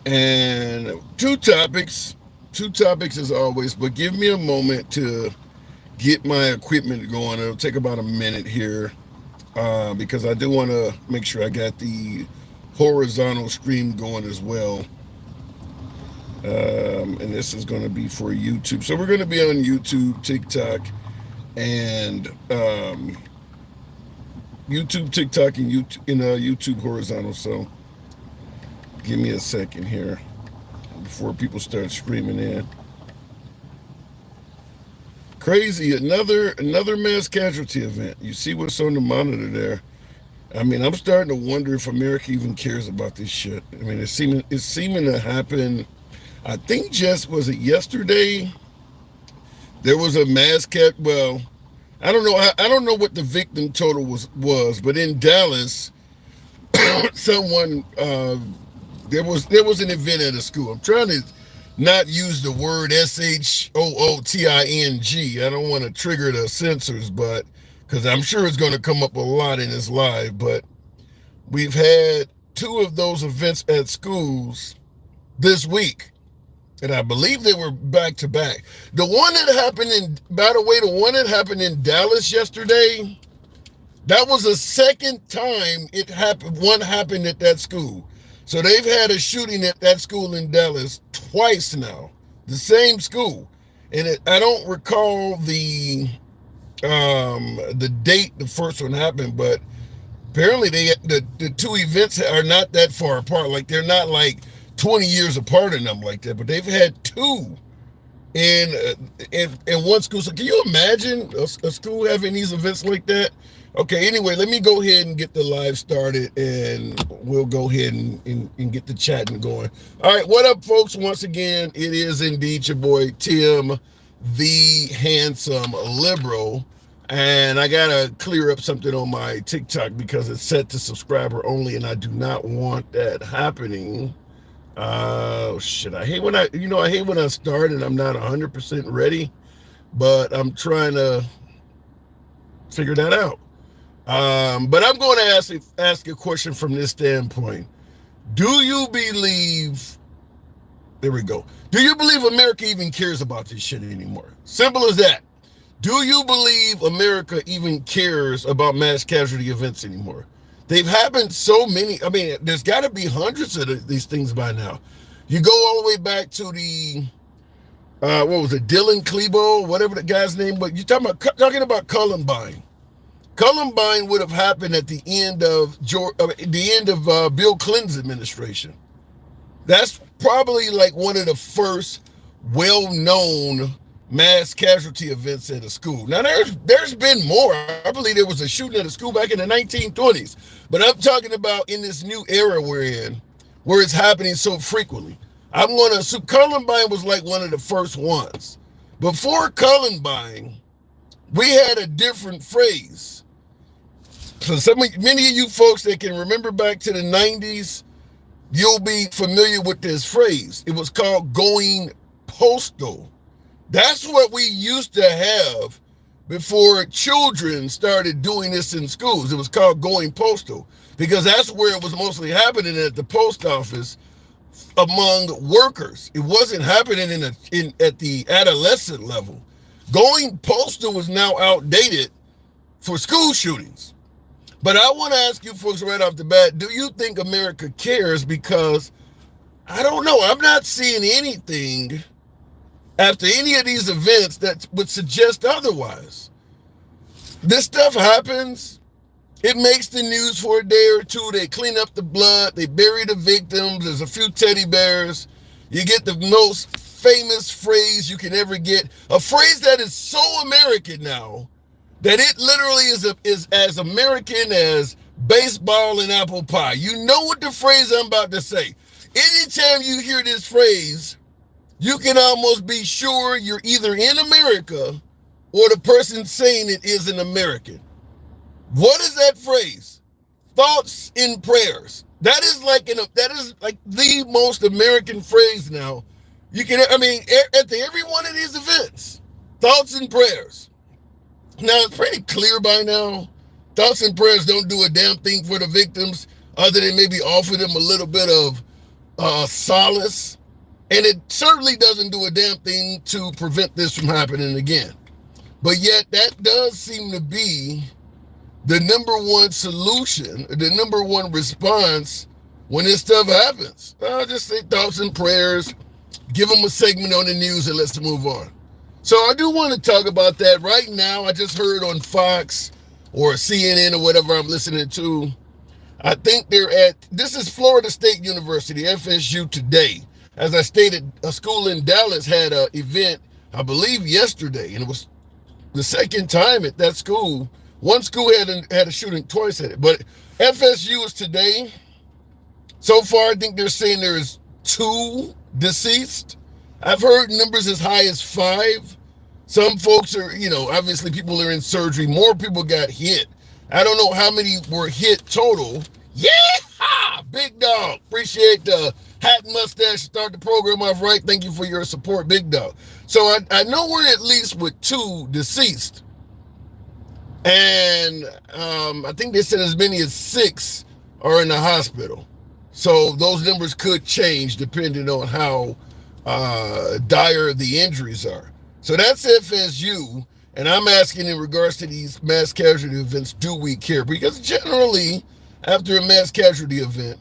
And two topics as always, but give me a moment to get my equipment going. It'll take about a minute here because I do want to make sure I got the horizontal stream going as well. And this is going to be for YouTube. So we're going to be on YouTube, TikTok, and YouTube horizontal. So give me a second here before people start screaming in. Crazy, another mass casualty event. You see what's on the monitor there. I mean, I'm starting to wonder if America even cares about this shit. I mean, it's seeming to happen. I think just was it yesterday? There was a mass cat. Well, I don't know. I don't know what the victim total was, but in Dallas, someone there was an event at a school. I'm trying to not use the word SHOOTING. I don't want to trigger the censors, but because I'm sure it's going to come up a lot in this live. But we've had two of those events at schools this week. And I believe they were back to back. The one that happened by the way, the one that happened in Dallas yesterday, that was the second time it happened. One happened at that school. So they've had a shooting at that school in Dallas twice now. The same school. And I don't recall the date the first one happened, but apparently the two events are not that far apart. Like they're not like 20 years apart in them like that, but they've had two in one school. So can you imagine a school having these events like that? Okay, anyway, let me go ahead and get the live started, and we'll go ahead and get the chatting going. All right, what up, folks? Once again, it is indeed your boy, Tim, the handsome liberal, and I got to clear up something on my TikTok because it's set to subscriber only, and I do not want that happening. Shit, I hate when I start and I'm not 100% ready, but I'm trying to figure that out. But I'm going to ask a question from this standpoint. Do you believe, there we go. Do you believe America even cares about this shit anymore? Simple as that. Do you believe America even cares about mass casualty events anymore? They've happened so many. I mean, there's got to be hundreds of these things by now. You go all the way back to the, what was it, Dylan Klebo, whatever the guy's name, but you're talking about Columbine. Columbine would have happened at the end of Bill Clinton's administration. That's probably like one of the first well-known mass casualty events at a school. Now there's been more. I believe there was a shooting at a school back in the 1920s, but I'm talking about in this new era we're in, where it's happening so frequently. I'm going to assume Columbine was like one of the first ones. Before Columbine, we had a different phrase. So many of you folks that can remember back to the 90s, you'll be familiar with this phrase. It was called going postal. That's what we used to have before children started doing this in schools. It was called going postal because that's where it was mostly happening at the post office among workers. It wasn't happening at the adolescent level. Going postal was now outdated for school shootings. But I want to ask you folks right off the bat, do you think America cares? Because I don't know. I'm not seeing anything after any of these events that would suggest otherwise. This stuff happens. It makes the news for a day or two. They clean up the blood. They bury the victims. There's a few teddy bears. You get the most famous phrase you can ever get. A phrase that is so American now that it literally is as American as baseball and apple pie. You know what the phrase I'm about to say. Anytime you hear this phrase, you can almost be sure you're either in America or the person saying it is an American. What is that phrase? Thoughts and prayers. That is like the most American phrase now. You can, I mean, at every one of these events, thoughts and prayers. Now, it's pretty clear by now, thoughts and prayers don't do a damn thing for the victims other than maybe offer them a little bit of solace, and it certainly doesn't do a damn thing to prevent this from happening again. But yet that does seem to be the number one solution, the number one response when this stuff happens. I'll just say thoughts and prayers, give them a segment on the news, and let's move on. So I do want to talk about that right now. I just heard on Fox or CNN or whatever I'm listening to, I think this is Florida State University, FSU, today. As I stated, a school in Dallas had an event, I believe yesterday, and it was the second time at that school. One school had a shooting twice at it, but FSU is today. So far, I think they're saying there's 2 deceased. I've heard numbers as high as 5. Some folks are, obviously people are in surgery. More people got hit. I don't know how many were hit total. Yeah, big dog. Appreciate the hat and mustache to start the program off right. Thank you for your support, big dog. So I know we're at least with 2 deceased. And I think they said as many as 6 are in the hospital. So those numbers could change depending on how dire the injuries are. So that's FSU. And I'm asking in regards to these mass casualty events, do we care? Because generally, after a mass casualty event,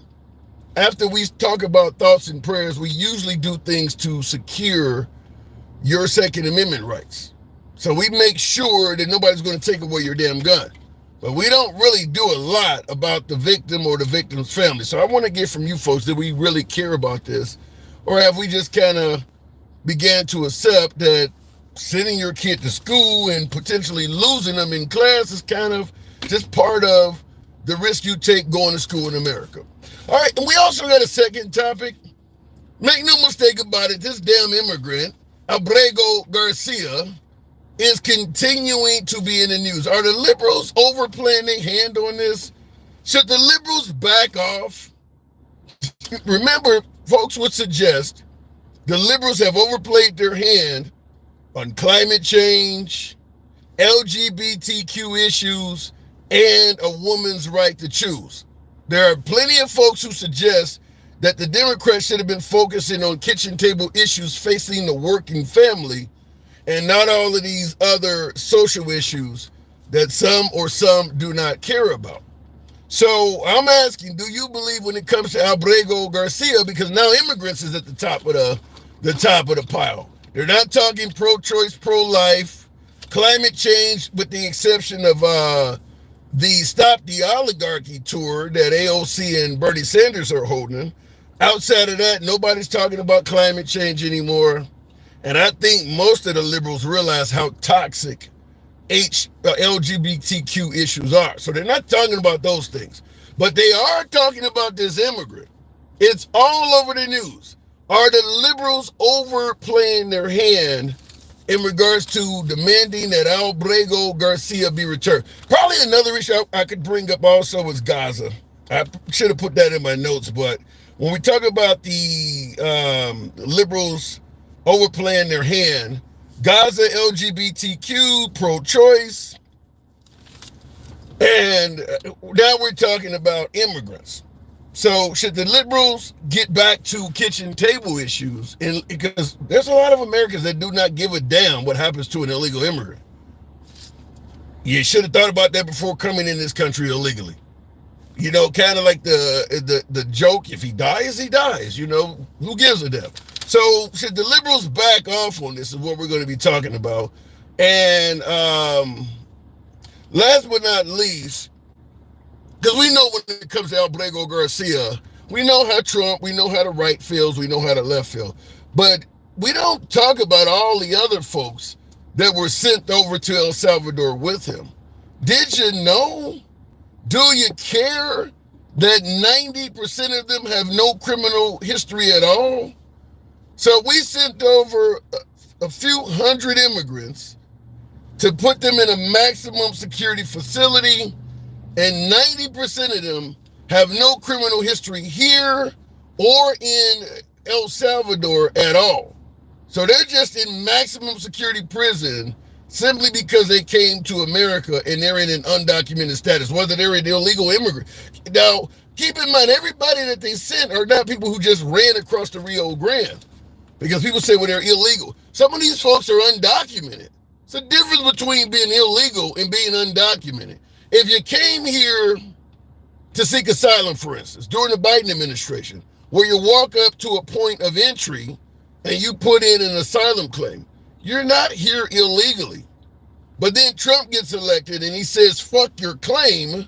after we talk about thoughts and prayers, we usually do things to secure your Second Amendment rights. So we make sure that nobody's going to take away your damn gun. But we don't really do a lot about the victim or the victim's family. So I want to get from you folks, do we really care about this? Or have we just kind of began to accept that sending your kid to school and potentially losing them in class is kind of just part of the risk you take going to school in America? All right, and we also got a second topic. Make no mistake about it, this damn immigrant, Abrego Garcia, is continuing to be in the news. Are the liberals overplaying their hand on this? Should the liberals back off? Remember, folks would suggest the liberals have overplayed their hand on climate change, LGBTQ issues, and a woman's right to choose. There are plenty of folks who suggest that the Democrats should have been focusing on kitchen table issues facing the working family and not all of these other social issues that some do not care about. So I'm asking, do you believe when it comes to Abrego Garcia, because now immigrants is at the top of the pile. They're not talking pro-choice, pro-life, climate change, with the exception of the Stop the Oligarchy tour that AOC and Bernie Sanders are holding. Outside of that, nobody's talking about climate change anymore. And I think most of the liberals realize how toxic LGBTQ issues are. So they're not talking about those things. But they are talking about this immigrant. It's all over the news. Are the liberals overplaying their hand in regards to demanding that Abrego Garcia be returned? Probably another issue I could bring up also is Gaza. I should have put that in my notes, but when we talk about the liberals overplaying their hand, Gaza, LGBTQ, pro-choice, and now we're talking about immigrants. So should the liberals get back to kitchen table issues? And because there's a lot of Americans that do not give a damn what happens to an illegal immigrant. You should have thought about that before coming in this country illegally. Kind of like the joke, if he dies, he dies. Who gives a damn? So should the liberals back off on this is what we're going to be talking about. And last but not least, because we know when it comes to Abrego Garcia, we know how Trump, we know how the right feels, we know how the left feel. But we don't talk about all the other folks that were sent over to El Salvador with him. Did you know? Do you care that 90% of them have no criminal history at all? So we sent over a few hundred immigrants to put them in a maximum security facility, and 90% of them have no criminal history here or in El Salvador at all. So they're just in maximum security prison simply because they came to America and they're in an undocumented status, whether they're an illegal immigrant. Now, Keep in mind, everybody that they sent are not people who just ran across the Rio Grande. Because people say, well, they're illegal. Some of these folks are undocumented. It's a difference between being illegal and being undocumented. If you came here to seek asylum, for instance, during the Biden administration, where you walk up to a point of entry and you put in an asylum claim, you're not here illegally. But then Trump gets elected and he says, fuck your claim.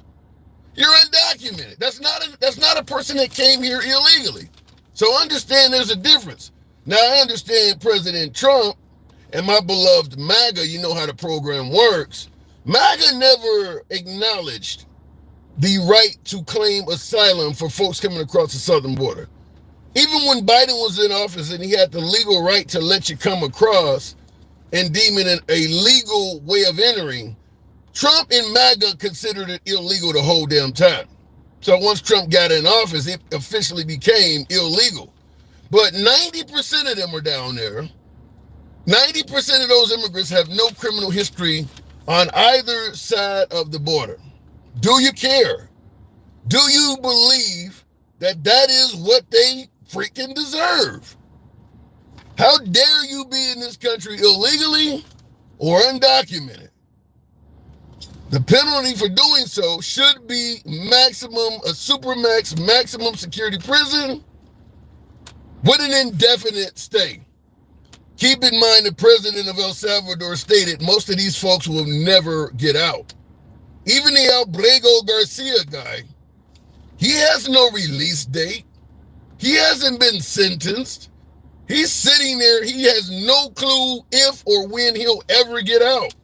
You're undocumented. That's not a person that came here illegally. So understand there's a difference. Now, I understand President Trump and my beloved MAGA, you know how the program works. MAGA never acknowledged the right to claim asylum for folks coming across the southern border. Even when Biden was in office and he had the legal right to let you come across and deem it a legal way of entering, Trump and MAGA considered it illegal the whole damn time. So once Trump got in office, it officially became illegal. But 90% of them are down there. 90% of those immigrants have no criminal history on either side of the border. Do you care? Do you believe that that is what they freaking deserve? How dare you be in this country illegally or undocumented? The penalty for doing so should be maximum, a supermax maximum security prison with an indefinite stay. Keep in mind the president of El Salvador stated most of these folks will never get out. Even the Albrego Garcia guy, he has no release date. He hasn't been sentenced. He's sitting there. He has no clue if or when he'll ever get out.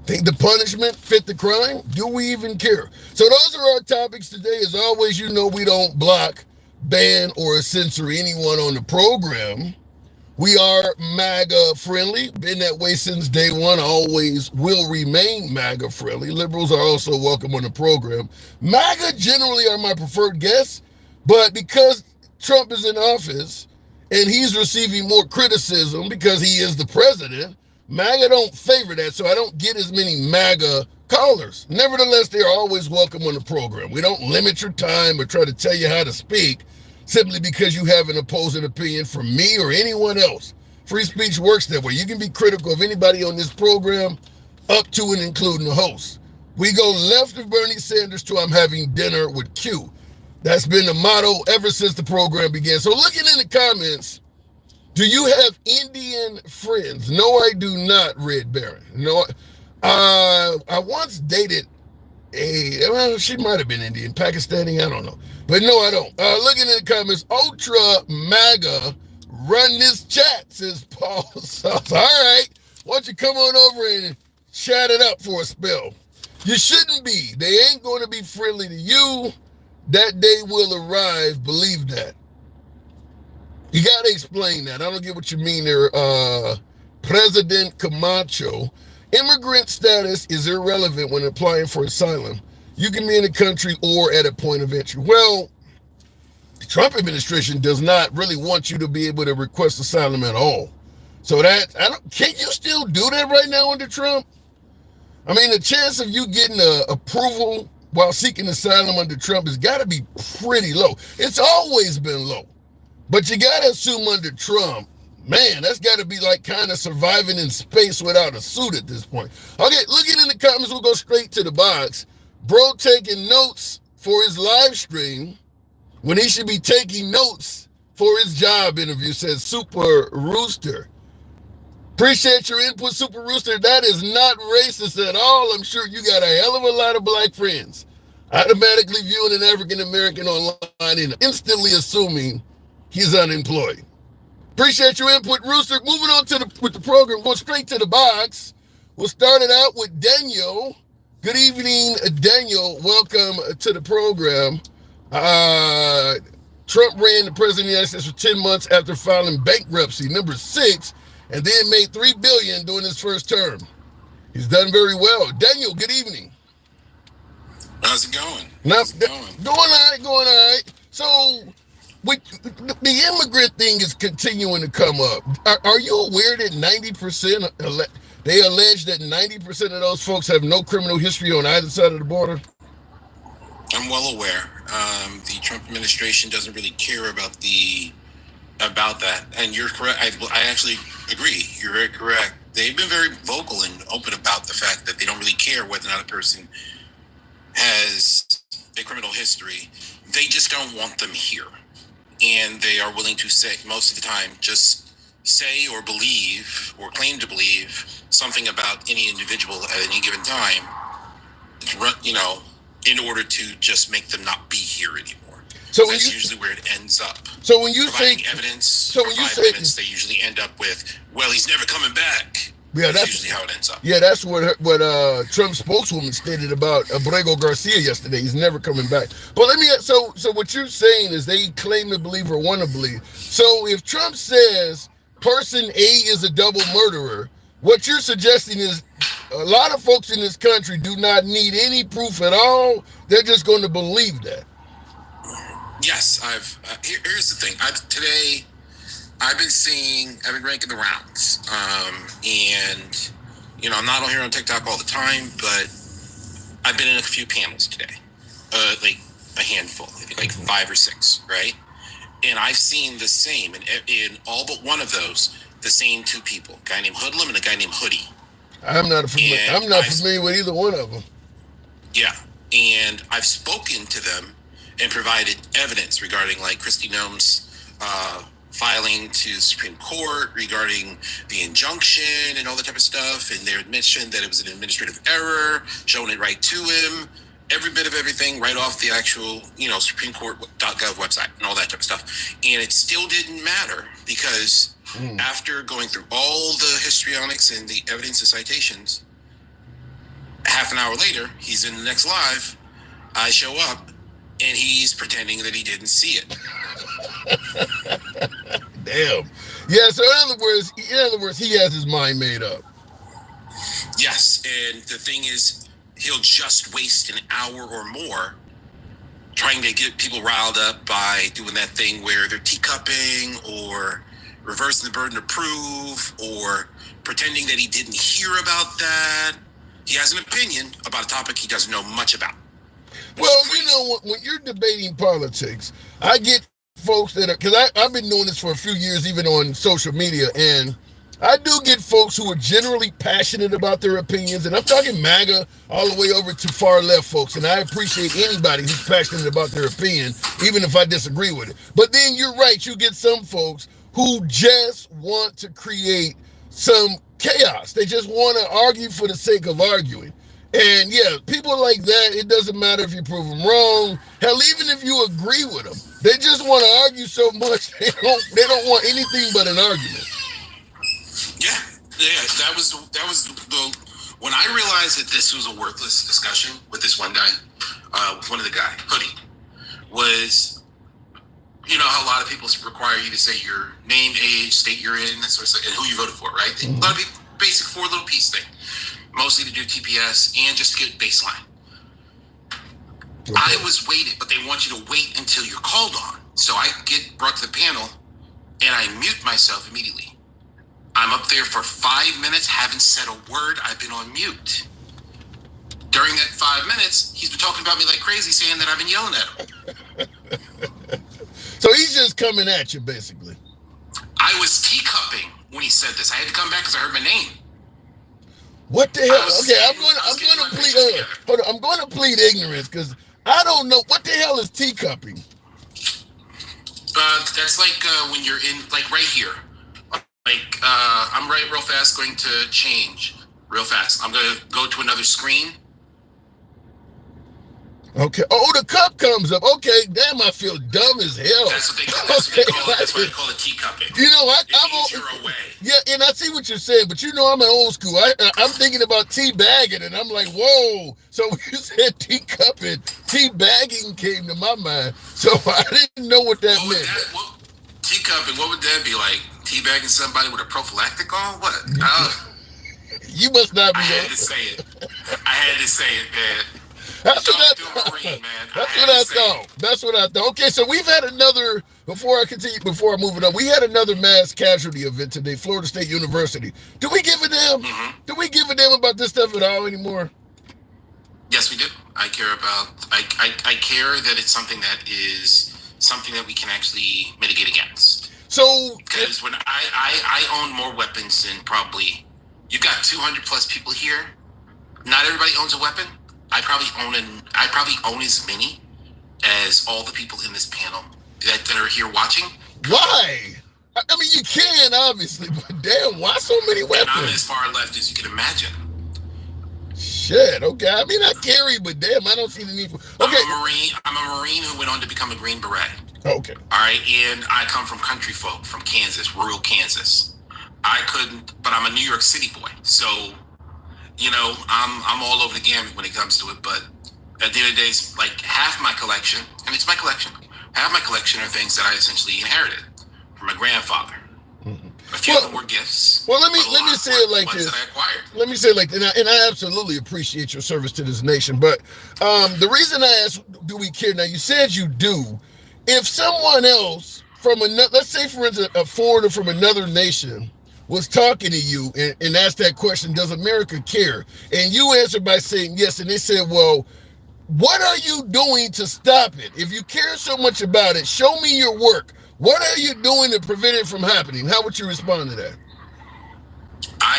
Think the punishment fit the crime? Do we even care? So those are our topics today. As always, you know we don't block, ban, or censor anyone on the program. We are MAGA friendly, been that way since day one, always will remain MAGA friendly. Liberals are also welcome on the program. MAGA generally are my preferred guests, but because Trump is in office and he's receiving more criticism because he is the president, MAGA don't favor that, so I don't get as many MAGA callers. Nevertheless, they are always welcome on the program. We don't limit your time or try to tell you how to speak simply because you have an opposing opinion from me or anyone else. Free speech works that way. You can be critical of anybody on this program up to and including the host. We go left of Bernie Sanders to I'm having dinner with Q. That's been the motto ever since the program began. So looking in the comments, do you have Indian friends? No, I do not, Red Baron. No, I once dated well, she might have been Indian, Pakistani, I don't know. But no, I don't. Looking in the comments, Ultra MAGA, run this chat, says Paul Sauce. All right, why don't you come on over and chat it up for a spell? You shouldn't be. They ain't going to be friendly to you. That day will arrive, believe that. You got to explain that. I don't get what you mean there, President Camacho. Immigrant status is irrelevant when applying for asylum. You can be in the country or at a point of entry. Well, the Trump administration does not really want you to be able to request asylum at all. So can you still do that right now under Trump? I mean, the chance of you getting approval while seeking asylum under Trump has got to be pretty low. It's always been low. But you got to assume under Trump, man, that's got to be like kind of surviving in space without a suit at this point. Okay, looking in the comments, we'll go straight to the box. Bro taking notes for his live stream when he should be taking notes for his job interview, says Super Rooster. Appreciate your input, Super Rooster. That is not racist at all. I'm sure you got a hell of a lot of black friends. Automatically viewing an African-American online and instantly assuming he's unemployed. Appreciate your input, Rooster. Moving on with the program, going straight to the box. We'll start it out with Daniel. Good evening, Daniel. Welcome to the program. Trump ran the president of the United States for 10 months after filing bankruptcy, number 6, and then made $3 billion during his first term. He's done very well. Daniel, good evening. How's it going? Going all right. So, the immigrant thing is continuing to come up. Are you aware that 90%, they allege that 90% of those folks have no criminal history on either side of the border? I'm well aware. The Trump administration doesn't really care about that, and you're correct. I actually agree. You're very correct. They've been very vocal and open about the fact that they don't really care whether or not a person has a criminal history. They just don't want them here, and they are willing to say most of the time just say or believe or claim to believe something about any individual at any given time, in order to just make them not be here anymore. So that's usually where it ends up. So when you providing say evidence, so when you say minutes, they usually end up with, well, he's never coming back. Yeah, that's usually how it ends up. Yeah, that's what Trump's spokeswoman stated about Garcia yesterday. He's never coming back. But let me so what you're saying is they claim to believe or want to believe. So if Trump says person A is a double murderer, what you're suggesting is a lot of folks in this country do not need any proof at all. They're just going to believe that. Yes, here's the thing. I've been ranking the rounds, and I'm not on here on TikTok all the time, but I've been in a few panels today, like a handful, I think like 5 or 6, right? And I've seen the same in all but one of those, the same two people, a guy named Hoodlum and a guy named Hoodie. I'm not familiar with either one of them. Yeah, and I've spoken to them and provided evidence regarding like Kristi Noem's filing to the Supreme Court regarding the injunction and all that type of stuff, and their admission that it was an administrative error, showing it right to him, every bit of everything right off the actual, Supreme Court.gov website and all that type of stuff. And it still didn't matter because after going through all the histrionics and the evidence and citations, half an hour later, he's in the next live, I show up, and he's pretending that he didn't see it. Damn. Yeah, so in other words, he has his mind made up. Yes, and the thing is, he'll just waste an hour or more trying to get people riled up by doing that thing where they're teacupping or reversing the burden of proof or pretending that he didn't hear about that. He has an opinion about a topic he doesn't know much about. Well, when you're debating politics, I get folks that are, because I've been doing this for a few years, even on social media, and I do get folks who are generally passionate about their opinions, and I'm talking MAGA all the way over to far left folks, and I appreciate anybody who's passionate about their opinion, even if I disagree with it. But then you're right, you get some folks who just want to create some chaos. They just want to argue for the sake of arguing. And yeah, people like that, it doesn't matter if you prove them wrong. Hell, even if you agree with them, they just want to argue so much they don't want anything but an argument. Yeah, that was the when I realized that this was a worthless discussion with this one guy, with one of the guy, Hoodie, was, how a lot of people require you to say your name, age, state you're in, that sort of stuff, and who you voted for, right? Mm-hmm. A lot of people, basic 4 little piece thing. Mostly to do TPS and just to get baseline. Okay. I was waiting, but they want you to wait until you're called on. So I get brought to the panel and I mute myself immediately. I'm up there for 5 minutes, haven't said a word, I've been on mute. During that 5 minutes, he's been talking about me like crazy, saying that I've been yelling at him. So he's just coming at you, basically. I was teacupping when he said this. I had to come back because I heard my name. What the hell? Okay, I'm going to plead ignorance because I don't know what the hell is teacupping. That's like when you're in, like right here. Like I'm right real fast going to change real fast. I'm going to go to another screen. Okay. Oh, the cup comes up. Okay. Damn, I feel dumb as hell. That's what they call it. That's what they call it, teacupping. I'm away. Yeah, and I see what you're saying, but I'm an old school. I'm thinking about teabagging, and I'm like, whoa. So when you said teacupping, teabagging came to my mind. So I didn't know what that meant. Teacupping, what would that be like? Teabagging somebody with a prophylactic on? What? You must not be. I had to say it, man. That's what I thought. Okay, so we've had another, before I move it on, we had another mass casualty event today, Florida State University. Do we give a damn? Mm-hmm. Do we give a damn about this stuff at all anymore? Yes, we do. I care about. I care that it's something that we can actually mitigate against. So, because when I own more weapons than probably you got 200 plus people here. Not everybody owns a weapon. I probably own as many as all the people in this panel that are here watching. Why? I mean, you can obviously, but damn, why so many weapons? And I'm as far left as you can imagine. Shit. Okay. I mean, I carry, but damn, I don't see the need for. Okay. I'm a Marine who went on to become a Green Beret. Okay. All right, and I come from country folk, from Kansas, rural Kansas. I couldn't, but I'm a New York City boy, so you know, I'm all over the gamut when it comes to it. But at the end of the day, it's like half my collection, and it's my collection. Half my collection are things that I essentially inherited from my grandfather. Mm-hmm. A few of them were gifts. Well, let me say it like this. That I acquired. Let me say it like, and I absolutely appreciate your service to this nation. But the reason I asked, do we care? Now, you said you do. If someone else from another, let's say, for instance, a foreigner from another nation was talking to you and asked that question, does America care? And you answered by saying yes, and they said, well, what are you doing to stop it? If you care so much about it, show me your work. What are you doing to prevent it from happening? How would you respond to that? I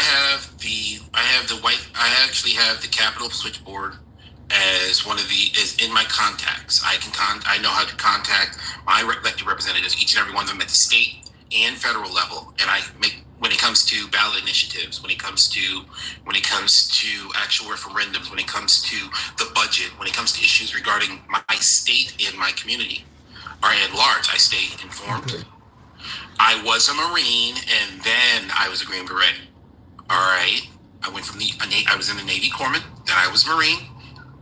actually have the Capitol switchboard as one of is in my contacts. I know how to contact my elected representatives, each and every one of them at the state and federal level, and I make, when it comes to ballot initiatives, when it comes to actual referendums, when it comes to the budget, when it comes to issues regarding my state and my community, or at large, I stay informed. Okay. I was a Marine, and then I was a Green Beret. All right, I went from I was in the Navy Corpsman, then I was Marine,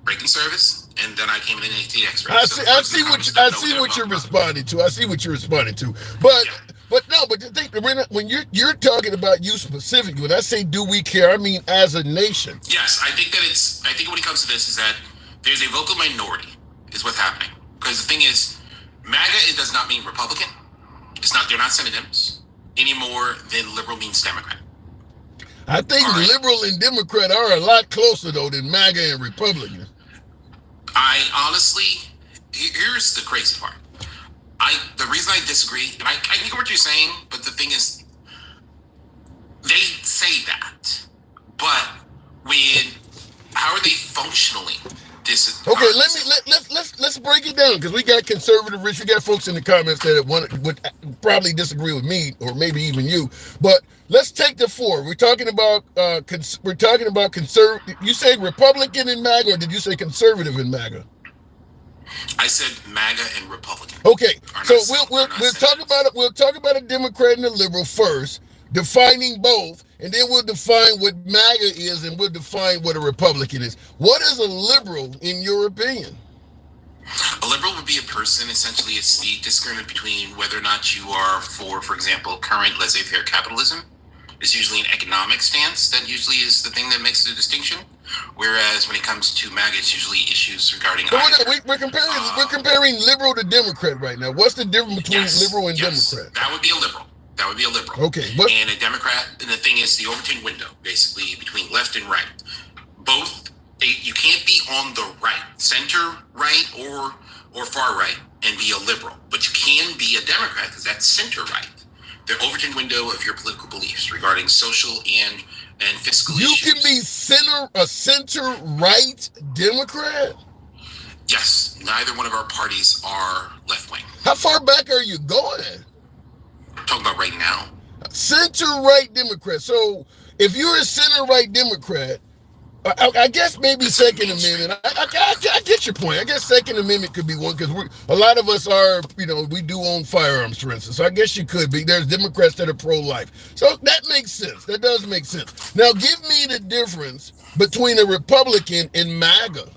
breaking service, and then I came in an AT X-ray. I see what you're responding to. I see what you're responding to. But yeah. But the thing, when you're talking about you specifically, when I say do we care, I mean as a nation. Yes, I think when it comes to this is that there's a vocal minority is what's happening. Because the thing is, MAGA, it does not mean Republican. They're not synonyms any more than liberal means Democrat. I think liberal and Democrat are a lot closer though than MAGA and Republican. I honestly, here's the crazy part. The reason I disagree, and I get what you're saying, but the thing is, they say that, but how are they functionally? Okay, let's break it down, because we got conservative rich. We got folks in the comments that would probably disagree with me, or maybe even you. But let's take the four. We're talking about conservative. You say Republican in MAGA, or did you say conservative in MAGA? I said MAGA and Republican. Okay, so we'll talk about it. We'll talk about a Democrat and a liberal first, defining both, and then we'll define what MAGA is, and we'll define what a Republican is. What is a liberal, in your opinion? A liberal would be a person, essentially, it's the disagreement between whether or not you are for example, current laissez-faire capitalism. It's usually an economic stance that usually is the thing that makes the distinction. Whereas when it comes to MAGA, it's usually issues regarding. We're comparing liberal to Democrat right now. What's the difference between liberal and Democrat? That would be a liberal. Okay. And a Democrat, and the thing is the Overton window, basically between left and right. Both, you can't be on the right, center right or far right, and be a liberal. But you can be a Democrat because that's center right. The Overton window of your political beliefs regarding social and fiscal issues. You can be a center right Democrat? Yes. Neither one of our parties are left wing. How far back are you going? We're talking about right now. Center right Democrat. So if you're a center right Democrat, I guess maybe Second Amendment. I get your point. I guess Second Amendment could be one, because a lot of us are, we do own firearms, for instance. So I guess you could be. There's Democrats that are pro-life. So that makes sense. That does make sense. Now, give me the difference between a Republican and MAGA.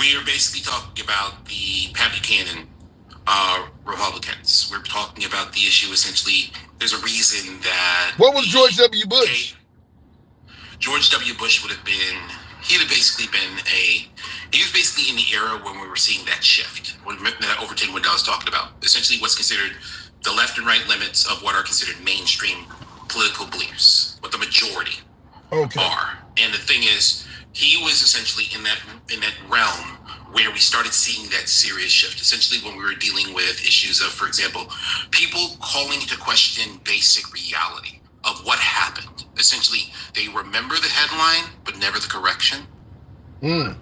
We are basically talking about the Pat Buchanan Republicans. We're talking about the issue, essentially, there's a reason that... What was George W. Bush? George W. Bush he was basically in the era when we were seeing that shift, when that Overton window I was talking about, essentially what's considered the left and right limits of what are considered mainstream political beliefs, what the majority are. And the thing is, he was essentially in that realm where we started seeing that serious shift. Essentially, when we were dealing with issues of, for example, people calling into question basic reality of what happened. Essentially, they remember the headline but never the correction. And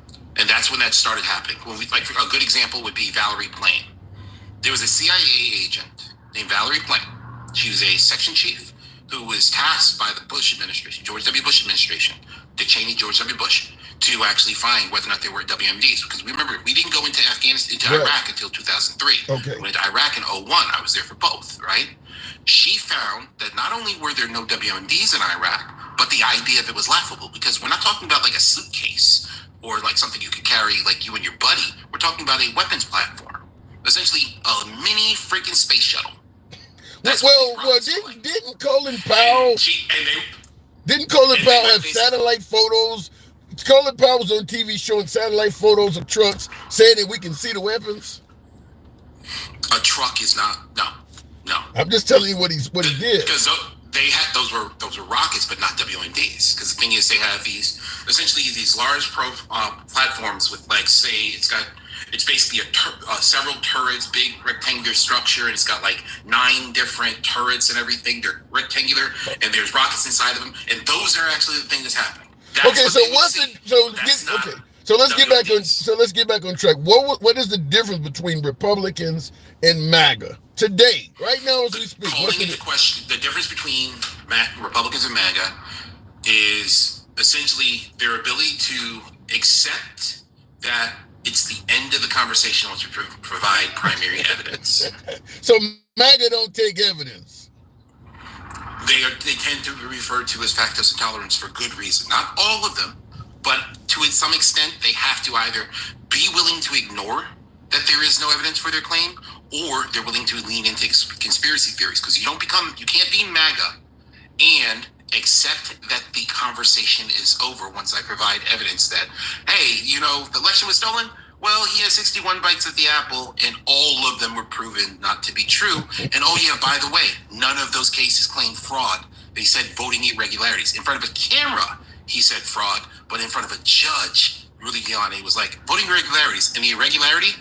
that's when that started happening. When we, like, a good example would be Valerie Plame. There was a CIA agent named Valerie Plame. She was a section chief who was tasked by the Bush administration, George W. Bush administration, Dick Cheney, George W. Bush, to actually find whether or not they were WMDs. Because remember, we didn't go into Afghanistan, into Iraq until 2003. Okay. We went to Iraq in 2001. I was there for both, right? She found that not only were there no WMDs in Iraq, but the idea of it was laughable, because we're not talking about like a suitcase or like something you could carry like you and your buddy. We're talking about a weapons platform, essentially a mini freaking space shuttle. Didn't Colin Powell? Didn't Colin Powell have satellite photos? Colin Powell was on TV showing satellite photos of trucks saying that we can see the weapons. A truck is not. No. I'm just telling you what he did. Because they had those were rockets, but not WMDs. Because the thing is, they have these large platforms with, like, say, it's basically several turrets, big rectangular structure, and it's got like 9 different turrets and everything. They're rectangular, and there's rockets inside of them, and those are actually the thing that's happening. So let's get back on track. What is the difference between Republicans and MAGA today, right now as we speak? The difference between Republicans and MAGA is essentially their ability to accept that it's the end of the conversation once we provide primary evidence. So MAGA don't take evidence. They tend to be referred to as factors intolerance for good reason. Not all of them, but to some extent, they have to either be willing to ignore that there is no evidence for their claim, or they're willing to lean into conspiracy theories. Because you can't be MAGA and accept that the conversation is over once I provide evidence that, hey, the election was stolen. Well, he has 61 bites at the apple, and all of them were proven not to be true. And oh yeah, by the way, none of those cases claimed fraud. They said voting irregularities. In front of a camera, he said fraud, but in front of a judge, Rudy Giuliani was like, voting irregularities. And the irregularity,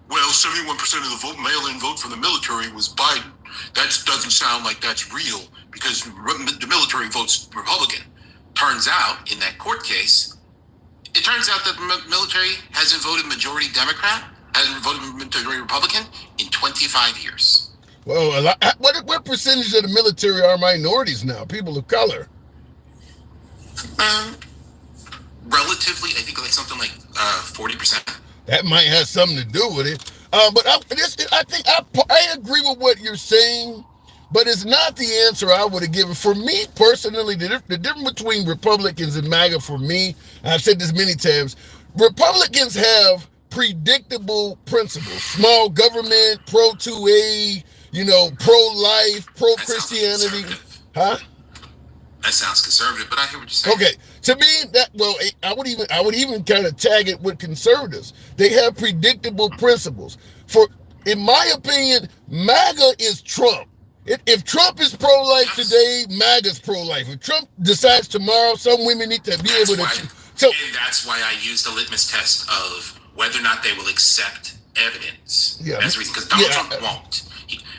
well, 71% of the mail-in vote from the military was Biden. That doesn't sound like that's real because the military votes Republican. Turns out, in that court case, it turns out that the military hasn't voted majority Democrat, hasn't voted majority Republican in 25 years. Well, what percentage of the military are minorities now, people of color? Relatively, I think like something like 40%. That might have something to do with it. But I agree with what you're saying, but it's not the answer I would have given. For me personally, the difference between Republicans and MAGA, for me, I've said this many times, Republicans have predictable principles. Small government, pro-2A, pro-life, pro-Christianity. Huh? That sounds conservative, but I hear what you're saying. Okay, to me, I would even kind of tag it with conservatives. They have predictable principles. In my opinion, MAGA is Trump. If Trump is pro-life today, MAGA's pro-life. If Trump decides tomorrow, some women need to be able to. And that's why I use the litmus test of whether or not they will accept evidence as a reason. Because Donald Trump won't.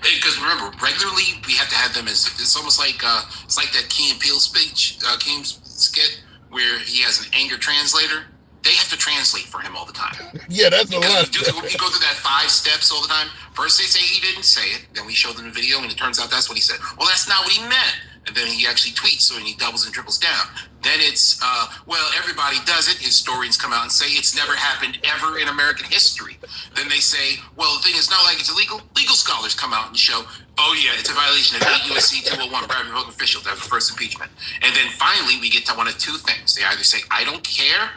Because remember, regularly we have to have them as, it's almost like it's like that Key and Peele speech, Key's skit, where he has an anger translator. They have to translate for him all the time. Yeah, that's a lot. You go through that 5 steps all the time. First they say he didn't say it, then we show them the video, and it turns out that's what he said. Well, that's not what he meant. And then he actually tweets, so he doubles and triples down. Then it's, well, everybody does it. Historians come out and say it's never happened ever in American history. Then they say, well, the thing is not like it's illegal. Legal scholars come out and show, oh yeah, it's a violation of 8 U.S.C. 201, bribing public official. That was the first impeachment. And then finally, we get to one of 2 things. They either say, I don't care,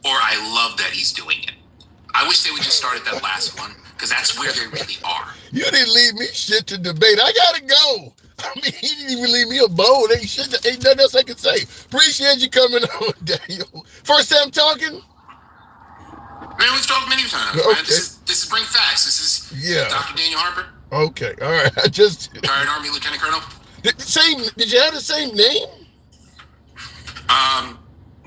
or I love that he's doing it. I wish they would just start at that last one, because that's where they really are. You didn't leave me shit to debate. I gotta go. I mean, he didn't even leave me a bone. Ain't nothing else I can say. Appreciate you coming on, Daniel. First time talking? Man, we've talked many times. Okay. Man. This is Bring Facts. This is Dr. Daniel Harper. Okay, all right. I just... Retired Army Lieutenant Colonel. Did you have the same name?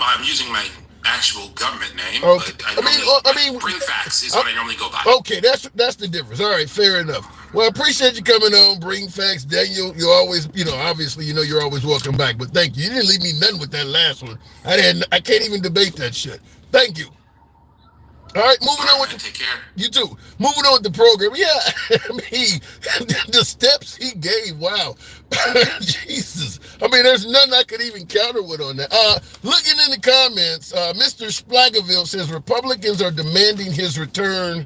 I'm using my actual government name, Okay. but I mean, Bring Facts is what I normally go by. Okay, that's the difference. All right, fair enough. Well, I appreciate you coming on, Bring Facts. Daniel, you're always, obviously, you're always welcome back. But thank you. You didn't leave me nothing with that last one. I can't even debate that shit. Thank you. All right, moving on with take care. You too. Moving on with the program. Yeah, I mean, the steps he gave. Wow, Jesus. I mean, there's nothing I could even counter with on that. Looking in the comments, Mr. Splagaville says Republicans are demanding his return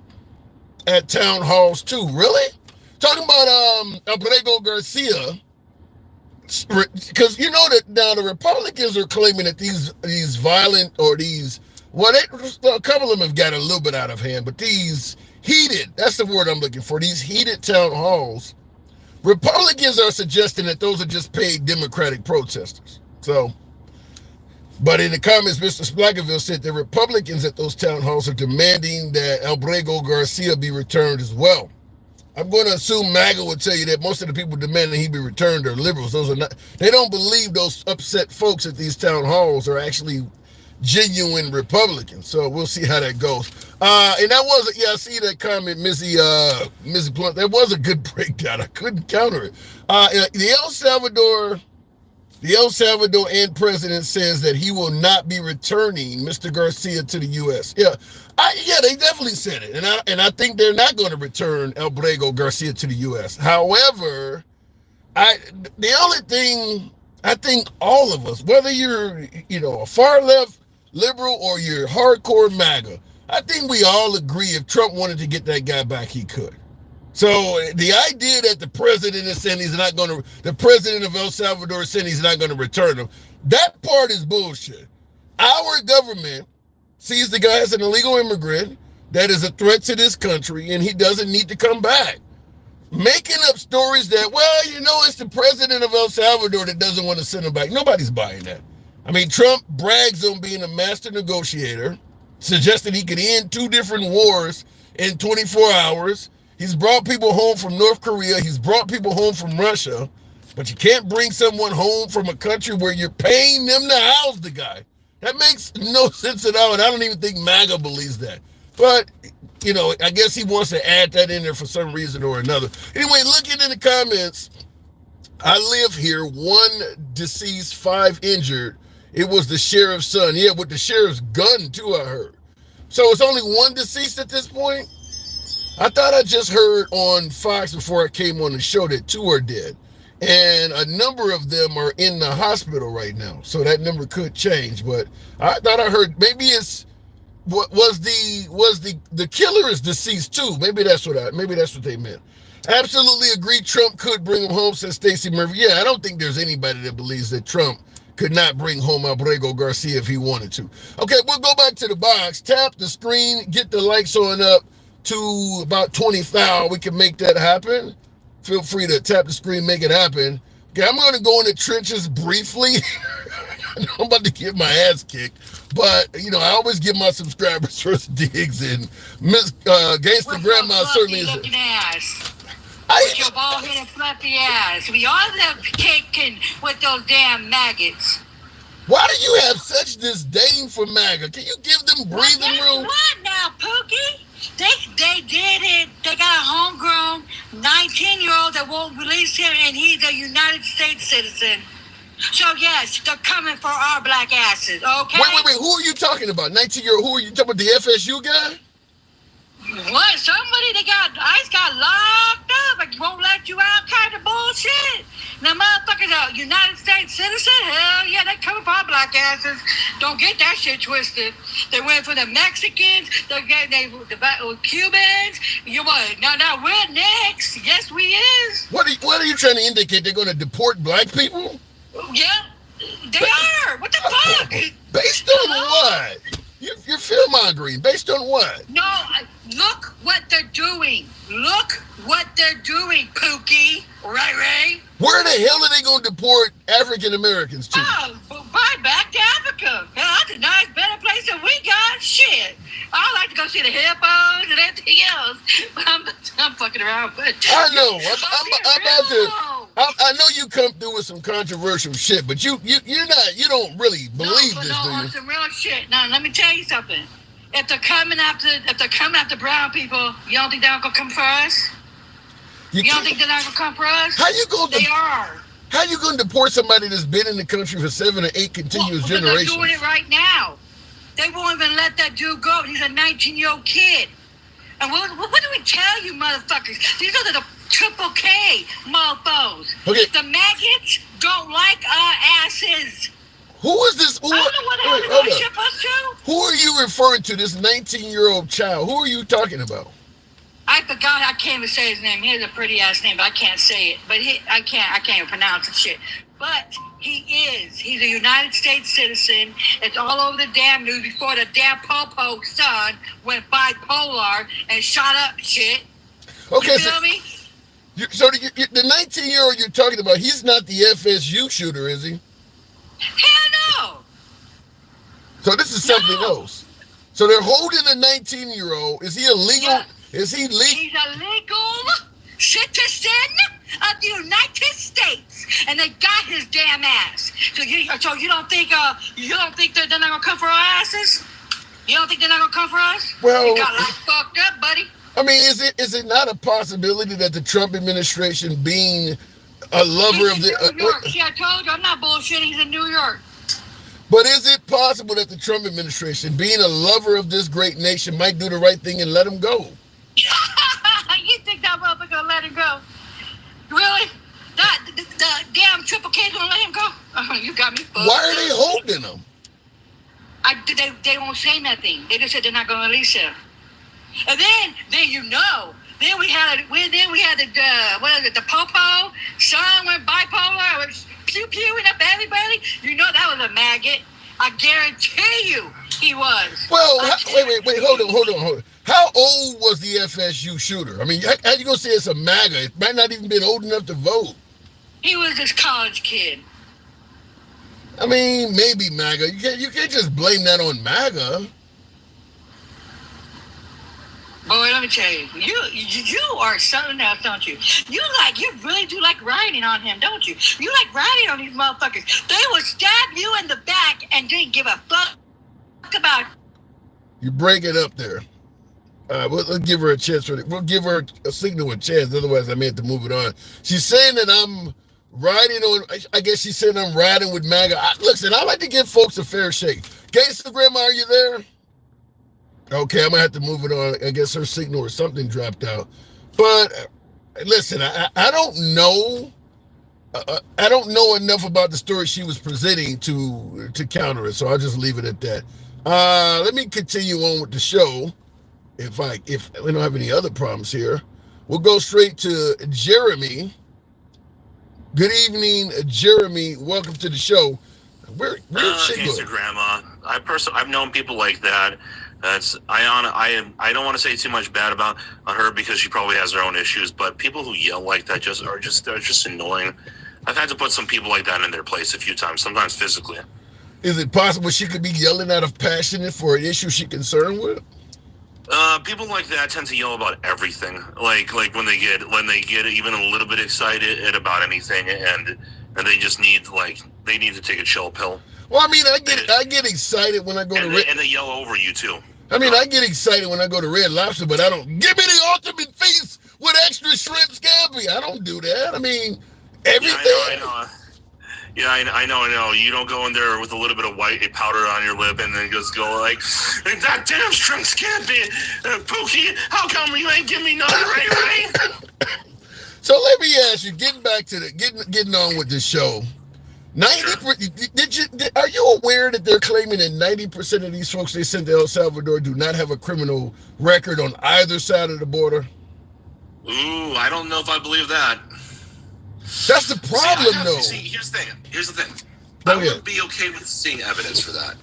at town halls too. Really? Talking about Abrego Garcia. Because you know that now the Republicans are claiming that these violent or these a couple of them have got a little bit out of hand, but these heated, that's the word I'm looking for, these heated town halls, Republicans are suggesting that those are just paid Democratic protesters. So, but in the comments, Mr. Splagaville said the Republicans at those town halls are demanding that Abrego Garcia be returned as well. I'm going to assume MAGA will tell you that most of the people demanding he be returned are liberals. Those are not, they don't believe those upset folks at these town halls are actually genuine Republicans. So we'll see how that goes. And that was, I see that comment, Missy Blunt. That was a good breakdown. I couldn't counter it. The El Salvador president says that he will not be returning Mr. Garcia to the U.S. Yeah, they definitely said it, and I think they're not going to return Abrego Garcia to the U.S. However, the only thing I think all of us, whether you're a far left liberal or you're hardcore MAGA, I think we all agree if Trump wanted to get that guy back, he could. So the idea that the president is saying the president of El Salvador is saying he's not going to return him, that part is bullshit. Our government sees the guy as an illegal immigrant that is a threat to this country and he doesn't need to come back. Making up stories that, it's the president of El Salvador that doesn't want to send him back. Nobody's buying that. I mean, Trump brags on being a master negotiator, suggested he could end 2 different wars in 24 hours. He's brought people home from North Korea. He's brought people home from Russia. But you can't bring someone home from a country where you're paying them to house the guy. That makes no sense at all, and I don't even think MAGA believes that. But, I guess he wants to add that in there for some reason or another. Anyway, looking in the comments, I live here, 1 deceased, 5 injured. It was the sheriff's son. Yeah, with the sheriff's gun, too, I heard. So it's only 1 deceased at this point? I thought I just heard on Fox before I came on the show that 2 are dead. And a number of them are in the hospital right now. So that number could change. But I thought I heard maybe it's was the killer is deceased too. Maybe that's what they meant. Absolutely agree Trump could bring him home, says Stacey Murphy. Yeah, I don't think there's anybody that believes that Trump could not bring home Abrego Garcia if he wanted to. Okay, we'll go back to the box. Tap the screen, get the likes on up to about 20,000. We can make that happen. Feel free to tap the screen, make it happen. Okay, I'm going to go in the trenches briefly. I'm about to get my ass kicked. But, I always give my subscribers first digs, and Miss Gangsta Grandma certainly is. With your bald-headed fluffy ass. We all love kicking with those damn maggots. Why do you have such disdain for MAGA? Can you give them breathing room? What now, Pookie? They did it. They got a homegrown 19-year-old that won't release him, and he's a United States citizen. So, yes, they're coming for our black asses, okay? Wait. Who are you talking about? 19-year-old? Who are you talking about? The FSU guy? What? Somebody ICE got locked up. Like, won't let you out kind of bullshit. Now, motherfuckers are United States citizen? Hell yeah, they coming for our black asses. Don't get that shit twisted. They went for the Mexicans. They Cubans. You what? Now we're next. Yes, we is. What are you trying to indicate? They're going to deport black people? Yeah, they are. What the fuck? Based on what? You're fear-mongering. Based on what? No, look what they're doing. Look what they're doing, Pookie. Right? Where the hell are they going to deport African Americans to? Oh, back to Africa. That's a nice, better place than we got. Shit. I like to go see the hippos and everything else. But I'm fucking around. But I know. I'm about to. I know you come through with some controversial shit, but you don't really believe this, do on you? some real shit. Now let me tell you something. If they're coming after brown people, you don't think they're gonna come for us? You don't think they're not gonna come for us? How you gonna? They are. How you gonna deport somebody that's been in the country for 7 or 8 continuous generations? They're doing it right now. They won't even let that dude go. He's a 19-year-old kid. And what do we tell you, motherfuckers? These are the triple K mofos. Okay. The maggots don't like our asses. Who is this? I don't know what the hell they're going to ship us to. Who are you referring to? This 19-year-old child. Who are you talking about? I forgot. I can't even say his name. He has a pretty ass name, but I can't say it. But I can't even pronounce the shit. But he's a United States citizen. It's all over the damn news before the damn Popo son went bipolar and shot up shit. Okay, you feel me? So the 19-year-old you're talking about, he's not the FSU shooter, is he? Hell no. So this is something else. So they're holding a 19-year-old. Is he illegal? Yeah. Is he legal? He's a legal citizen of the United States, and they got his damn ass. So you don't think they're not gonna come for our asses? You don't think they're not gonna come for us? Well, you got like fucked up, buddy. I mean, is it not a possibility that the Trump administration, being a lover of the New York. See, I told you, I'm not bullshitting. He's in New York. But is it possible that the Trump administration, being a lover of this great nation, might do the right thing and let him go? You think that motherfucker gonna let him go? Really? The damn Triple K's gonna let him go? You got me fucked. Why are they holding him? They won't say nothing. They just said they're not gonna release him. And then then we had the Popo son went bipolar, was pew-pewing up everybody. You know that was a maggot. I guarantee you he was. Well, wait, hold on. How old was the FSU shooter? I mean, how you gonna say it's a MAGA? It might not even been old enough to vote. He was this college kid. I mean, maybe MAGA. You can't just blame that on MAGA. Boy, let me tell you, you are something else, don't you? You really do like riding on him, don't you? You like riding on these motherfuckers. They will stab you in the back and didn't give a fuck about. You break it up there. We'll give her a chance for it. We'll give her a signal a chance. Otherwise, I may have to move it on. She's saying that I'm riding on. I guess she's saying I'm riding with MAGA. Listen, I like to give folks a fair shake. Gangsta Grandma, are you there? Okay, I'm gonna have to move it on. I guess her signal or something dropped out. But listen, I don't know. I don't know enough about the story she was presenting to counter it. So I'll just leave it at that. Let me continue on with the show. If we don't have any other problems here, we'll go straight to Jeremy. Good evening, Jeremy. Welcome to the show. Where Grandma. I've known people like that. I don't want to say too much bad about her because she probably has her own issues. But people who yell like that are just annoying. I've had to put some people like that in their place a few times, sometimes physically. Is it possible she could be yelling out of passion for an issue she's concerned with? People like that tend to yell about everything. Like when they get even a little bit excited about anything, and they just need to take a chill pill. Well, I mean, I get excited when I go to and they yell over you too. I mean, I get excited when I go to Red Lobster, but I don't give me the ultimate feast with extra shrimp scampi. I don't do that. I mean, everything. Yeah, I know. Yeah, I know. You don't go in there with a little bit of white powder on your lip and then just go like, that damn shrimp scampi, Pookie, how come you ain't give me none, right? So let me ask you, getting back to getting on with this show. 90%. Are you aware that they're claiming that 90% of these folks they sent to El Salvador do not have a criminal record on either side of the border? Ooh, I don't know if I believe that. That's the problem, though. See, here's the thing. I would be okay with seeing evidence for that.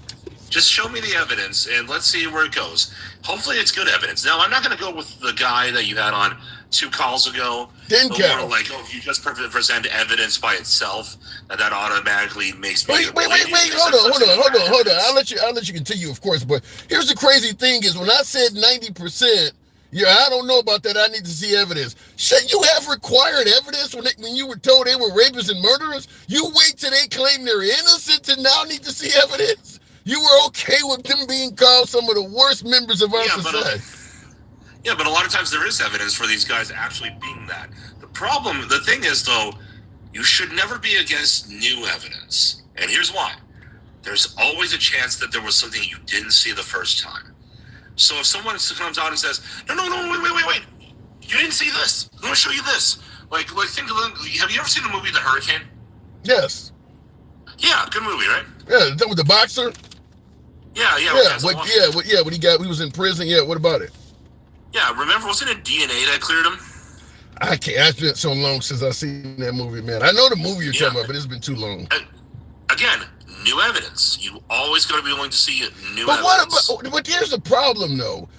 Just show me the evidence, and let's see where it goes. Hopefully it's good evidence. Now, I'm not going to go with the guy that you had on 2 calls ago. Didn't count. Like, if you just present evidence by itself, that automatically makes me... Wait, hold on. I'll let you continue, of course. But here's the crazy thing is when I said 90%, Yeah, I don't know about that. I need to see evidence. Shit, you have required evidence when you were told they were rapists and murderers? You wait till they claim they're innocent to now need to see evidence? You were okay with them being called some of the worst members of our society. But a lot of times there is evidence for these guys actually being that. The thing is, though, you should never be against new evidence. And here's why. There's always a chance that there was something you didn't see the first time. So if someone comes out and says, no, wait, you didn't see this. I'm going to show you this. Like think of have you ever seen the movie The Hurricane? Yes. Yeah, good movie, right? Yeah, that with the boxer? Yeah. He was in prison. Yeah, what about it? Yeah, remember, wasn't it DNA that cleared him? I can't. It's been so long since I've seen that movie, man. I know the movie you're talking about, but it's been too long. Again, new evidence. You always got to be willing to see new evidence. But here's the problem, though.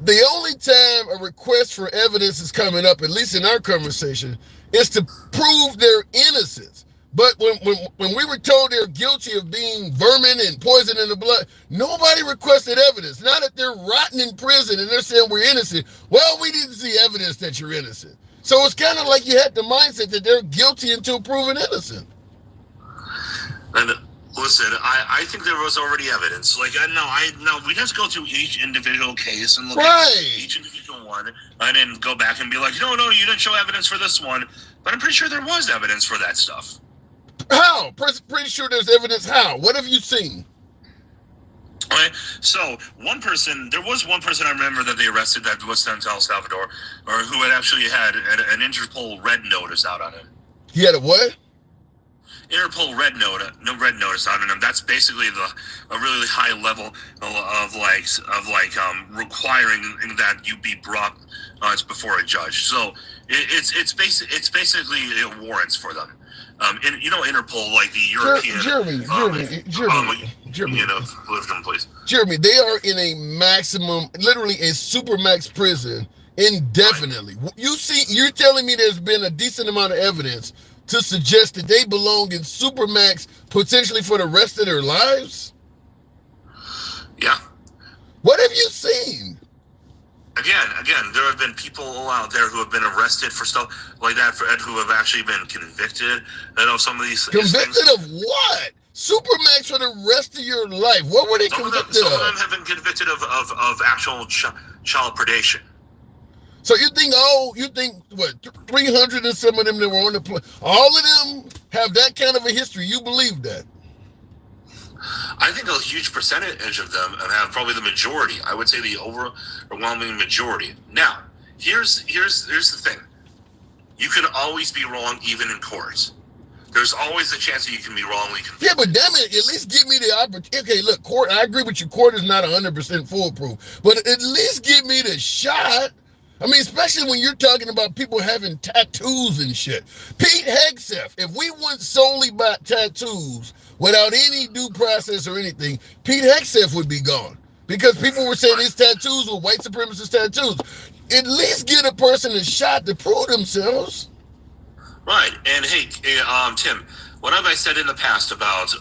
The only time a request for evidence is coming up, at least in our conversation, is to prove their innocence. But when we were told they're guilty of being vermin and poison in the blood, nobody requested evidence. Now that they're rotting in prison and they're saying we're innocent, well, we need to see evidence that you're innocent. So it's kind of like you had the mindset that they're guilty until proven innocent. And listen, I think there was already evidence. Like, we just go through each individual case and look at each individual one and then go back and be like, no, you didn't show evidence for this one. But I'm pretty sure there was evidence for that stuff. How? Pretty sure there's evidence. How? What have you seen? Okay, so there was one person I remember that they arrested that was sent to El Salvador, or who had actually had an Interpol red notice out on him. He had a what? Interpol red notice out on him. That's basically a really high level of requiring that you be brought before a judge. So it's basically warrants for them. Interpol, like the European. Jeremy, lift them, please. Jeremy, they are in a maximum, literally a supermax prison indefinitely. Right. You're telling me there's been a decent amount of evidence to suggest that they belong in supermax potentially for the rest of their lives? Yeah. What have you seen? Again, there have been people out there who have been arrested for stuff like that, who have actually been convicted of some of these things. Convicted of what? Supermax for the rest of your life. What were they convicted of? Some of them have been convicted of actual child predation. So you think what, 300 and some of them that were on the plane, all of them have that kind of a history? You believe that? I think a huge percentage of them have, probably the majority. I would say the overwhelming majority. Now, here's the thing. You can always be wrong, even in court. There's always a chance that you can be wrongly convicted. Yeah, but damn it, at least give me the opportunity. Okay, look, court, I agree with you. Court is not 100% foolproof, but at least give me the shot. I mean, especially when you're talking about people having tattoos and shit. Pete Hegseth, if we went solely by tattoos without any due process or anything, Pete Hegseth would be gone. Because people were saying his tattoos were white supremacist tattoos. At least get a person a shot to prove themselves. Right. And hey, Tim, what have I said in the past about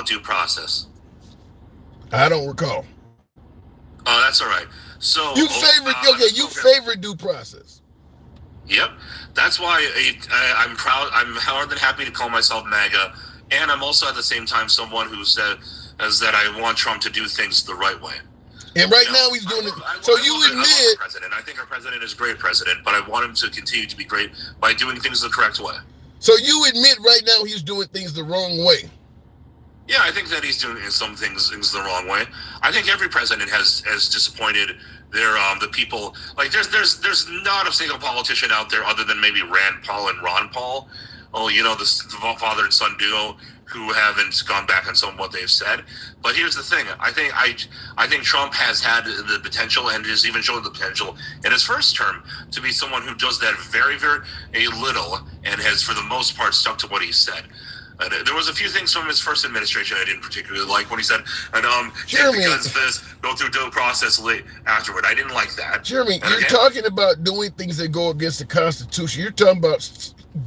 due process? I don't recall. Oh, that's all right. So you favorite due process. Yep, that's why I'm proud. I'm more than happy to call myself MAGA, and I'm also at the same time someone who says that I want Trump to do things the right way. And right now he's doing it. So you admit, I think our president is a great president, but I want him to continue to be great by doing things the correct way. So you admit right now he's doing things the wrong way. Yeah, I think that he's doing some things the wrong way. I think every president has disappointed the people. Like there's not a single politician out there other than maybe Rand Paul and Ron Paul. Oh, the father and son duo who haven't gone back on some of what they've said. But here's the thing: I think Trump has had the potential and has even shown the potential in his first term to be someone who does that very, very little and has, for the most part, stuck to what he said. There was a few things from his first administration I didn't particularly like when he said, Jeremy, take the guns first, go through due process late afterward. I didn't like that. Jeremy, you're talking about doing things that go against the Constitution. You're talking about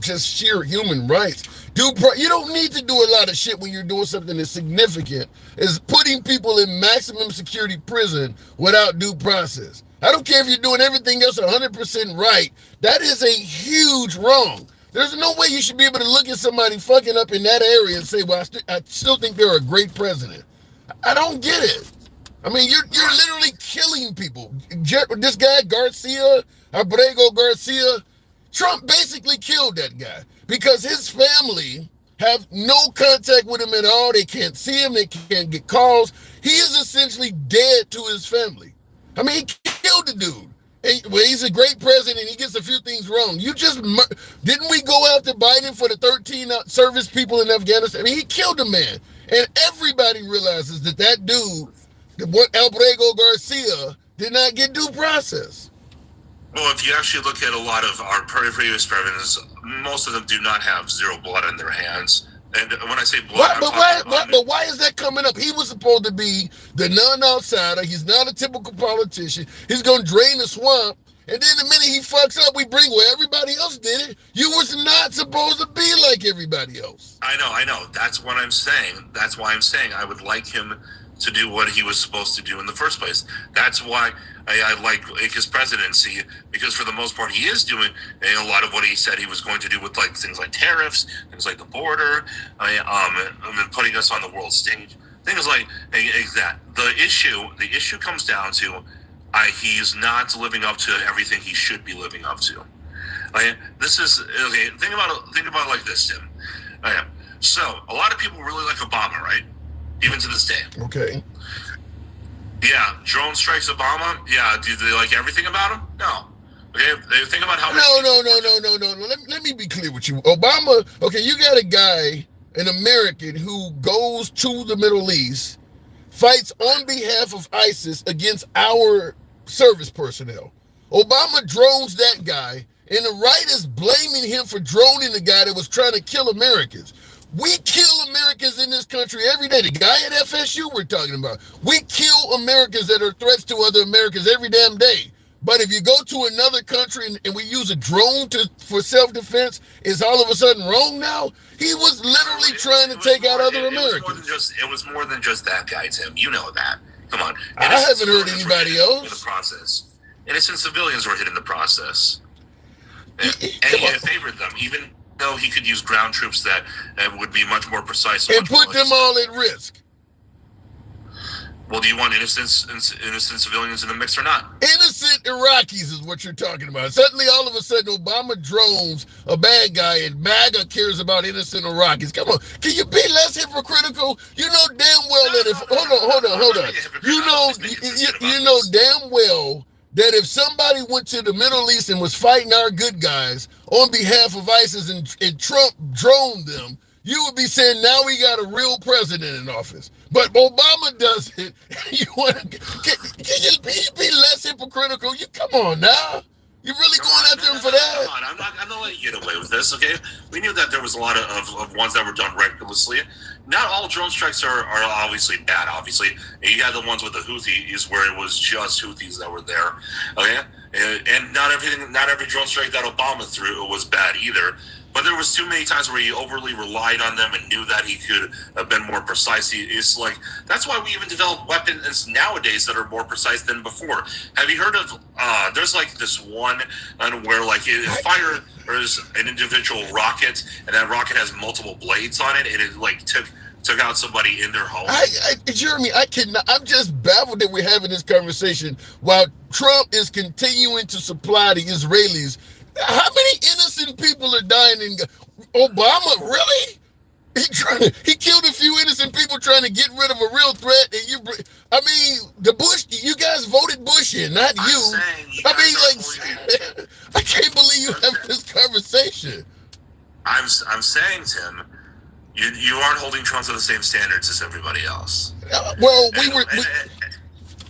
just sheer human rights. You don't need to do a lot of shit when you're doing something as significant as putting people in maximum security prison without due process. I don't care if you're doing everything else 100% right. That is a huge wrong. There's no way you should be able to look at somebody fucking up in that area and say, well, I still think they're a great president. I don't get it. I mean, you're literally killing people. This guy, Garcia, Abrego Garcia, Trump basically killed that guy because his family have no contact with him at all. They can't see him. They can't get calls. He is essentially dead to his family. I mean, he killed the dude. Well, he's a great president. He gets a few things wrong. Didn't we go after Biden for the 13 service people in Afghanistan? I mean, he killed a man. And everybody realizes that dude, what Abrego Garcia, did not get due process. Well, if you actually look at a lot of our previous presidents, most of them do not have zero blood on their hands. And when I say blood, but why is that coming up? He was supposed to be the non-outsider. He's not a typical politician. He's going to drain the swamp. And then the minute he fucks up, we bring where everybody else did it. You was not supposed to be like everybody else. I know. That's what I'm saying. That's why I'm saying I would like him to do what he was supposed to do in the first place. That's why I like his presidency, because for the most part he is doing a lot of what he said he was going to do with like things like tariffs, things like the border, and putting us on the world stage, things like that. The issue comes down to he's not living up to everything he should be living up to. This is okay. Think about it like this, Tim. So a lot of people really like Obama, right? Even to this day. Okay. Yeah, drone strikes Obama. Yeah, do they like everything about him? No. Okay, they think about how. No. Let me be clear with you. Obama. Okay, you got a guy, an American, who goes to the Middle East, fights on behalf of ISIS against our service personnel. Obama drones that guy, and the right is blaming him for droning the guy that was trying to kill Americans. We kill Americans in this country every day. The guy at FSU we're talking about. We kill Americans that are threats to other Americans every damn day. But if you go to another country and we use a drone for self-defense, is all of a sudden wrong now? He was literally trying to take out other Americans. It was more than just that guy, Tim. You know that. Come on. I haven't heard anybody else. In the process. Innocent civilians were hit in the process. And he favored them, even though he could use ground troops that would be much more precise. And put them all at risk. Well, do you want innocent civilians in the mix or not? Innocent Iraqis is what you're talking about. Suddenly, all of a sudden, Obama drones a bad guy and MAGA cares about innocent Iraqis. Come on. Can you be less hypocritical? You know damn well that if... Hold on. You know damn well that if somebody went to the Middle East and was fighting our good guys on behalf of ISIS and Trump droned them, you would be saying, now we got a real president in office. But Obama does it. Can you be less hypocritical? Come on now. You're really going after him for that? Come on, I'm not letting you get away with this, okay? We knew that there was a lot of ones that were done recklessly. Not all drone strikes are obviously bad, obviously. You had the ones with the Houthis where it was just Houthis that were there, okay? And not every drone strike that Obama threw was bad either. But there was too many times where he overly relied on them and knew that he could have been more precise. It's like, that's why we even develop weapons nowadays that are more precise than before. Have you heard of, there's like this one where like there's an individual rocket, and that rocket has multiple blades on it, and it like took out somebody in their home. Jeremy, I'm just baffled that we're having this conversation while Trump is continuing to supply the Israelis. How many innocent people are dying in Obama? Really? He killed a few innocent people trying to get rid of a real threat. And the Bush, you guys voted Bush in, not you. I can't believe you have this conversation. I'm saying, Tim, you aren't holding Trump to the same standards as everybody else.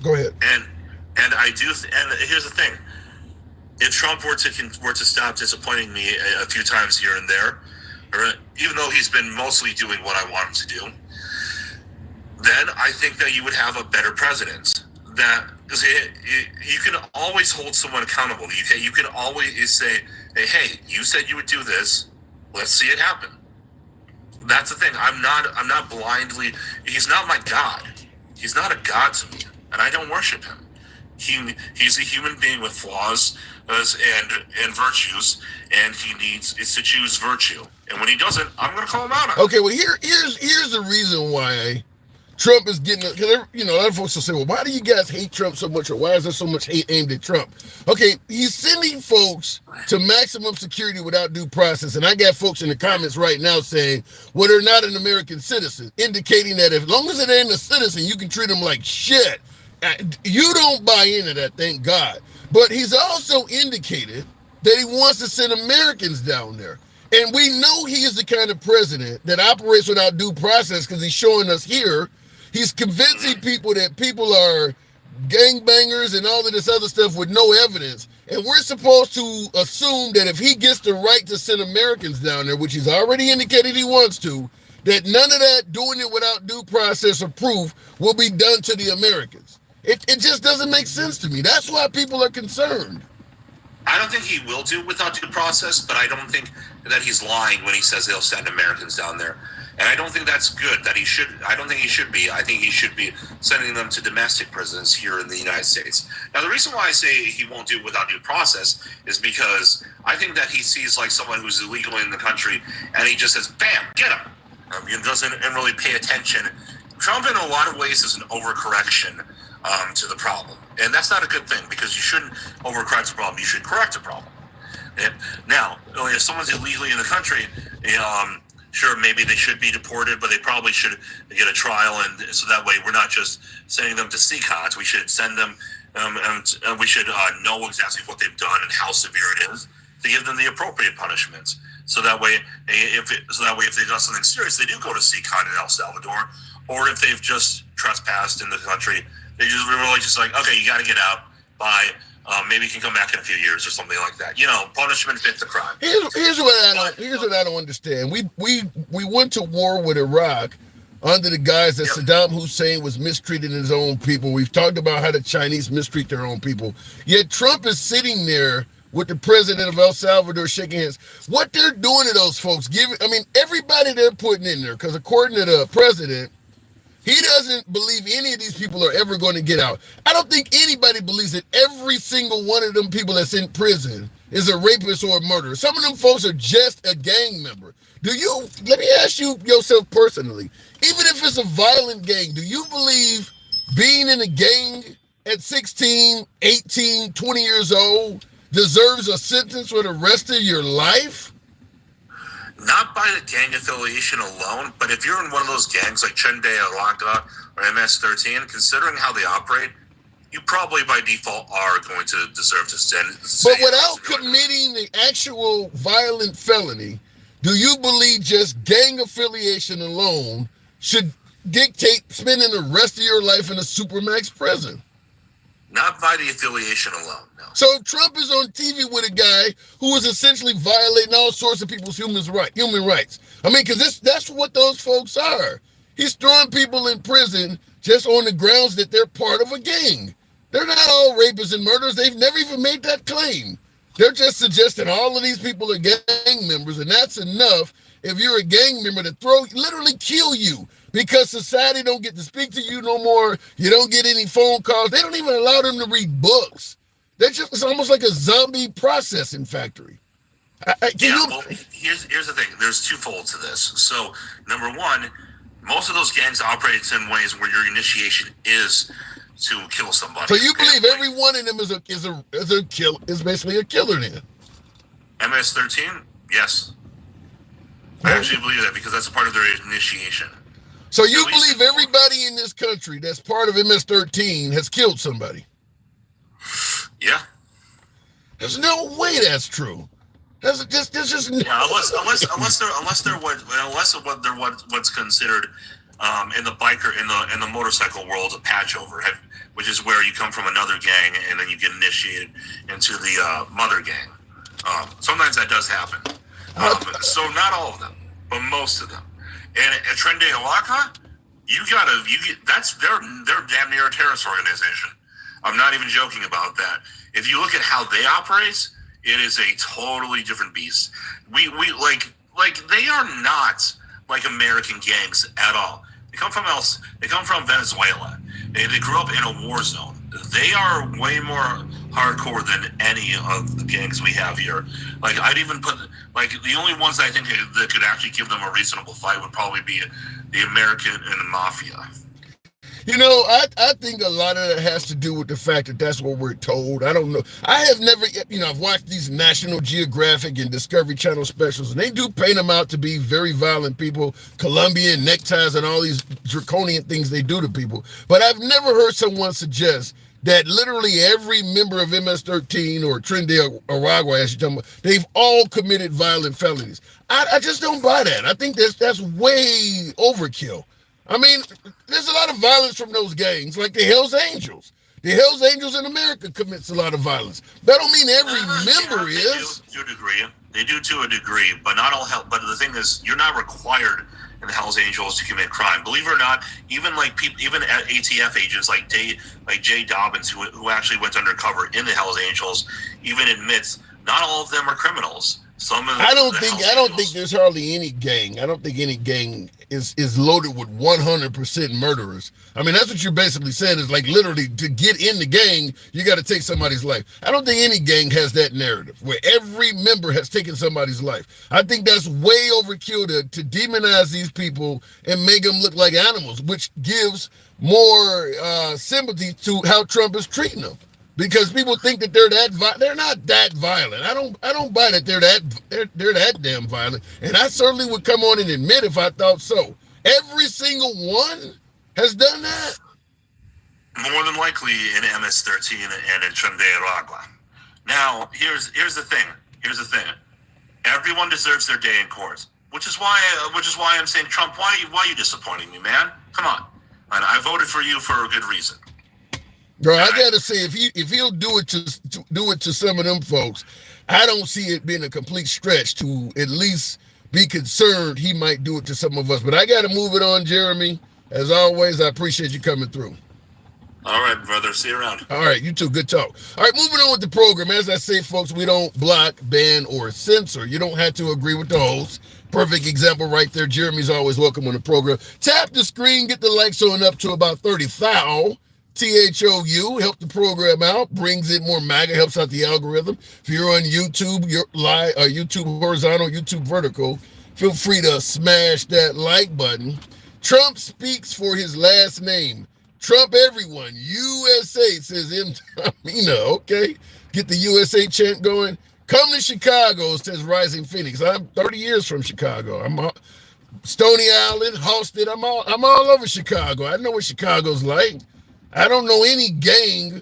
Go ahead. And I do, and here's the thing. If Trump were to stop disappointing me a few times here and there, or even though he's been mostly doing what I want him to do, then I think that you would have a better president. Because you can always hold someone accountable. You can always say, hey, you said you would do this. Let's see it happen. That's the thing. I'm not blindly. He's not my God. He's not a God to me, and I don't worship him. He's a human being with flaws and virtues, and he needs is to choose virtue. And when he doesn't, I'm going to call him out on it. Okay, well here's the reason why Trump is getting, because a lot of folks will say, well, why do you guys hate Trump so much, or why is there so much hate aimed at Trump? Okay, he's sending folks to maximum security without due process, and I got folks in the comments right now saying, well, they're not an American citizen, indicating that as long as it ain't a citizen, you can treat them like shit. You don't buy into that, thank God. But he's also indicated that he wants to send Americans down there. And we know he is the kind of president that operates without due process, because he's showing us here. He's convincing people that people are gangbangers and all of this other stuff with no evidence. And we're supposed to assume that if he gets the right to send Americans down there, which he's already indicated he wants to, that none of that doing it without due process or proof will be done to the Americans. It just doesn't make sense to me. That's why people are concerned. I don't think he will do it without due process, but I don't think that he's lying when he says they'll send Americans down there. And I don't think that's good, that he should. I don't think he should be. I think he should be sending them to domestic prisons here in the United States. Now, the reason why I say he won't do it without due process is because I think that he sees like someone who's illegally in the country, and he just says, bam, get him. He doesn't really pay attention. Trump, in a lot of ways, is an overcorrection to the problem. And that's not a good thing, because you shouldn't overcorrect the problem. You should correct the problem. And now, if someone's illegally in the country, sure, maybe they should be deported, but they probably should get a trial, and so that way we're not just sending them to CCOTs. We should send them, and we should know exactly what they've done and how severe it is to give them the appropriate punishments. So that way, if they've done something serious, they do go to CCOT in El Salvador, or if they've just trespassed in the country, they just really just like, okay, you got to get out. Bye. Maybe you can come back in a few years or something like that. You know, punishment fits the crime. Here's what I don't understand. We went to war with Iraq under the guise that Saddam Hussein was mistreating his own people. We've talked about how the Chinese mistreat their own people. Yet Trump is sitting there with the president of El Salvador shaking hands. What they're doing to those folks, everybody they're putting in there, because according to the president, he doesn't believe any of these people are ever going to get out. I don't think anybody believes that every single one of them people that's in prison is a rapist or a murderer. Some of them folks are just a gang member. Let me ask you yourself personally, even if it's a violent gang, do you believe being in a gang at 16, 18, 20 years old deserves a sentence for the rest of your life? Not by the gang affiliation alone, but if you're in one of those gangs like Chende Alaka or MS-13, considering how they operate, you probably by default are going to deserve to stand. But without committing the actual violent felony, do you believe just gang affiliation alone should dictate spending the rest of your life in a supermax prison? Not by the affiliation alone, no. So Trump is on TV with a guy who is essentially violating all sorts of people's human rights. Because that's what those folks are. He's throwing people in prison just on the grounds that they're part of a gang. They're not all rapists and murderers. They've never even made that claim. They're just suggesting all of these people are gang members, and that's enough if you're a gang member to literally kill you. Because society don't get to speak to you no more. You don't get any phone calls. They don't even allow them to read books. It's almost like a zombie processing factory. Here's the thing. There's twofold to this. So, number one, most of those gangs operate in ways where your initiation is to kill somebody. So you believe every one of them is basically a killer then? MS-13? Yes. I actually believe that because that's a part of their initiation. So you believe everybody in this country that's part of MS-13 has killed somebody? Yeah. There's no way that's true. There's just no. Yeah, unless they're what's considered in the biker in the motorcycle world a patchover, which is where you come from another gang and then you get initiated into the mother gang. Sometimes that does happen. So not all of them, but most of them. And at Trende Alaka, they're damn near a terrorist organization. I'm not even joking about that. If you look at how they operate, it is a totally different beast. We they are not like American gangs at all. They come from Venezuela. They grew up in a war zone. they are way more hardcore than any of the gangs we have here. Like, I'd even put, like, the only ones I think that could actually give them a reasonable fight would probably be the American and the Mafia. You know, I think a lot of that has to do with the fact that that's what we're told. I don't know. I have never, I've watched these National Geographic and Discovery Channel specials, and they do paint them out to be very violent people, Colombian neckties and all these draconian things they do to people. But I've never heard someone suggest that literally every member of MS-13 or Tren de Aragua, as you're talking about, they've all committed violent felonies. I just don't buy that. I think that's way overkill. I mean, there's a lot of violence from those gangs, like the Hells Angels. The Hells Angels in America commits a lot of violence. That don't mean every member is. To a degree. They do to a degree, but not all. But the thing is, you're not required in the Hells Angels to commit crime. Believe it or not, even like people, even ATF agents like Jay Dobbins, who actually went undercover in the Hells Angels, even admits not all of them are criminals. Some of them. I don't think there's hardly any gang. I don't think any gang is loaded with 100% murderers. I mean, that's what you're basically saying is like literally to get in the gang, you got to take somebody's life. I don't think any gang has that narrative where every member has taken somebody's life. I think that's way overkill to demonize these people and make them look like animals, which gives more sympathy to how Trump is treating them. Because people think that they're not that violent. I don't buy that they're that damn violent. And I certainly would come on and admit if I thought so. Every single one has done that. More than likely in MS-13 and in Tren de Aragua. Now, here's the thing. Everyone deserves their day in court, which is why I'm saying, Trump, why are you disappointing me, man? Come on. And I voted for you for a good reason. Bro, I gotta say, if he'll do it to some of them folks, I don't see it being a complete stretch to at least be concerned he might do it to some of us. But I gotta move it on, Jeremy. As always, I appreciate you coming through. All right, brother. See you around. All right, you too. Good talk. All right, moving on with the program. As I say, folks, we don't block, ban, or censor. You don't have to agree with the host. Perfect example right there. Jeremy's always welcome on the program. Tap the screen, get the likes on up to about 30,000. THOU, help the program out, brings it more MAGA, helps out the algorithm. If you're on YouTube, you're live, YouTube horizontal, YouTube vertical, feel free to smash that like button. Trump speaks for his last name. Trump everyone. USA, says M. Tamina. Okay, get the USA chant going. Come to Chicago, says Rising Phoenix. I'm 30 years from Chicago. I'm Stony Island, Halsted. I'm all over Chicago. I know what Chicago's like. I don't know any gang.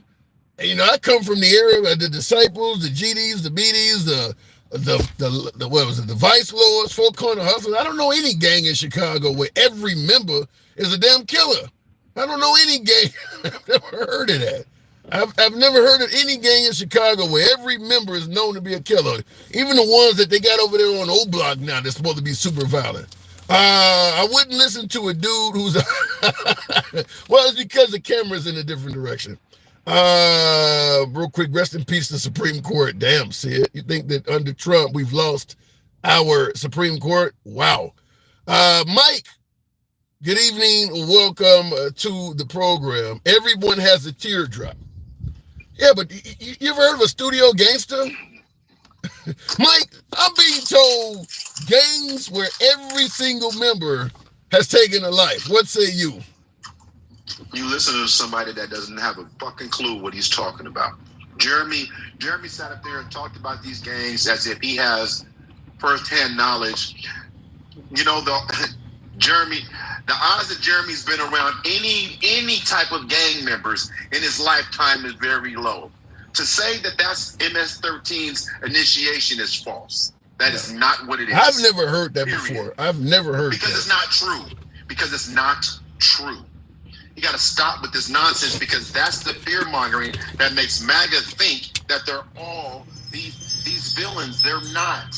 I come from the area of the Disciples, the GDs, the BDs, the what was it, the Vice Lords, Four Corner Hustlers. I don't know any gang in Chicago where every member is a damn killer. I don't know any gang. I've never heard of that. I've never heard of any gang in Chicago where every member is known to be a killer. Even the ones that they got over there on O Block now, they're supposed to be super violent. I wouldn't listen to a dude who's well, it's because the camera's in a different direction. Real quick, rest in peace to the Supreme Court. Damn, Sid. You think that under Trump we've lost our Supreme Court? Wow. Mike, good evening. Welcome to the program. Everyone has a teardrop. Yeah, but you ever heard of a studio gangster? Mike, I'm being told gangs where every single member has taken a life. What say you? You listen to somebody that doesn't have a fucking clue what he's talking about. Jeremy sat up there and talked about these gangs as if he has firsthand knowledge. Jeremy, the odds that Jeremy's been around any type of gang members in his lifetime is very low. To say that that's MS-13's initiation is false. That is not what it is. I've never heard that before. I've never heard because that. It's not true. Because it's not true. You got to stop with this nonsense because that's the fear mongering that makes MAGA think that they're all these villains. They're not.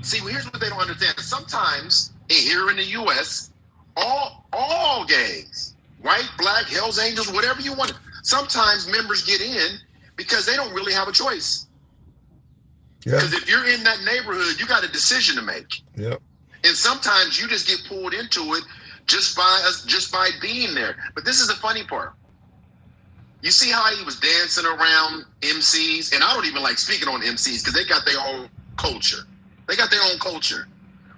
See, here's what they don't understand. Sometimes here in the U.S., all gangs, white, black, Hells Angels, whatever you want, sometimes members get in because they don't really have a choice. Because if you're in that neighborhood, you got a decision to make. Yep. And sometimes you just get pulled into it just by being there. But this is the funny part. You see how he was dancing around MCs? And I don't even like speaking on MCs because they got their own culture. They got their own culture.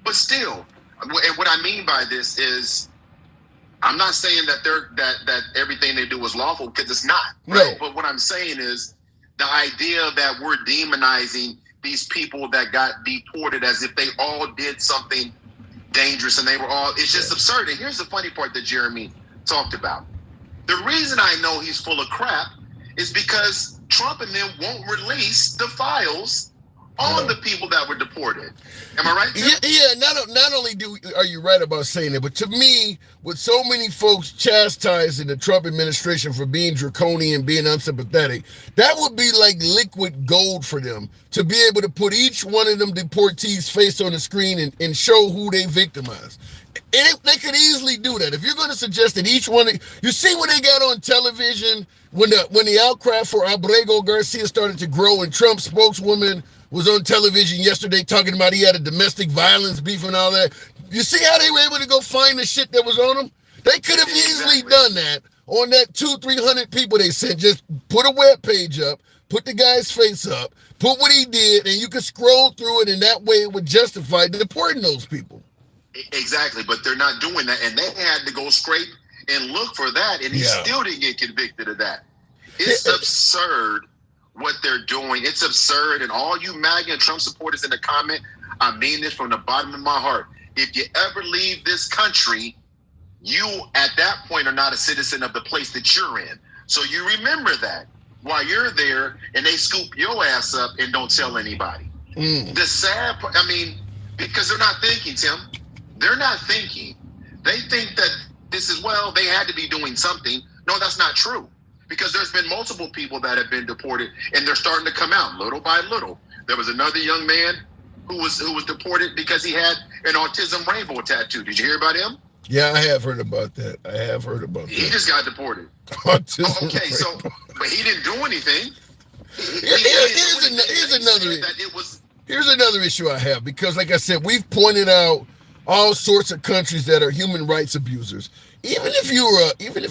But still, and what I mean by this is, I'm not saying that that everything they do is lawful, because it's not. Right? No. But what I'm saying is the idea that we're demonizing these people that got deported as if they all did something dangerous and they were all, it's just absurd. And here's the funny part that Jeremy talked about. The reason I know he's full of crap is because Trump and them won't release the files on the people that were deported. Am I right, Tim? Yeah, not only are you right about saying it, but to me, with so many folks chastising the Trump administration for being draconian, being unsympathetic, that would be like liquid gold for them to be able to put each one of them deportees' face on the screen and show who they victimized. And they could easily do that. If you're going to suggest that each one, you see what they got on television when the outcry for Abrego Garcia started to grow, and Trump's spokeswoman was on television yesterday talking about he had a domestic violence beef and all that. You see how they were able to go find the shit that was on him? They could have easily done that on that 200-300 people they sent. Just put a web page up, put the guy's face up, put what he did, and you could scroll through it, and that way it would justify deporting those people. Exactly, but they're not doing that, and they had to go scrape and look for that, and he still didn't get convicted of that. It's absurd what they're doing. It's absurd, and all you MAGA and Trump supporters in the comment, I mean this from the bottom of my heart. If you ever leave this country, you at that point are not a citizen of the place that you're in. So you remember that while you're there, and they scoop your ass up and don't tell anybody. The sad part, I mean, because they're not thinking, Tim. They're not thinking. They think that this is, well, they had to be doing something. No, that's not true. Because there's been multiple people that have been deported, and they're starting to come out little by little. There was another young man who was deported because he had an autism rainbow tattoo. Did you hear about him? Yeah, I have heard about that. He just got deported. Autism rainbow. But he didn't do anything. Here's another issue I have, because like I said, we've pointed out all sorts of countries that are human rights abusers. Even if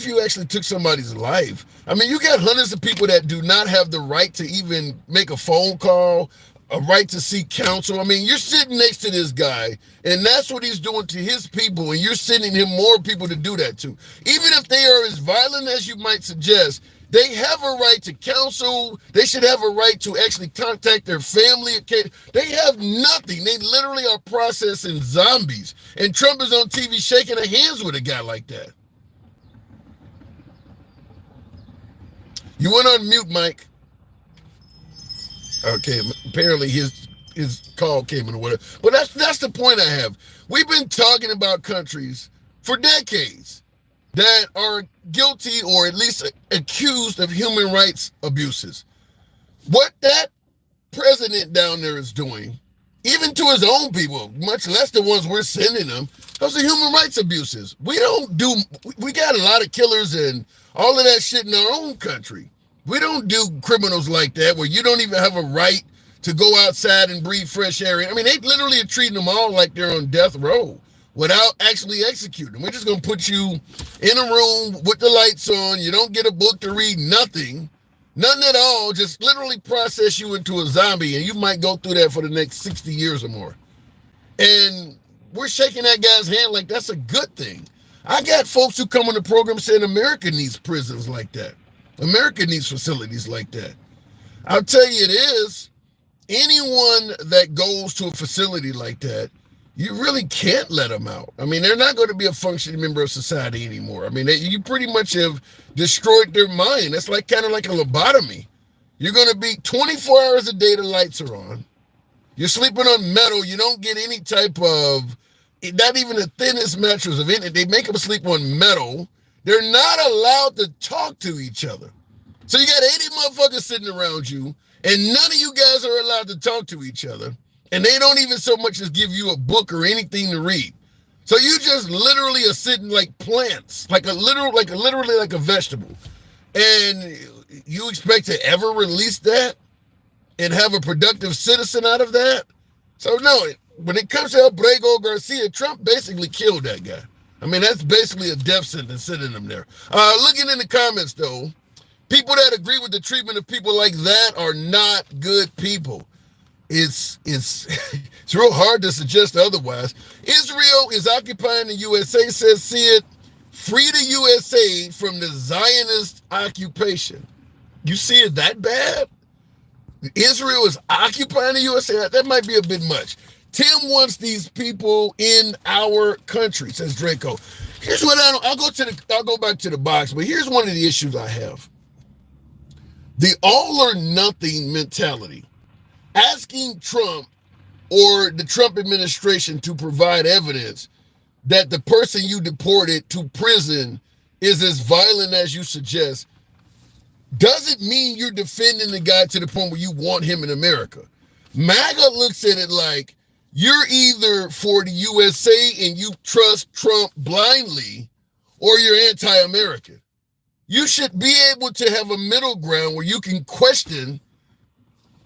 you actually took somebody's life, I mean, you got hundreds of people that do not have the right to even make a phone call, a right to seek counsel. I mean, you're sitting next to this guy, and that's what he's doing to his people, and you're sending him more people to do that to. Even if they are as violent as you might suggest, they have a right to counsel. They should have a right to actually contact their family. They have nothing. They literally are processing zombies. And Trump is on TV shaking their hands with a guy like that. You went on mute, Mike. Okay, apparently his call came in or whatever. But that's the point I have. We've been talking about countries for decades that are guilty or at least accused of human rights abuses. What that president down there is doing, even to his own people, much less the ones we're sending them, those are human rights abuses. We got a lot of killers and all of that shit in our own country. We don't do criminals like that where you don't even have a right to go outside and breathe fresh air. I mean, they literally are treating them all like they're on death row without actually executing. We're just going to put you in a room with the lights on. You don't get a book to read, nothing at all. Just literally process you into a zombie, and you might go through that for the next 60 years or more. And we're shaking that guy's hand like that's a good thing. I got folks who come on the program saying America needs prisons like that. America needs facilities like that. I'll tell you it is. Anyone that goes to a facility like that, you really can't let them out. I mean, they're not going to be a functioning member of society anymore. I mean, you pretty much have destroyed their mind. That's like kind of like a lobotomy. You're going to be 24 hours a day, the lights are on. You're sleeping on metal. You don't get any type of, not even the thinnest mattress of anything. They make them sleep on metal. They're not allowed to talk to each other. So you got 80 motherfuckers sitting around you, and none of you guys are allowed to talk to each other. And they don't even so much as give you a book or anything to read. So you just literally are sitting like plants, literally like a vegetable. And you expect to ever release that and have a productive citizen out of that? So no, when it comes to Abrego Garcia, Trump basically killed that guy. I mean, that's basically a death sentence sitting him there. Looking in the comments though, People that agree with the treatment of people like that are not good people. It's it's real hard to suggest otherwise. Israel is occupying the USA, says see it. Free the USA from the Zionist occupation. You see it that bad? Israel is occupying the USA. That might be a bit much. Tim wants these people in our country, says Draco. Here's what I'll go back to the box, but here's one of the issues I have. The all or nothing mentality. Asking Trump or the Trump administration to provide evidence that the person you deported to prison is as violent as you suggest doesn't mean you're defending the guy to the point where you want him in America. MAGA looks at it like you're either for the USA and you trust Trump blindly, or you're anti-American. You should be able to have a middle ground where you can question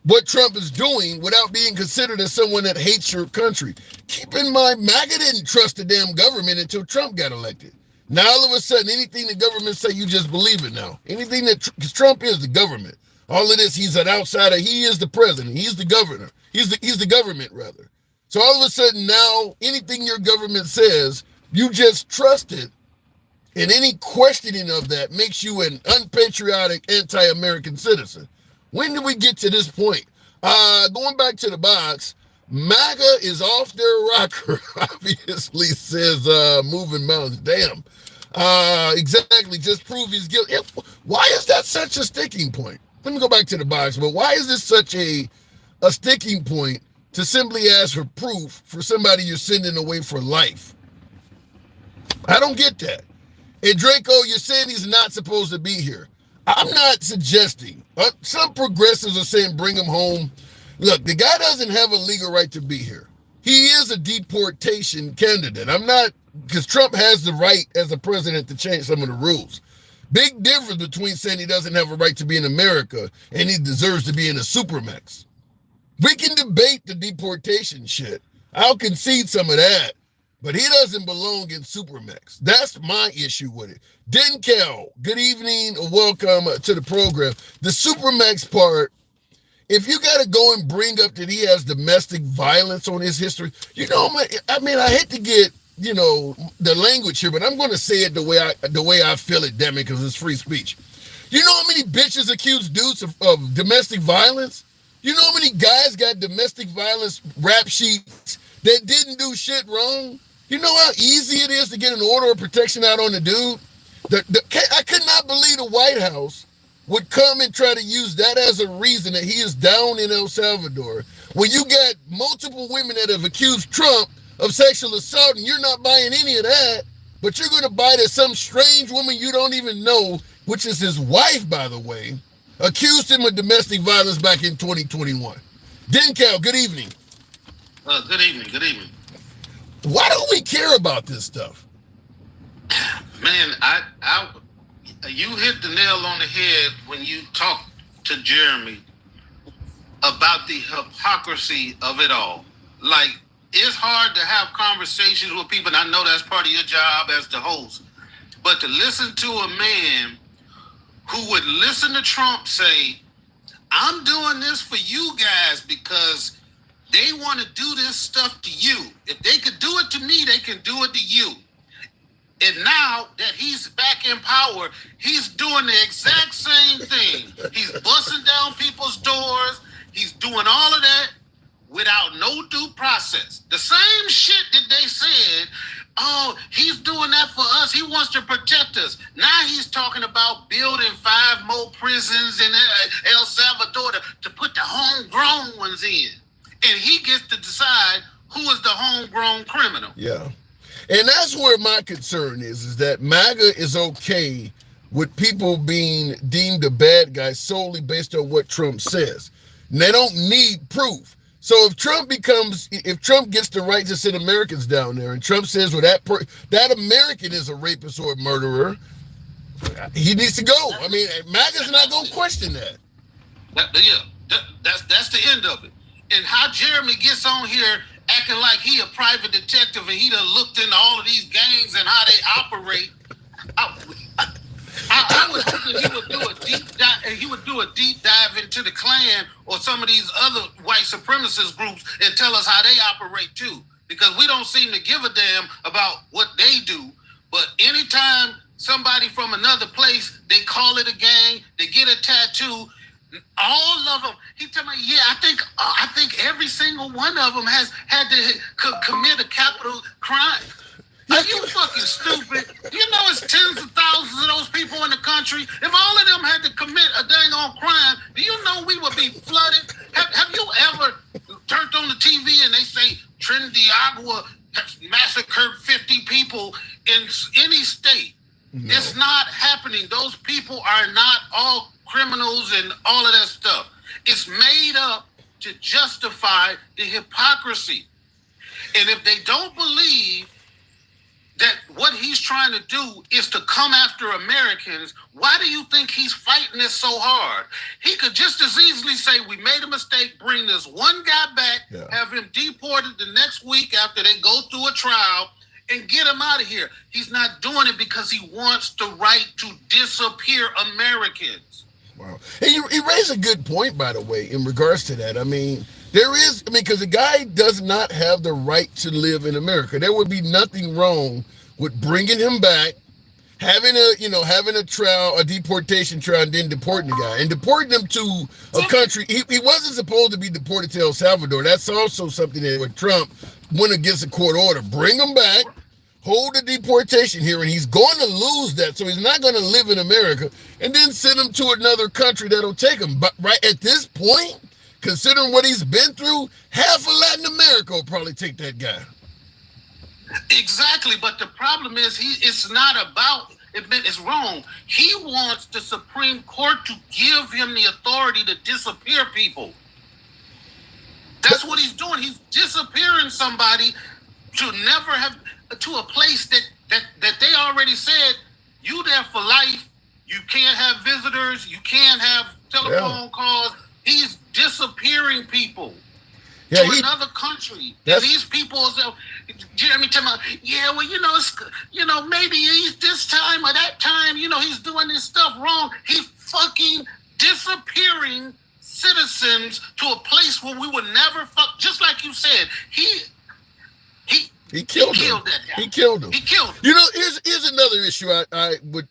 what Trump is doing without being considered as someone that hates your country. Keep in mind, MAGA didn't trust the damn government until Trump got elected. Now, all of a sudden, anything the government say, you just believe it now. Anything that, because Trump is the government. All of this, he's an outsider. He is the president. He's the governor. He's the government, rather. So all of a sudden now, anything your government says, you just trust it. And any questioning of that makes you an unpatriotic, anti-American citizen. When did we get to this point? Going back to the box, MAGA is off their rocker, obviously, says Moving Mountains. Damn. Exactly, just prove he's guilty. Why is that such a sticking point? Let me go back to the box, but why is this such a sticking point to simply ask for proof for somebody you're sending away for life? I don't get that. And Draco, you're saying he's not supposed to be here. I'm not suggesting. Some progressives are saying bring him home. Look, the guy doesn't have a legal right to be here. He is a deportation candidate. I'm not, because Trump has the right as a president to change some of the rules. Big difference between saying he doesn't have a right to be in America and he deserves to be in a supermax. We can debate the deportation shit. I'll concede some of that. But he doesn't belong in Supermax. That's my issue with it. Denkel, good evening. Welcome to the program. The Supermax part, if you got to go and bring up that he has domestic violence on his history, you know, I mean, I hate to get, you know, the language here, but I'm going to say it the way I feel it, damn it, because it's free speech. You know how many bitches accuse dudes of domestic violence? You know how many guys got domestic violence rap sheets that didn't do shit wrong? You know how easy it is to get an order of protection out on the dude? I could not believe the White House would come and try to use that as a reason that he is down in El Salvador. When you got multiple women that have accused Trump of sexual assault and you're not buying any of that, but you're going to buy that some strange woman you don't even know, which is his wife, by the way, accused him of domestic violence back in 2021. Denkel, good evening. Good evening. Why don't we care about this stuff? Man, you hit the nail on the head when you talked to Jeremy about the hypocrisy of it all. Like, it's hard to have conversations with people, and I know that's part of your job as the host, but to listen to a man who would listen to Trump say, I'm doing this for you guys because they want to do this stuff to you. If they could do it to me, they can do it to you. And now that he's back in power, he's doing the exact same thing. He's busting down people's doors. He's doing all of that without no due process. The same shit that they said, oh, he's doing that for us. He wants to protect us. Now he's talking about building 5 more prisons in El Salvador to put the homegrown ones in. And he gets to decide who is the homegrown criminal. Yeah. And that's where my concern is that MAGA is okay with people being deemed a bad guy solely based on what Trump says. And they don't need proof. So if Trump gets the right to send Americans down there and Trump says, well, that American is a rapist or a murderer, he needs to go. I mean, MAGA's not going to question that. That's the end of it. And how Jeremy gets on here acting like he a private detective and he done looked into all of these gangs and how they operate. I would hope that he would do a deep dive. He would do a deep dive into the Klan or some of these other white supremacist groups and tell us how they operate too. Because we don't seem to give a damn about what they do. But anytime somebody from another place, they call it a gang, they get a tattoo. All of them. He told me, yeah, I think every single one of them has had to commit a capital crime. Are you fucking stupid? You know it's tens of thousands of those people in the country. If all of them had to commit a dang on crime, do you know we would be flooded? Have you ever turned on the TV and they say Trinidad massacred 50 people in any state? No. It's not happening. Those people are not all criminals and all of that stuff. It's made up to justify the hypocrisy. And if they don't believe that what he's trying to do is to come after Americans, why do you think he's fighting this so hard? He could just as easily say, we made a mistake, bring this one guy back, have him deported the next week after they go through a trial, and get him out of here. He's not doing it because he wants the right to disappear Americans. Wow. Hey, you raised a good point, by the way, in regards to that. I mean, because the guy does not have the right to live in America. There would be nothing wrong with bringing him back, having a trial, a deportation trial, and then deporting the guy. And deporting him to a country, he wasn't supposed to be deported to El Salvador. That's also something that with Trump went against a court order. Bring him back, hold a deportation hearing. He's going to lose that, so he's not going to live in America, and then send him to another country that'll take him. But right at this point, considering what he's been through, half of Latin America will probably take that guy. Exactly, but the problem is it's not about it's wrong. He wants the Supreme Court to give him the authority to disappear people. That's what he's doing. He's disappearing somebody to never have to a place that they already said you there for life. You can't have visitors. You can't have telephone calls. He's disappearing people to another country. And these people, Jeremy talking about, maybe he's this time or that time, he's doing this stuff wrong. He's fucking disappearing citizens to a place where we would never fuck. Just like you said, he killed him. That guy. He killed him. He killed him. Here's another issue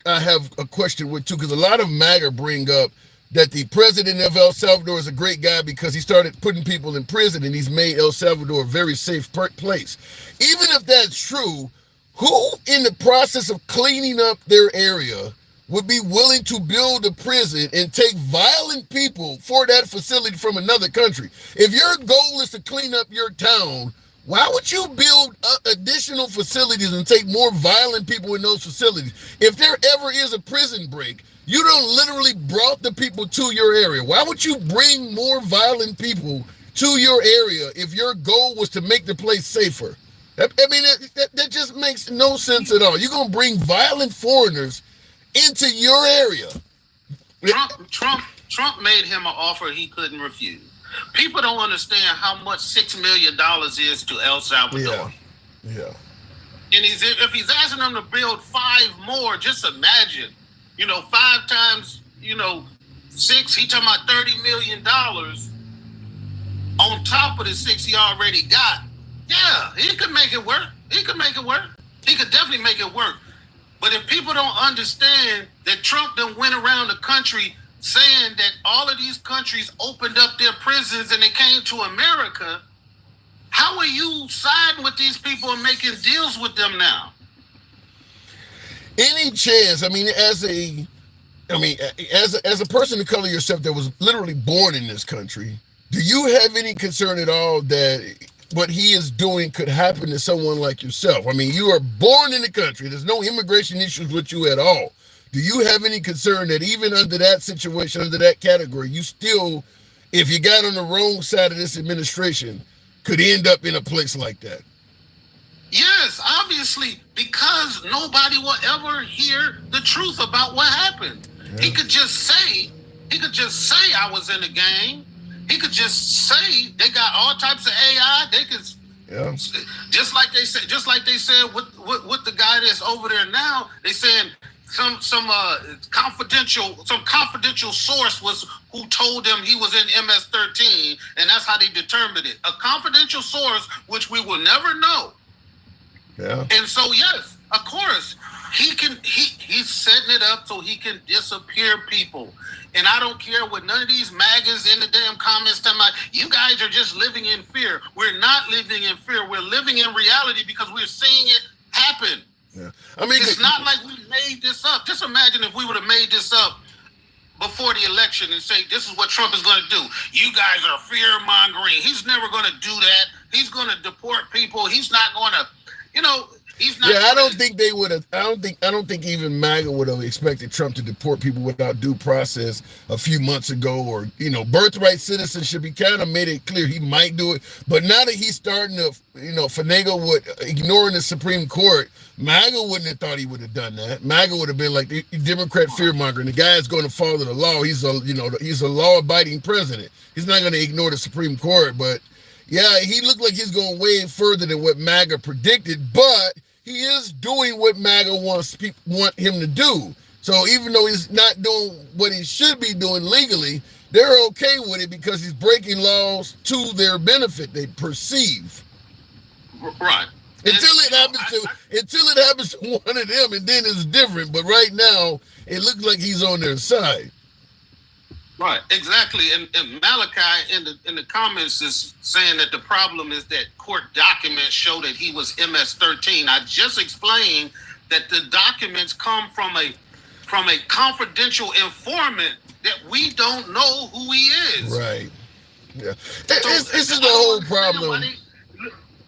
I have a question with too, because a lot of MAGA bring up that the president of El Salvador is a great guy because he started putting people in prison and he's made El Salvador a very safe place. Even if that's true, who in the process of cleaning up their area would be willing to build a prison and take violent people for that facility from another country? If your goal is to clean up your town, why would you build additional facilities and take more violent people in those facilities? If there ever is a prison break, you don't literally brought the people to your area. Why would you bring more violent people to your area if your goal was to make the place safer? That just makes no sense at all. You're going to bring violent foreigners into your area. Trump made him an offer he couldn't refuse. People don't understand how much $6 million is to El Salvador. Yeah. And if he's asking them to build 5 more, just imagine, 5 times, 6, he talking about $30 million on top of the 6 he already got. Yeah, he could make it work. He could definitely make it work. But if people don't understand that Trump done went around the country saying that all of these countries opened up their prisons and they came to America, how are you siding with these people and making deals with them now? Any chance? As a person of color yourself that was literally born in this country, do you have any concern at all that what he is doing could happen to someone like yourself? You are born in the country. There's no immigration issues with you at all. Do you have any concern that even under that situation, under that category, you still, if you got on the wrong side of this administration, could end up in a place like that? Yes, obviously, because nobody will ever hear the truth about what happened. Yeah. He could just say I was in a gang. He could just say they got all types of AI. They could, just like they said with the guy that's over there now. They saying some confidential source was who told them he was in MS-13, and that's how they determined it. A confidential source, which we will never know. Yeah. And so, yes, of course, he's setting it up so he can disappear people. And I don't care what none of these MAGAs in the damn comments tell me. You guys are just living in fear. We're not living in fear. We're living in reality because we're seeing it happen. Yeah. I mean, it's not like we made this up. Just imagine if we would have made this up before the election and say, this is what Trump is going to do. You guys are fear-mongering. He's never going to do that. He's going to deport people. He's not going to, he's not. Yeah, I don't think they would have. I don't think even MAGA would have expected Trump to deport people without due process a few months ago, or birthright citizenship. He kind of made it clear he might do it, but now that he's starting to, finagle with ignoring the Supreme Court, MAGA wouldn't have thought he would have done that. MAGA would have been like the Democrat fear-mongering. The guy is going to follow the law. He's a law-abiding president. He's not going to ignore the Supreme Court, but. Yeah, he looked like he's going way further than what MAGA predicted, but he is doing what MAGA want him to do. So even though he's not doing what he should be doing legally, they're okay with it because he's breaking laws to their benefit, they perceive. Right. Until it happens to one of them, and then it's different. But right now, it looks like he's on their side. Right, exactly. And Malachi in the comments is saying that the problem is that court documents show that he was MS-13. I just explained that the documents come from a confidential informant that we don't know who he is. Right. Yeah. This is the whole problem.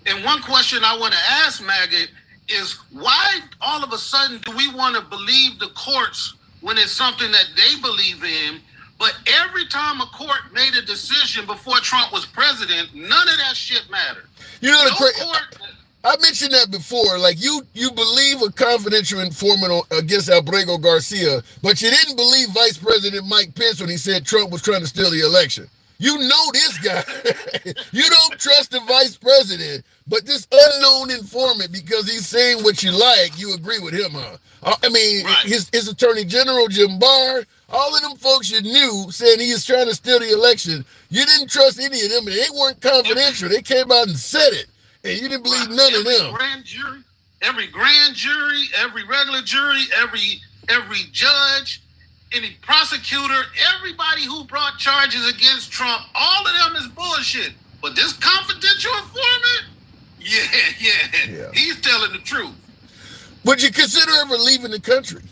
And one question I want to ask MAGA is why all of a sudden do we want to believe the courts when it's something that they believe in? But every time a court made a decision before Trump was president, none of that shit mattered. I mentioned that before. Like you believe a confidential informant against Albrego Garcia, but you didn't believe Vice President Mike Pence when he said Trump was trying to steal the election. You know this guy. You don't trust the vice president, but this unknown informant, because he's saying what you like, you agree with him, huh? I mean, right. His Attorney General, Jim Barr, all of them folks you knew saying he was trying to steal the election. You didn't trust any of them, and they weren't confidential. They came out and said it, and you didn't believe none of them. Every grand jury, every regular jury, every judge, any prosecutor, everybody who brought charges against Trump, all of them is bullshit. But this confidential informant, yeah, he's telling the truth. Would you consider ever leaving the country?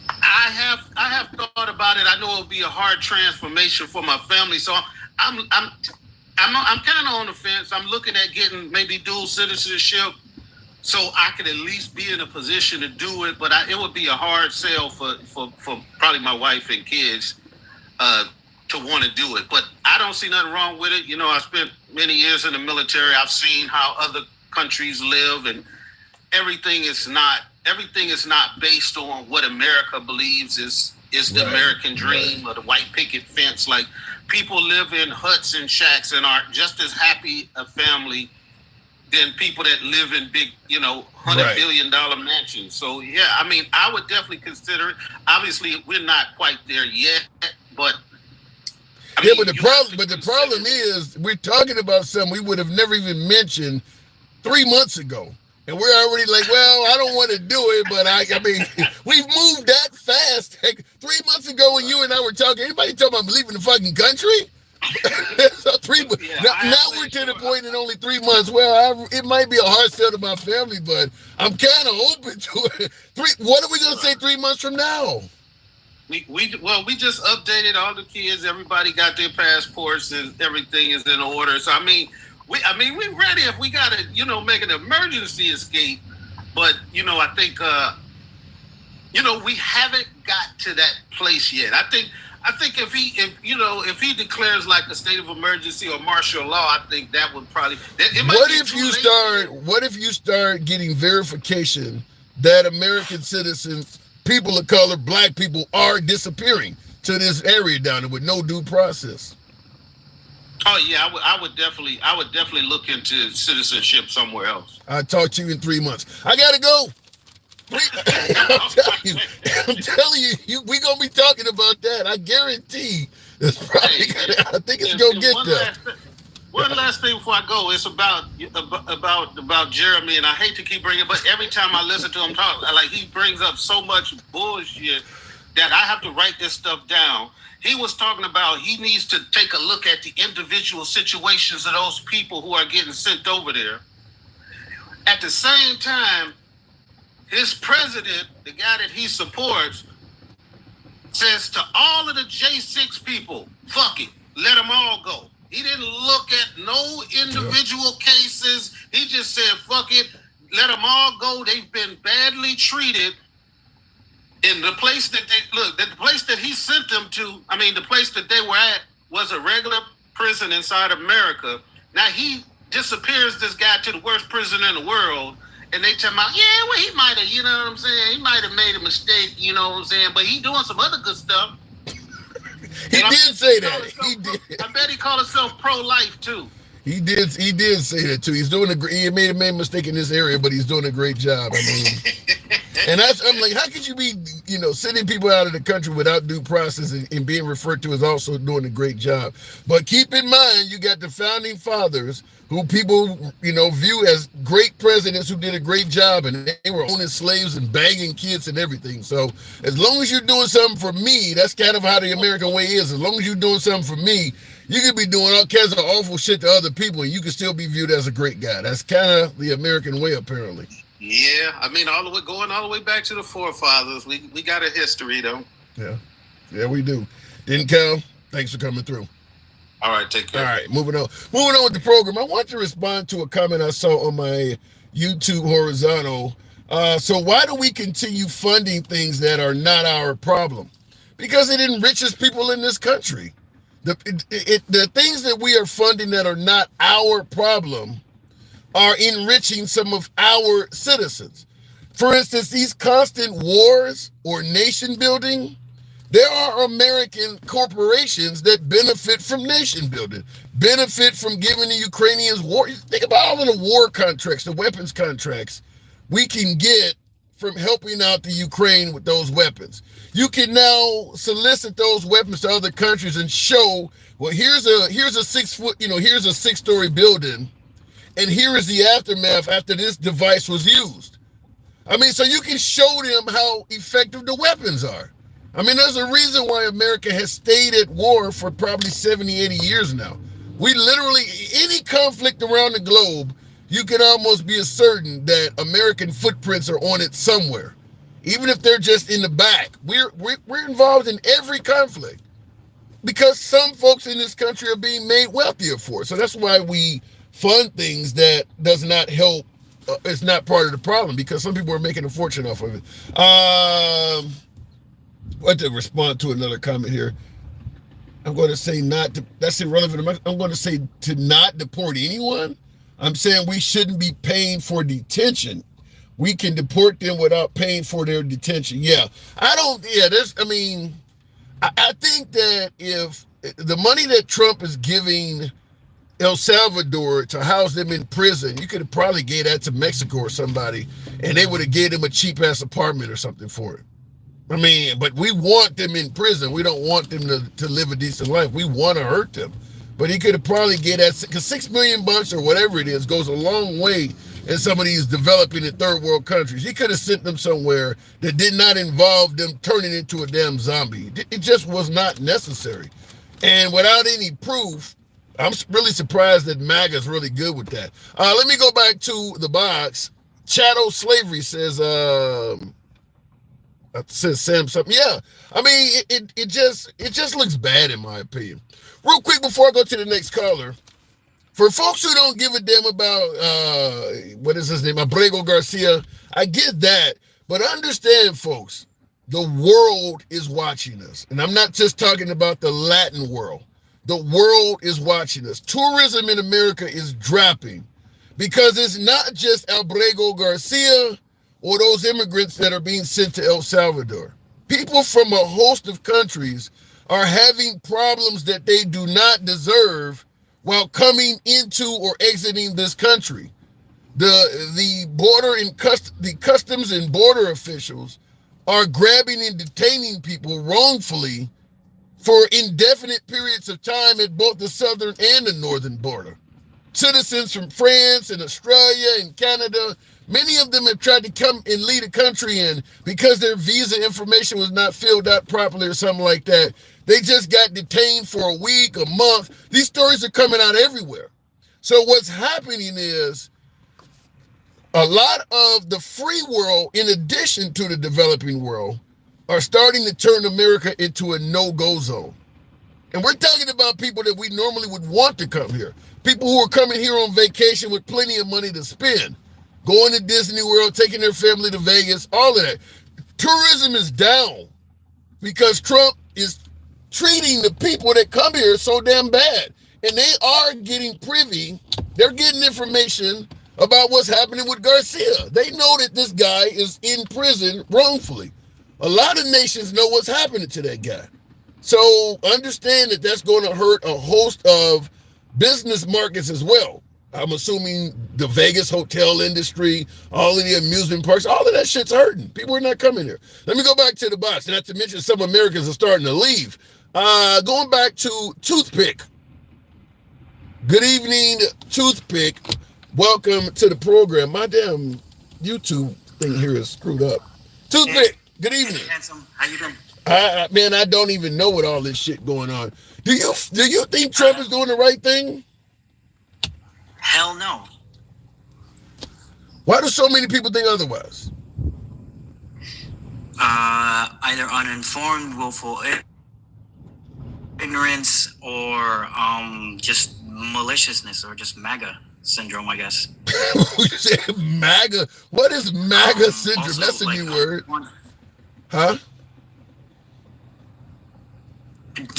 I have thought about it. I know it'll be a hard transformation for my family, so I'm kind of on the fence. I'm looking at getting maybe dual citizenship, so I could at least be in a position to do it. But it would be a hard sell for probably my wife and kids to want to do it. But I don't see nothing wrong with it. I spent many years in the military. I've seen how other countries live, and everything is not based on what America believes is the American dream or the white picket fence. Like, people live in huts and shacks and are just as happy a family than people that live in big, $100 billion mansions. So yeah, I mean, I would definitely consider it. Obviously, we're not quite there yet, but the problem is we're talking about something we would have never even mentioned 3 months ago. And we're already like, well, I don't want to do it, but I mean, we've moved that fast. Like 3 months ago when you and I were talking, anybody talking about leaving the fucking country? So now we're to the point in only 3 months. Well, it might be a hard sell to my family, but I'm kind of open to it. What are we going to say 3 months from now? We just updated all the kids. Everybody got their passports and everything is in order. So, we're ready if we got to, make an emergency escape. But, I think, we haven't got to that place yet. I think if he declares like a state of emergency or martial law, I think that would probably. What if you start getting verification that American citizens, people of color, black people are disappearing to this area down there with no due process? Oh yeah, I would definitely look into citizenship somewhere else. I'll talk to you in 3 months. I gotta go. I'm telling you, we gonna be talking about that. I guarantee. It's probably I think it's gonna get there. One last thing before I go, it's about Jeremy, and I hate to keep bringing it, but every time I listen to him talk, like he brings up so much bullshit that I have to write this stuff down. He was talking about he needs to take a look at the individual situations of those people who are getting sent over there. At the same time, his president, the guy that he supports, says to all of the J6 people, fuck it, let them all go. He didn't look at no individual cases. He just said, fuck it, let them all go. They've been badly treated. In the place that the place that he sent them to, the place that they were at was a regular prison inside America. Now he disappears this guy to the worst prison in the world. And they tell him, he might have, you know what I'm saying? He might have made a mistake, you know what I'm saying? But he doing some other good stuff. He did say that. He did. I bet he called himself pro-life too. He did say that too. He's doing he made a mistake in this area, but he's doing a great job. And I'm like, how could you be, sending people out of the country without due process and being referred to as also doing a great job? But keep in mind, you got the founding fathers who people, view as great presidents who did a great job, and they were owning slaves and banging kids and everything. So as long as you're doing something for me, that's kind of how the American way is. As long as you're doing something for me, you could be doing all kinds of awful shit to other people, and you can still be viewed as a great guy. That's kind of the American way, apparently. Yeah, going all the way back to the forefathers. We got a history, though. Yeah, we do. Didn't Cal, thanks for coming through. All right, take care. All right, moving on with the program. I want to respond to a comment I saw on my YouTube horizontal. So why do we continue funding things that are not our problem? Because it enriches people in this country. The things that we are funding that are not our problem are enriching some of our citizens. For instance, these constant wars or nation building, there are American corporations that benefit from nation building, benefit from giving the Ukrainians war. Think about all of the war contracts, the weapons contracts we can get from helping out the Ukraine with those weapons. You can now solicit those weapons to other countries and show, well, here's a 6-story building, and here is the aftermath after this device was used. So you can show them how effective the weapons are. There's a reason why America has stayed at war for probably 70, 80 years now. We literally, any conflict around the globe, you can almost be certain that American footprints are on it somewhere. Even if they're just in the back. We're involved in every conflict because some folks in this country are being made wealthier for it. So that's why we fund things that does not help. It's not part of the problem because some people are making a fortune off of it. What to respond to another comment here. I'm going to say that's irrelevant. I'm going to say to not deport anyone. I'm saying we shouldn't be paying for detention. We can deport them without paying for their detention. I think that if the money that Trump is giving El Salvador to house them in prison, you could have probably gave that to Mexico or somebody, and they would have gave them a cheap-ass apartment or something for it. But we want them in prison. We don't want them to live a decent life. We want to hurt them. But he could have probably get that, because $6 million or whatever it is goes a long way in some of these developing and third world countries. He could have sent them somewhere that did not involve them turning into a damn zombie. It just was not necessary. And without any proof, I'm really surprised that MAGA's really good with that. Let me go back to the box. Chattel Slavery says Sam something. Yeah, it just looks bad in my opinion. Real quick before I go to the next caller, for folks who don't give a damn about what is his name, Abrego Garcia, I get that, but understand, folks, the world is watching us, and I'm not just talking about the Latin world. The world is watching us. Tourism in America is dropping because it's not just Abrego Garcia or those immigrants that are being sent to El Salvador. People from a host of countries are having problems that they do not deserve while coming into or exiting this country. The border and the customs and border officials are grabbing and detaining people wrongfully for indefinite periods of time at both the southern and the northern border. Citizens from France and Australia and Canada, many of them have tried to come and lead a country in because their visa information was not filled out properly or something like that. They just got detained for a week, a month. These stories are coming out everywhere. So what's happening is a lot of the free world, in addition to the developing world, are starting to turn America into a no-go zone. And we're talking about people that we normally would want to come here. People who are coming here on vacation with plenty of money to spend. Going to Disney World, taking their family to Vegas, all of that. Tourism is down because Trump is treating the people that come here so damn bad. And they are getting privy. They're getting information about what's happening with Garcia. They know that this guy is in prison wrongfully. A lot of nations know what's happening to that guy. So understand that that's going to hurt a host of business markets as well. I'm assuming the Vegas hotel industry, all of the amusement parks, all of that shit's hurting. People are not coming here. Let me go back to the box, not to mention some Americans are starting to leave. Going back to Toothpick. Good evening, Toothpick. Welcome to the program. My damn YouTube thing here is screwed up. Toothpick, good evening. Hey, handsome. How you doing? Man, I don't even know what all this shit going on. Do you think Trump is doing the right thing? Hell no. Why do so many people think otherwise? Either uninformed, willful ignorance, or just maliciousness, or just MAGA syndrome, I guess. You say MAGA? What is MAGA syndrome? Also, that's a like, new word. Huh?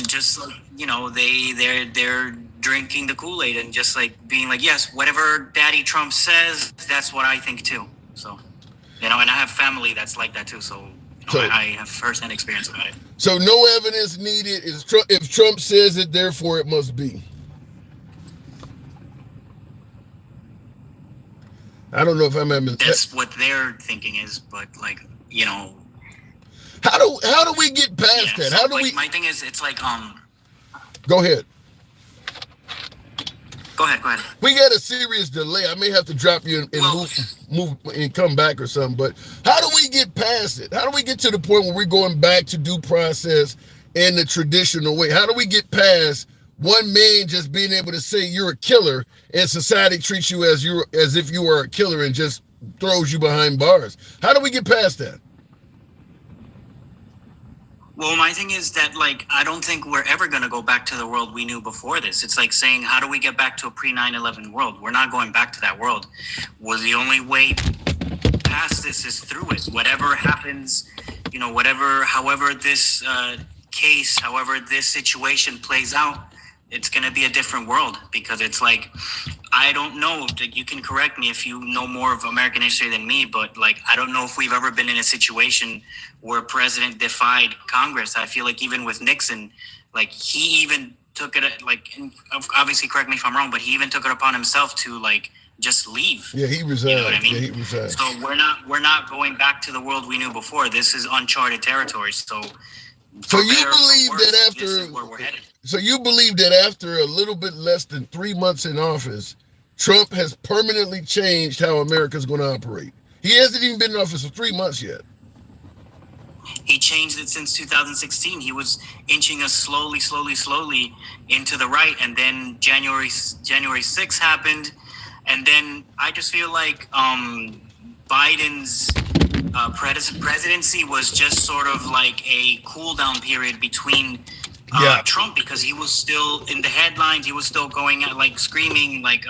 Just like, you know, they're drinking the Kool-Aid and just like being like, yes, whatever Daddy Trump says, that's what I think too. So, you know, and I have family that's like that too. So, I have firsthand experience about it. So no evidence needed. If Trump says it, therefore it must be. I don't know if I'm having. That's what their thinking is, but like, you know. How do we get past that? So, How do like, we? My thing is, it's like Go ahead. Go ahead. We got a serious delay. I may have to drop you and move and come back or something. But how do we get past it? How do we get to the point where we're going back to due process in the traditional way? How do we get past one man just being able to say you're a killer and society treats you as if you are a killer and just throws you behind bars? How do we get past that? Well, my thing is that, like, I don't think we're ever going to go back to the world we knew before this. It's like saying, how do we get back to a pre-9/11 world? We're not going back to that world. Well, the only way past this is through it. Whatever happens, you know, however this case, however this situation plays out, it's going to be a different world, because it's like, I don't know, you can correct me if you know more of American history than me, but like, I don't know if we've ever been in a situation where a president defied Congress. I feel like even with Nixon, like he even took it, like, obviously correct me if I'm wrong, but he even took it upon himself to like just leave. Yeah, he resigned. You know what I mean? Yeah, he resigned. So we're not going back to the world we knew before. This is uncharted territory. So you believe that after, this is where we're headed. So you believe that after a little bit less than 3 months in office, Trump has permanently changed how America's going to operate. He hasn't even been in office for 3 months yet. He changed it since 2016. He was inching us slowly into the right, and then January 6th happened, and then I just feel like Biden's presidency was just sort of like a cool down period between Trump, because he was still in the headlines. He was still going out like screaming like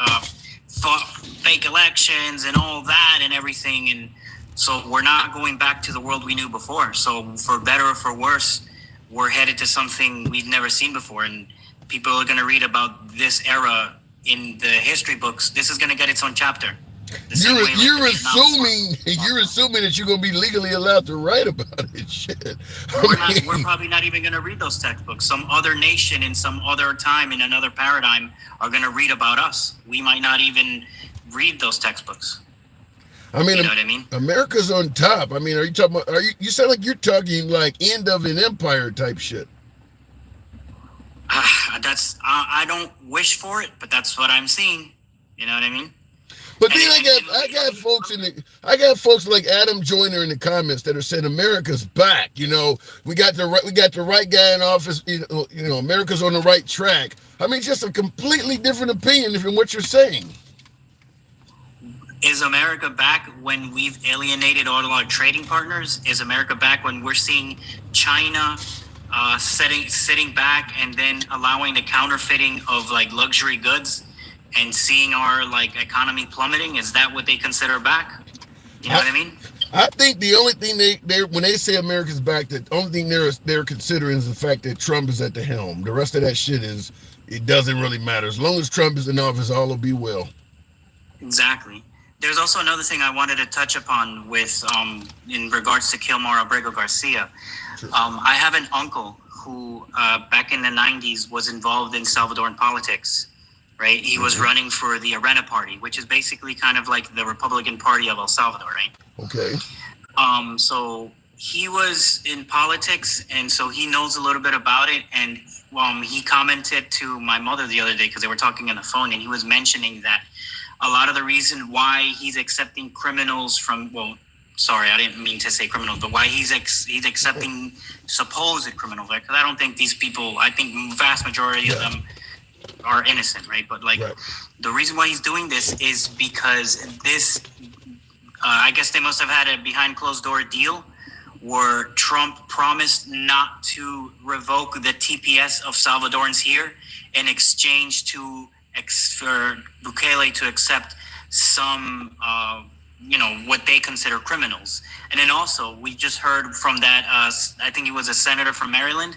fake elections and all that and everything. And so we're not going back to the world we knew before. So for better or for worse, we're headed to something we've never seen before. And people are going to read about this era in the history books. This is going to get its own chapter. You're assuming that you're gonna be legally allowed to write about it. Shit. We're probably not even gonna read those textbooks. Some other nation in some other time in another paradigm are gonna read about us. We might not even read those textbooks. I mean, You know what I mean? America's on top. I mean, are you talking about, you sound like you're talking like end of an empire type shit. I don't wish for it, but that's what I'm seeing. You know what I mean? But then I got folks like Adam Joyner in the comments that are saying America's back. You know, we got the right guy in office. You know, America's on the right track. I mean, just a completely different opinion from what you're saying. Is America back when we've alienated all of our trading partners? Is America back when we're seeing China sitting back and then allowing the counterfeiting of like luxury goods and seeing our like economy plummeting? Is that what they consider back? You know what I mean? I think the only thing they when they say America's back, the only thing they're considering is the fact that Trump is at the helm. The rest of that shit it doesn't really matter. As long as Trump is in office, all will be well. Exactly. There's also another thing I wanted to touch upon with in regards to Kilmar Abrego Garcia. Sure. I have an uncle who back in the 90s was involved in Salvadoran politics, right? He was running for the Arena Party, which is basically kind of like the Republican Party of El Salvador, right? Okay. So he was in politics, and so he knows a little bit about it. And he commented to my mother the other day because they were talking on the phone, and he was mentioning that a lot of the reason why he's accepting criminals from, sorry, I didn't mean to say criminals, but why he's accepting supposed criminals, right? Because I don't think these people, I think vast majority of them are innocent, right? But like the reason why he's doing this is because this, I guess they must have had a behind closed door deal where Trump promised not to revoke the TPS of Salvadorans here in exchange for Bukele to accept some, what they consider criminals. And then also, we just heard from that, I think he was a senator from Maryland,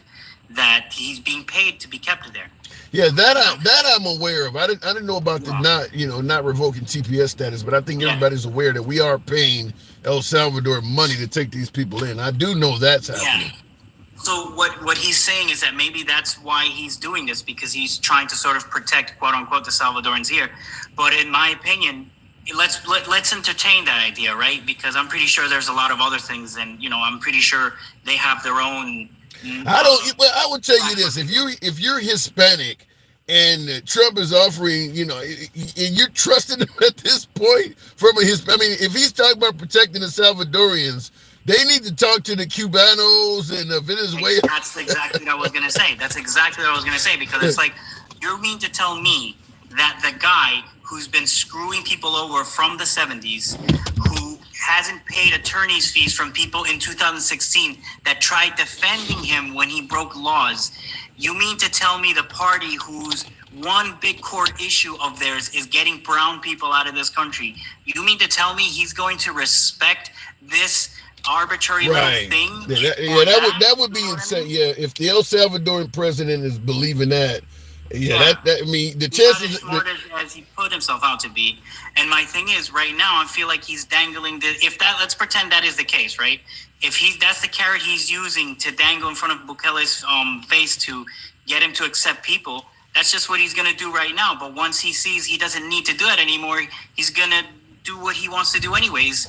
that he's being paid to be kept there. Yeah, that I'm aware of. I didn't know about the not revoking TPS status, but I think everybody's aware that we are paying El Salvador money to take these people in. I do know that's happening. Yeah. So what he's saying is that maybe that's why he's doing this, because he's trying to sort of protect, quote unquote, the Salvadorans here. But in my opinion, let's entertain that idea, right? Because I'm pretty sure there's a lot of other things, and I'm pretty sure they have their own. I would tell you this: if you're Hispanic and Trump is offering, and you're trusting him at this point from a Hispanic. I mean, if he's talking about protecting the Salvadorians, they need to talk to the Cubanos and the Venezuela. That's exactly what I was going to say. Because it's like, you mean to tell me that the guy who's been screwing people over from the 70s, who hasn't paid attorney's fees from people in 2016 that tried defending him when he broke laws, you mean to tell me the party whose one big core issue of theirs is getting brown people out of this country, you mean to tell me he's going to respect this arbitrary little thing? That would be insane. Yeah, if the El Salvadoran president is believing that, that I mean the chances. He's not as smart as he put himself out to be. And my thing is, right now, I feel like he's dangling let's pretend that is the case, right? If that's the carrot he's using to dangle in front of Bukele's face to get him to accept people, that's just what he's gonna do right now. But once he sees he doesn't need to do that anymore, he's gonna do what he wants to do anyways.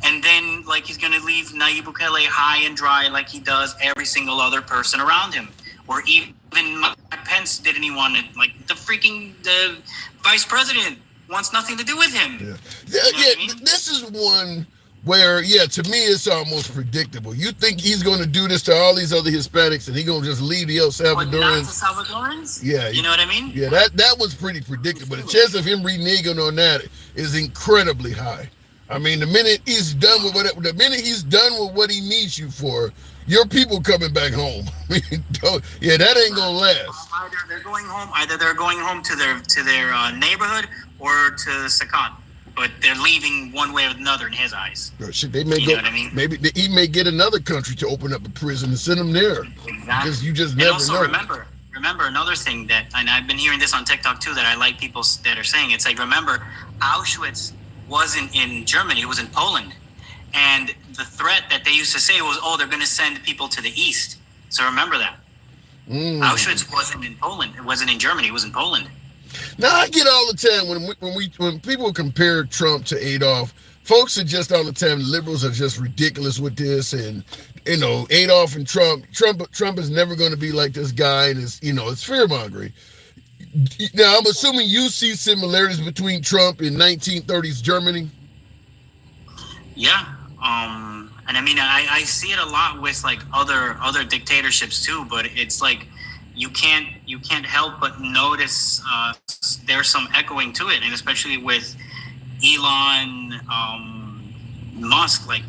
And then, he's going to leave Nayib Bukele high and dry like he does every single other person around him. Or even Mike Pence didn't even want it. Like, the vice president wants nothing to do with him. Yeah. This is one where, to me, it's almost predictable. You think he's going to do this to all these other Hispanics and he's going to just leave the El Salvadorans? But not the Salvadorans? Yeah. You know what I mean? Yeah, that was pretty predictable. The chance of him reneging on that is incredibly high. I mean, the minute he's done with what he needs you for, your people coming back home. I mean, that ain't gonna last. Either they're going home to their neighborhood or to Sakan, but they're leaving one way or another in his eyes. Shit, they may know what I mean? Maybe he may get another country to open up a prison and send them there. Exactly. Because you just never know. Remember another thing and I've been hearing this on TikTok too, that I like people that are saying, it's like, remember, Auschwitz wasn't in Germany, it was in Poland. And the threat that they used to say was, they're going to send people to the east. So remember that. Auschwitz wasn't in Poland. It wasn't in Germany. It was in Poland. Now I get all the time when people compare Trump to Adolf, folks suggest all the time liberals are just ridiculous with this, and Adolf and Trump is never going to be like this guy, and it's fear mongering. Now I'm assuming you see similarities between Trump in 1930s Germany. Yeah. And I mean, I see it a lot with like other dictatorships too, but it's like you can't help but notice there's some echoing to it, and especially with Elon Musk, like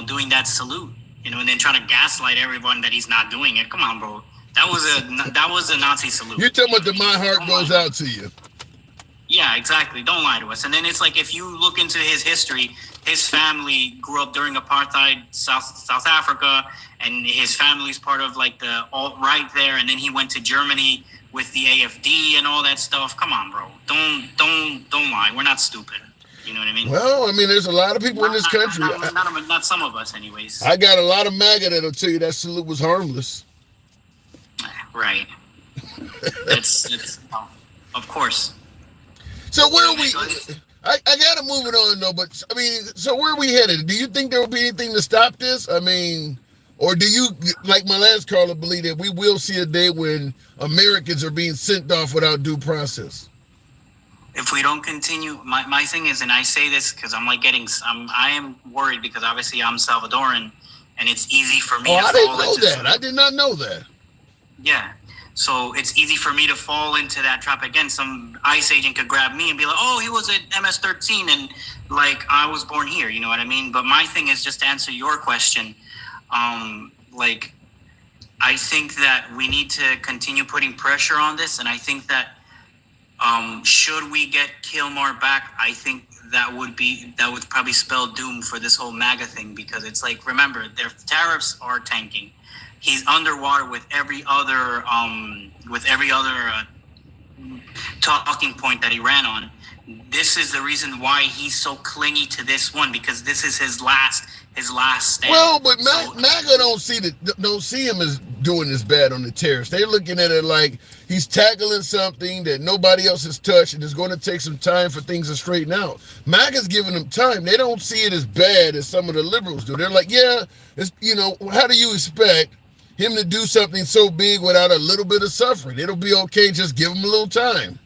doing that salute, and then trying to gaslight everyone that he's not doing it. Come on, bro, that was a Nazi salute. You're talking about the "My heart goes out to you." Yeah, exactly. Don't lie to us. And then it's like if you look into his history, his family grew up during apartheid South Africa, and his family's part of like the alt-right there, and then he went to Germany with the AFD and all that stuff. Come on, bro. Don't lie. We're not stupid. You know what I mean? Well, I mean, there's a lot of people in this country. Not some of us, anyways. I got a lot of MAGA that'll tell you that salute was harmless. Right. It's of course. So where are we? I gotta move it on though, but I mean, so where are we headed? Do you think there will be anything to stop this? I mean, or do you, like my last caller, believe that we will see a day when Americans are being sent off without due process? If we don't continue, my thing is, and I say this because I am worried because obviously I'm Salvadoran, and it's easy for me. I didn't know that. I did not know that. Yeah. So it's easy for me to fall into that trap again. Some ICE agent could grab me and be like, "Oh, he was at MS-13, and like I was born here." You know what I mean? But my thing is, just to answer your question, like I think that we need to continue putting pressure on this, and I think that should we get Kilmar back, I think that would probably spell doom for this whole MAGA thing, because it's like, remember, their tariffs are tanking. He's underwater with every other talking point that he ran on. This is the reason why he's so clingy to this one, because this is his last stand. Well, but MAGA don't see him as doing this bad on the tariffs. They're looking at it like he's tackling something that nobody else has touched, and it's going to take some time for things to straighten out. MAGA's giving them time. They don't see it as bad as some of the liberals do. They're like, yeah, it's, how do you expect him to do something so big without a little bit of suffering? It'll be okay. Just give him a little time.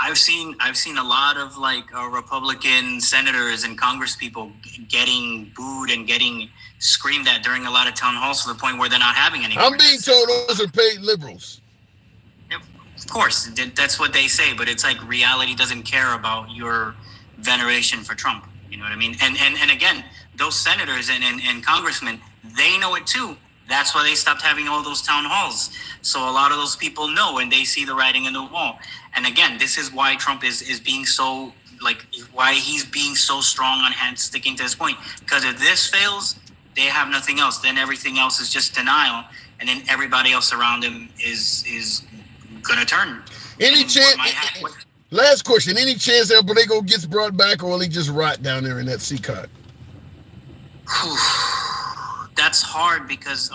I've seen a lot of like Republican senators and Congress people getting booed and getting screamed at during a lot of town halls to the point where they're not having any. I'm being told those are paid liberals. Of course, that's what they say, but it's like reality doesn't care about your veneration for Trump. You know what I mean? And again, those senators and congressmen, they know it too. That's why they stopped having all those town halls. So a lot of those people know, and they see the writing on the wall. And again, this is why Trump is being so, like, why he's being so strong on sticking to this point. Because if this fails, they have nothing else. Then everything else is just denial. And then everybody else around him is going to turn. Any chance, last question, any chance El Borrego gets brought back, or will he just rot down there in that sea cot? That's hard because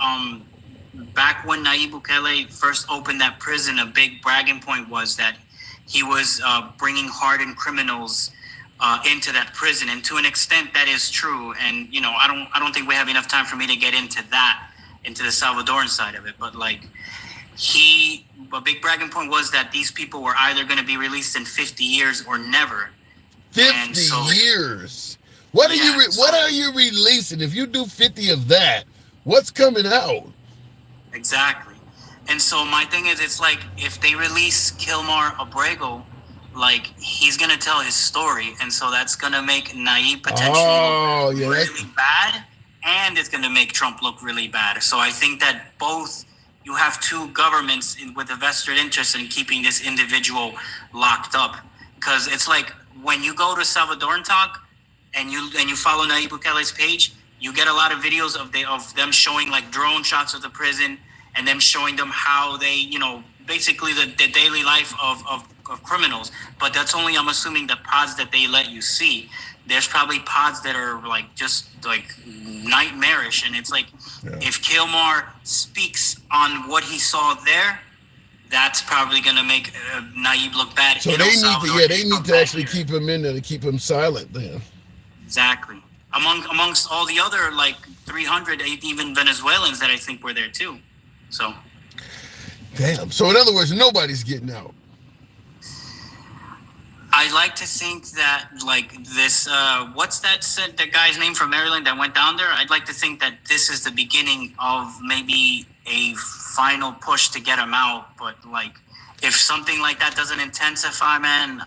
back when Nayib Bukele first opened that prison, a big bragging point was that he was bringing hardened criminals into that prison, and to an extent that is true. And I don't think we have enough time for me to get into the Salvadoran side of it. But like a big bragging point was that these people were either going to be released in 50 years or never. 50 years. What are you releasing? If you do 50 of that, what's coming out? Exactly. And so my thing is, it's like if they release Kilmar Abrego, like he's gonna tell his story, and so that's gonna make Nayib potentially look really bad, and it's gonna make Trump look really bad. So I think that both, you have two governments with a vested interest in keeping this individual locked up, because it's like when you go to Salvadoran Talk and you follow Nayib Bukele's page, you get a lot of videos of them showing like drone shots of the prison, and them showing them how they, basically the daily life of criminals. But that's only, I'm assuming, the pods that they let you see. There's probably pods that are like just like nightmarish, and it's like if Kilmar speaks on what he saw there, that's probably going to make Nayib look bad. So they need to actually keep him in there to keep him silent then. Exactly. Amongst all the other like 300 even Venezuelans that I think were there too. So. Damn. So in other words, nobody's getting out. I like to think that like this, what's that guy's name from Maryland that went down there? I'd like to think that this is the beginning of maybe a final push to get him out. But like, if something like that doesn't intensify, man,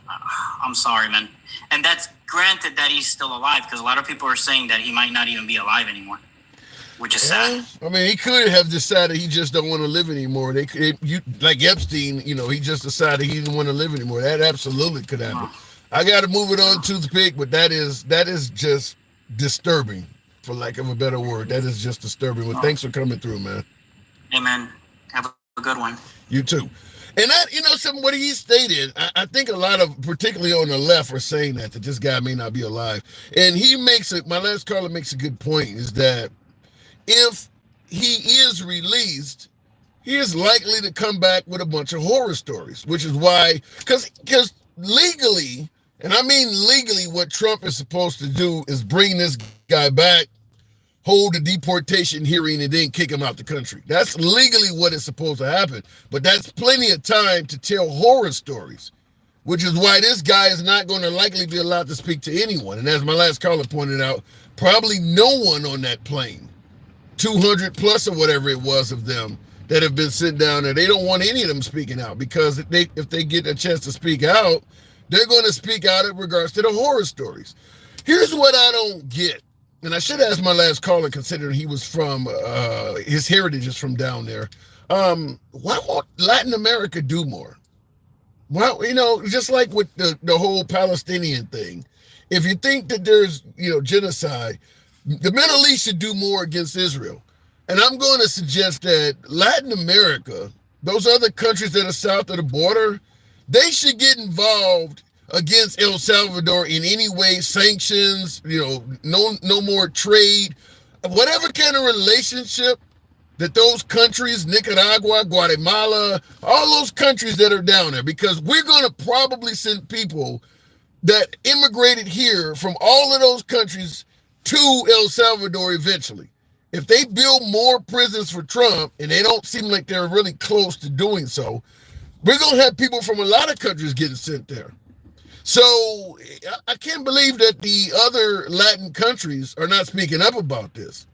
I'm sorry, man. And that's granted that he's still alive, because a lot of people are saying that he might not even be alive anymore, which is sad. I mean, he could have decided he just don't want to live anymore. Like Epstein, he just decided he didn't want to live anymore. That absolutely could happen. I got to move it on toothpick, but that is just disturbing, for lack of a better word. That is just disturbing. Well, thanks for coming through, man. Hey, man. Have a good one. You too. And what he stated, I think a lot of, particularly on the left, are saying that this guy may not be alive. And my last caller makes a good point, is that if he is released, he is likely to come back with a bunch of horror stories, which is why, because legally, and I mean legally, what Trump is supposed to do is bring this guy back, hold a deportation hearing, and then kick him out the country. That's legally what is supposed to happen. But that's plenty of time to tell horror stories, which is why this guy is not going to likely be allowed to speak to anyone. And as my last caller pointed out, probably no one on that plane, 200 plus or whatever it was of them that have been sent down there, they don't want any of them speaking out, because if they get a chance to speak out, they're going to speak out in regards to the horror stories. Here's what I don't get. And I should ask my last caller, considering he was from, his heritage is from down there. Why won't Latin America do more? Well, just like with the whole Palestinian thing, if you think that there's, genocide, the Middle East should do more against Israel. And I'm going to suggest that Latin America, those other countries that are south of the border, they should get involved against El Salvador in any way, sanctions, no more trade, whatever kind of relationship that those countries, Nicaragua, Guatemala, all those countries that are down there, because we're going to probably send people that immigrated here from all of those countries to El Salvador eventually. If they build more prisons for Trump, and they don't seem like they're really close to doing so, we're going to have people from a lot of countries getting sent there. So I can't believe that the other Latin countries are not speaking up about this,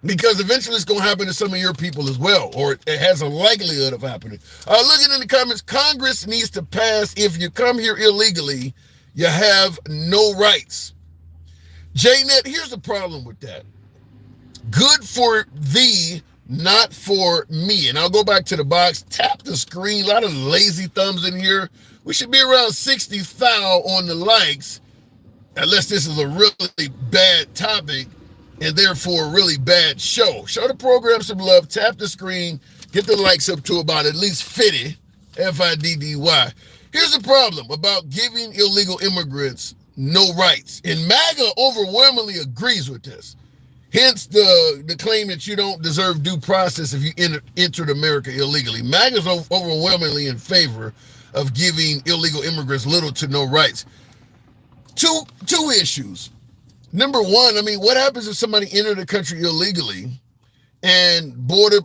because eventually it's going to happen to some of your people as well, or it has a likelihood of happening. Looking in the comments, Congress needs to pass, if you come here illegally, you have no rights. J-Net, here's the problem with that. Good for thee, not for me. And I'll go back to the box, tap the screen, a lot of lazy thumbs in here. We should be around 60,000 on the likes, unless this is a really bad topic and therefore a really bad show. Show the program some love, tap the screen, get the likes up to about at least 50, F-I-D-D-Y. Here's the problem about giving illegal immigrants no rights. And MAGA overwhelmingly agrees with this. Hence the claim that you don't deserve due process if you entered America illegally. MAGA is overwhelmingly in favor of giving illegal immigrants little to no rights. Two issues. Number one, what happens if somebody entered the country illegally and Border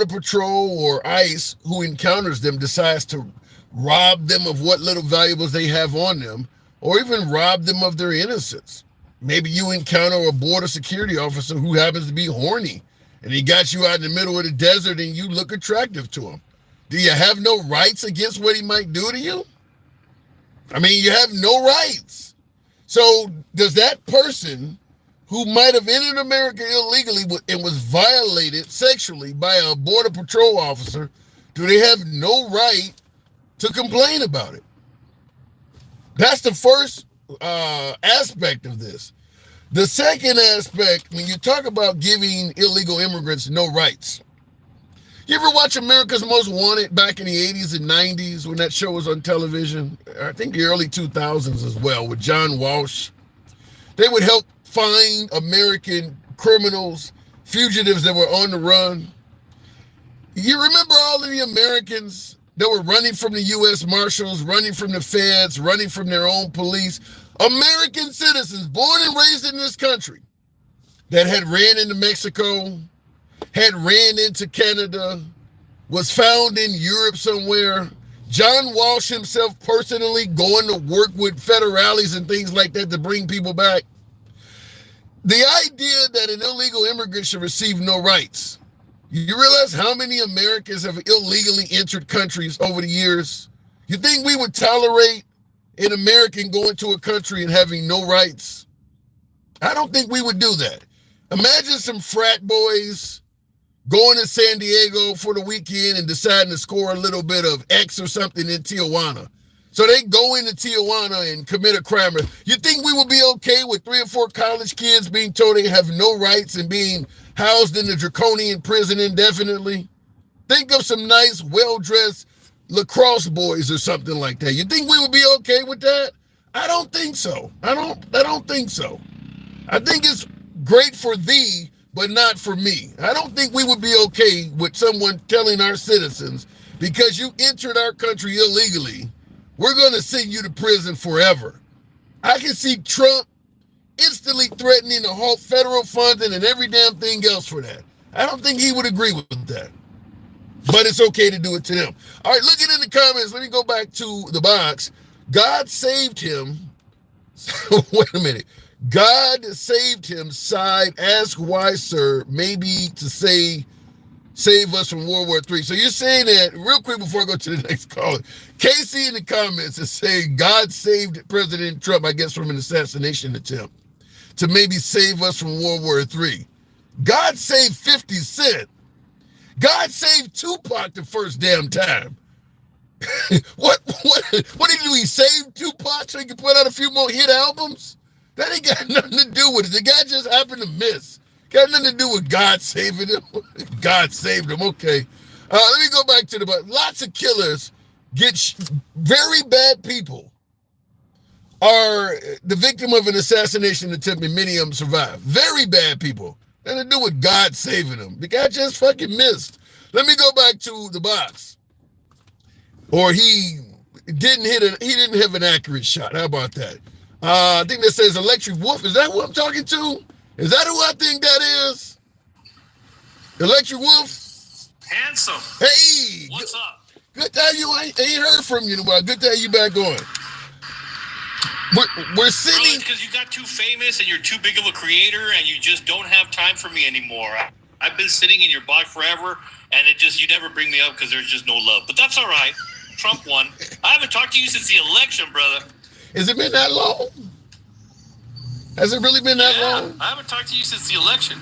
Patrol or ICE, who encounters them, decides to rob them of what little valuables they have on them, or even rob them of their innocence? Maybe you encounter a border security officer who happens to be horny, and he got you out in the middle of the desert and you look attractive to him. Do you have no rights against what he might do to you? You have no rights. So does that person who might have entered America illegally and was violated sexually by a Border Patrol officer, do they have no right to complain about it? That's the first aspect of this. The second aspect, when you talk about giving illegal immigrants no rights, you ever watch America's Most Wanted back in the 80s and 90s when that show was on television? I think the early 2000s as well, with John Walsh. They would help find American criminals, fugitives that were on the run. You remember all of the Americans that were running from the U.S. Marshals, running from the feds, running from their own police? American citizens born and raised in this country that had ran into Mexico, had ran into Canada, was found in Europe somewhere. John Walsh himself personally going to work with federales and things like that to bring people back. The idea that an illegal immigrant should receive no rights. You realize how many Americans have illegally entered countries over the years? You think we would tolerate an American going to a country and having no rights? I don't think we would do that. Imagine some frat boys going to San Diego for the weekend and deciding to score a little bit of X or something in Tijuana. So they go into Tijuana and commit a crime. You think we would be okay with 3 or 4 college kids being told they have no rights and being housed in a draconian prison indefinitely? Think of some nice, well-dressed lacrosse boys or something like that. You think we would be okay with that? I don't think so. I don't think so. I think it's great for thee, but not for me. I don't think we would be okay with someone telling our citizens, because you entered our country illegally, we're going to send you to prison forever. I can see Trump instantly threatening to halt federal funding and every damn thing else for that. I don't think he would agree with that. But it's okay to do it to them. All right, looking in the comments, let me go back to the box. God saved him. Wait a minute. God saved him side. Ask why, sir. Maybe to say save us from World War III. So you're saying that, real quick before I go to the next caller, Casey in the comments is saying God saved President Trump, I guess, from an assassination attempt to maybe save us from World War III. God saved 50 Cent. God saved Tupac the first damn time. What did he do? He saved Tupac so he could put out a few more hit albums? That ain't got nothing to do with it. The guy just happened to miss. Got nothing to do with God saving him. God saved him. Okay. Let me go back to lots of killers very bad people are the victim of an assassination attempt, and many of them survive. Very bad people. Nothing to do with God saving them. The guy just fucking missed. Let me go back to the box. Or he didn't have an accurate shot. How about that? I think that says Electric Wolf. Is that who I'm talking to? Is that who I think that is? Electric Wolf? Handsome. Hey. What's up? Good to have you. I ain't heard from you in a while. Good to have you back on. We're sitting. Because you got too famous and you're too big of a creator and you just don't have time for me anymore. I've been sitting in your box forever and you never bring me up because there's just no love. But that's all right. Trump won. I haven't talked to you since the election, brother. Has it been that long? Has it really been that long? I haven't talked to you since the election.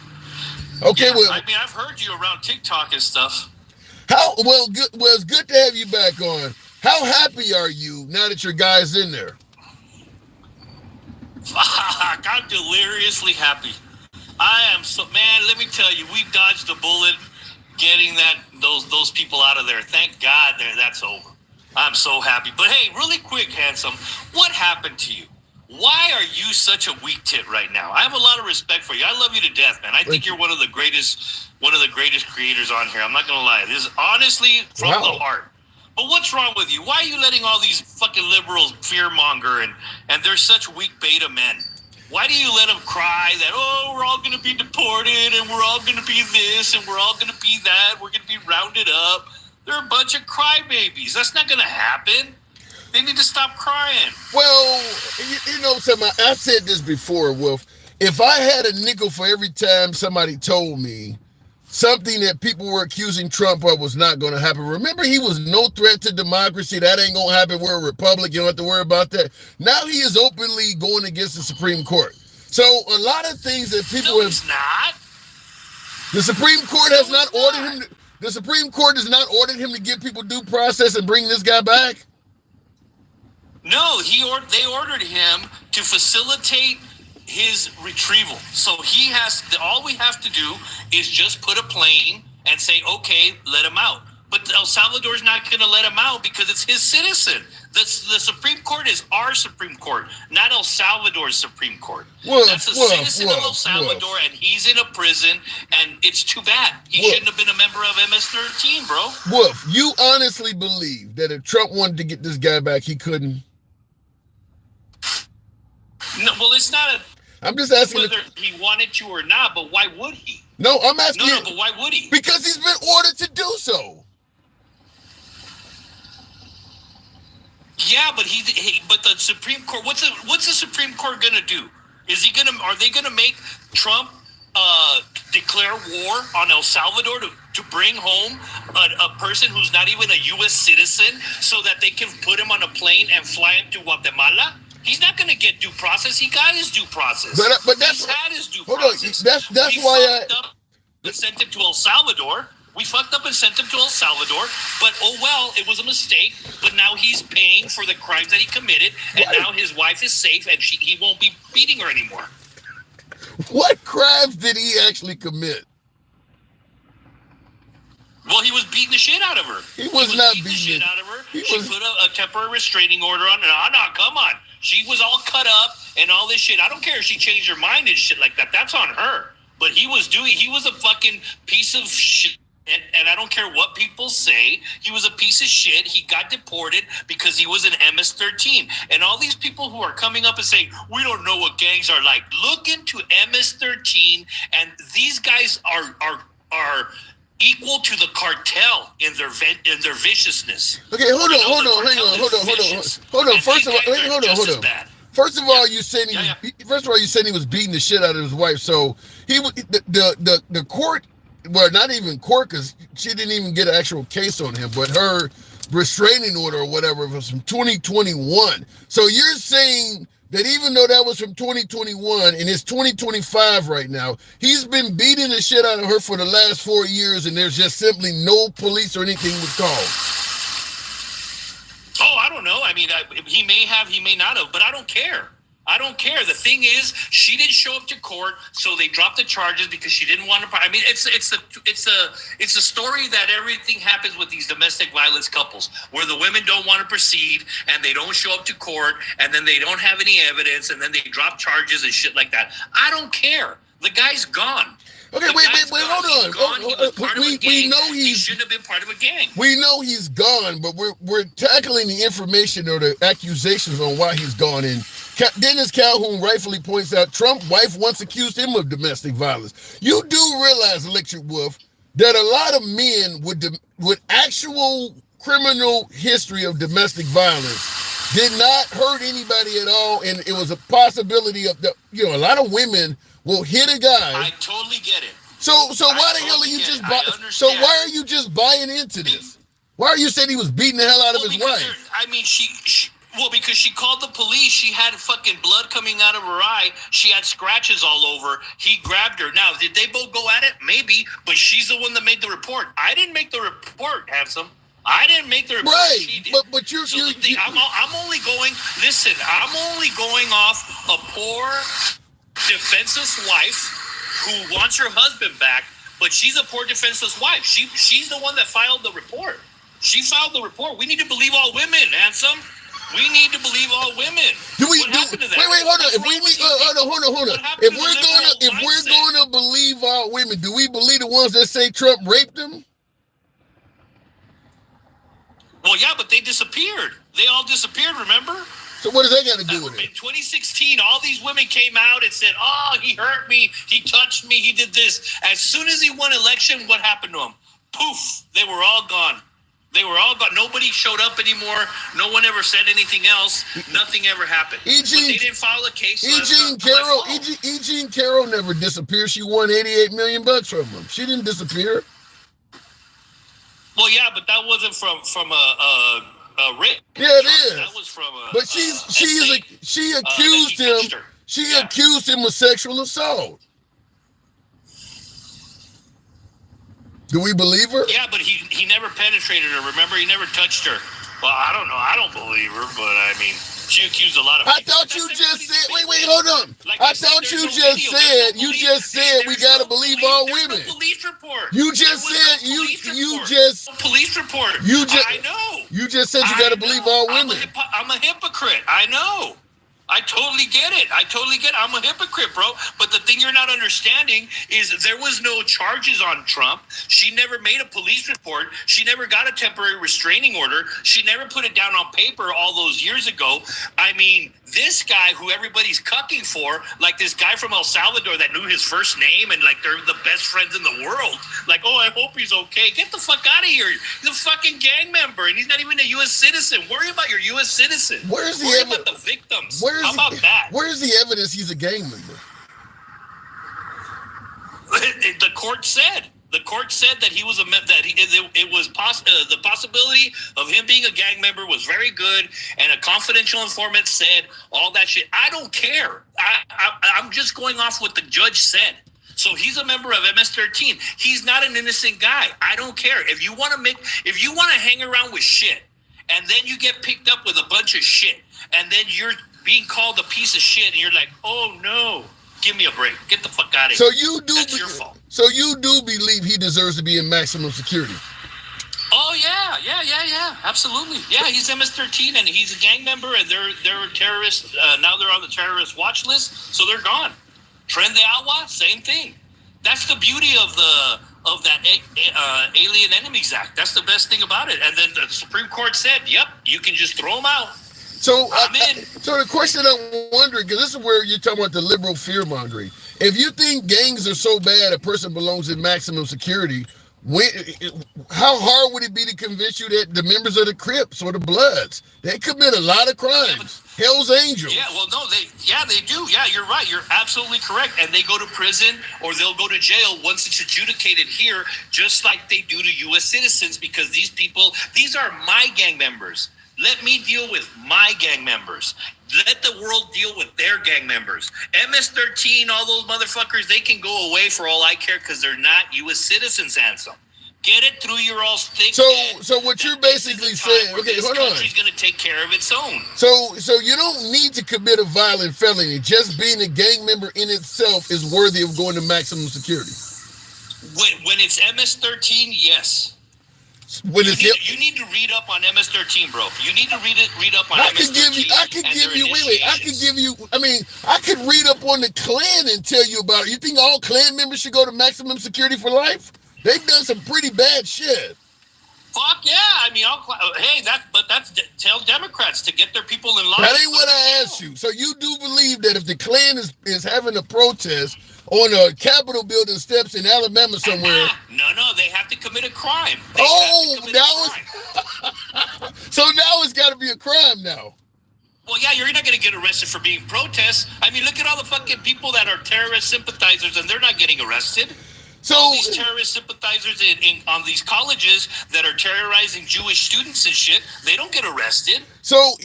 Okay, yeah, well, I mean, I've heard you around TikTok and stuff. It's good to have you back on. How happy are you now that your guy's in there? Fuck, I'm deliriously happy. I am so, man, let me tell you, we dodged a bullet getting those people out of there. Thank God that's over. I'm so happy. But hey, really quick, Handsome, what happened to you? Why are you such a weak tit right now? I have a lot of respect for you. I love you to death, man. I think you're one of the greatest creators on here. I'm not gonna lie. This is honestly from the heart. But what's wrong with you? Why are you letting all these fucking liberals fearmonger and they're such weak beta men? Why do you let them cry that, oh, we're all going to be deported and we're all going to be this and we're all going to be that. We're going to be rounded up. They're a bunch of crybabies. That's not going to happen. They need to stop crying. Well, you know something. I've said this before, Wolf. If I had a nickel for every time somebody told me something that people were accusing Trump of was not going to happen. Remember, he was no threat to democracy. That ain't going to happen. We're a republic. You don't have to worry about that. Now he is openly going against the Supreme Court. So a lot of things that people have... He's not. The Supreme Court has not ordered him... The Supreme Court has not ordered him to give people due process and bring this guy back? No, they ordered him to facilitate his retrieval. So all we have to do is just put a plane and say, okay, let him out. But El Salvador's not going to let him out because it's his citizen. The Supreme Court is our Supreme Court, not El Salvador's Supreme Court. Woof, That's a woof, citizen of El woof, Salvador, woof. and he's in a prison, and it's too bad. He Woof. shouldn't have been a member of MS-13, bro. Wolf, you honestly believe that if Trump wanted to get this guy back, he couldn't? No, well, it's not I'm just asking whether he wanted to or not, but why would he? No, I'm asking No, but why would he? Because he's been ordered to do so. Yeah, but but the Supreme Court. What's the Supreme Court gonna do? Are they gonna make Trump declare war on El Salvador to bring home a person who's not even a U.S. citizen so that they can put him on a plane and fly him to Guatemala? He's not gonna get due process. He got his due process. But that's he's had his due hold process. on. That's why I sent him to El Salvador. We fucked up and sent him to El Salvador, but oh well, it was a mistake. But now he's paying for the crimes that he committed, and now his wife is safe, and he won't be beating her anymore. What crimes did he actually commit? Well, he was beating the shit out of her. He was not beating the shit out of her. She put a temporary restraining order on her. No, come on. She was all cut up and all this shit. I don't care if she changed her mind and shit like that. That's on her. But he was a fucking piece of shit. And I don't care what people say. He was a piece of shit. He got deported because he was an MS-13. And all these people who are coming up and saying, we don't know what gangs are like. Look into MS-13, and these guys are equal to the cartel in their viciousness. Okay, hold on. First of all, you said he was beating the shit out of his wife. So the court. Well, not even court, because she didn't even get an actual case on him, but her restraining order or whatever was from 2021. So you're saying that even though that was from 2021 and it's 2025 right now, he's been beating the shit out of her for the last 4 years, and there's just simply no police or anything was called. Oh, I don't know. I mean, he may have, he may not have, but I don't care. I don't care. The thing is, she didn't show up to court, so they dropped the charges because she didn't want to. I mean, it's a story that everything happens with these domestic violence couples, where the women don't want to proceed and they don't show up to court, and then they don't have any evidence, and then they drop charges and shit like that. I don't care. The guy's gone. Okay, wait, hold on. We know he shouldn't have been part of a gang. We know he's gone, but we're tackling the information or the accusations on why he's gone. And Dennis Calhoun rightfully points out Trump's wife once accused him of domestic violence. You do realize, Electric Wolf, that a lot of men with actual criminal history of domestic violence did not hurt anybody at all, and it was a possibility of a lot of women will hit a guy. I totally get it. So why the hell are you just why are you just buying into this? Why are you saying he was beating the hell out of his wife? I mean, because she called the police. She had fucking blood coming out of her eye. She had scratches all over. He grabbed her. Now, did they both go at it? Maybe, but she's the one that made the report. I didn't make the report, handsome. I didn't make the report. Right, she did. but you're. I'm only going. Listen, I'm only going off a poor, defenseless wife who wants her husband back, but she's a poor, defenseless wife. She's the one that filed the report. She filed the report. We need to believe all women, handsome. We need to believe all women. What happened to that? Wait, hold on. Hold on. If we're going to believe all women, do we believe the ones that say Trump raped them? Well, yeah, but they disappeared. They all disappeared, remember? So what does that got to do with it? In 2016, all these women came out and said, oh, he hurt me, he touched me, he did this. As soon as he won election, what happened to him? Poof, they were all gone. They were all gone. Nobody showed up anymore. No one ever said anything else. Nothing ever happened. But they didn't file a case. E. Jean Carroll never disappeared. She won $88 million from him. She didn't disappear. Well, yeah, but that wasn't from a rape. Yeah, it is. That was from a. But she accused him. She accused him of sexual assault. Do we believe her? Yeah, but he never penetrated her. Remember, he never touched her. Well, I don't know. I don't believe her, but I mean, she accused a lot of people. I thought you just said. Wait, hold on. I thought you just said. You just said we gotta believe all women. There's no belief police report. You just said police report. I know. You just said you got to believe all women. I'm a hypocrite. I know. I totally get it. I'm a hypocrite, bro. But the thing you're not understanding is there was no charges on Trump. She never made a police report. She never got a temporary restraining order. She never put it down on paper all those years ago. I mean, this guy who everybody's cucking for, like this guy from El Salvador that knew his first name and like they're the best friends in the world. Like, oh, I hope he's okay. Get the fuck out of here. He's a fucking gang member and he's not even a U.S. citizen. Worry about your U.S. citizen. Where's the Worry about the victims. How about that? Where's the evidence he's a gang member? The court said that he was the possibility of him being a gang member was very good, and a confidential informant said all that shit. I don't care. I'm just going off what the judge said. So he's a member of MS-13. He's not an innocent guy. I don't care. If you want to hang around with shit, and then you get picked up with a bunch of shit, and then you're being called a piece of shit, and you're like, oh no, give me a break. Get the fuck out of here. That's your fault. So you do believe he deserves to be in maximum security? Oh yeah, absolutely. Yeah, he's MS-13 and he's a gang member, and they're terrorists. Now they're on the terrorist watch list, so they're gone. Tren de Agua, same thing. That's the beauty of that Alien Enemies Act. That's the best thing about it. And then the Supreme Court said, "Yep, you can just throw them out." So, so the question I'm wondering, because this is where you're talking about the liberal fear mongering. If you think gangs are so bad, a person belongs in maximum security, how hard would it be to convince you that the members of the Crips or the Bloods, they commit a lot of crimes? Hell's Angels. Yeah, well, no, they do. Yeah, you're right. You're absolutely correct. And they go to prison or they'll go to jail once it's adjudicated here, just like they do to U.S. citizens, because these are my gang members. Let me deal with my gang members. Let the world deal with their gang members. MS-13, all those motherfuckers, they can go away for all I care because they're not U.S. citizens, Ansel. Get it through your all thick head. So what you're basically saying, okay, hold on. This country's going to take care of its own. So you don't need to commit a violent felony. Just being a gang member in itself is worthy of going to maximum security. When it's MS-13, yes. You need to read up on MS-13, bro. You need to read up on MS-13. I could read up on the Klan and tell you about it. You think all Klan members should go to maximum security for life? They've done some pretty bad shit. Fuck yeah. I mean, tell Democrats to get their people in line. That ain't what I asked you. So you do believe that if the Klan is having a protest on a Capitol building steps in Alabama somewhere. No, they have to commit a crime. So now it's got to be a crime now. Well, yeah, you're not going to get arrested for being protests. I mean, look at all the fucking people that are terrorist sympathizers, and they're not getting arrested. So all these terrorist sympathizers on these colleges that are terrorizing Jewish students and shit, they don't get arrested. So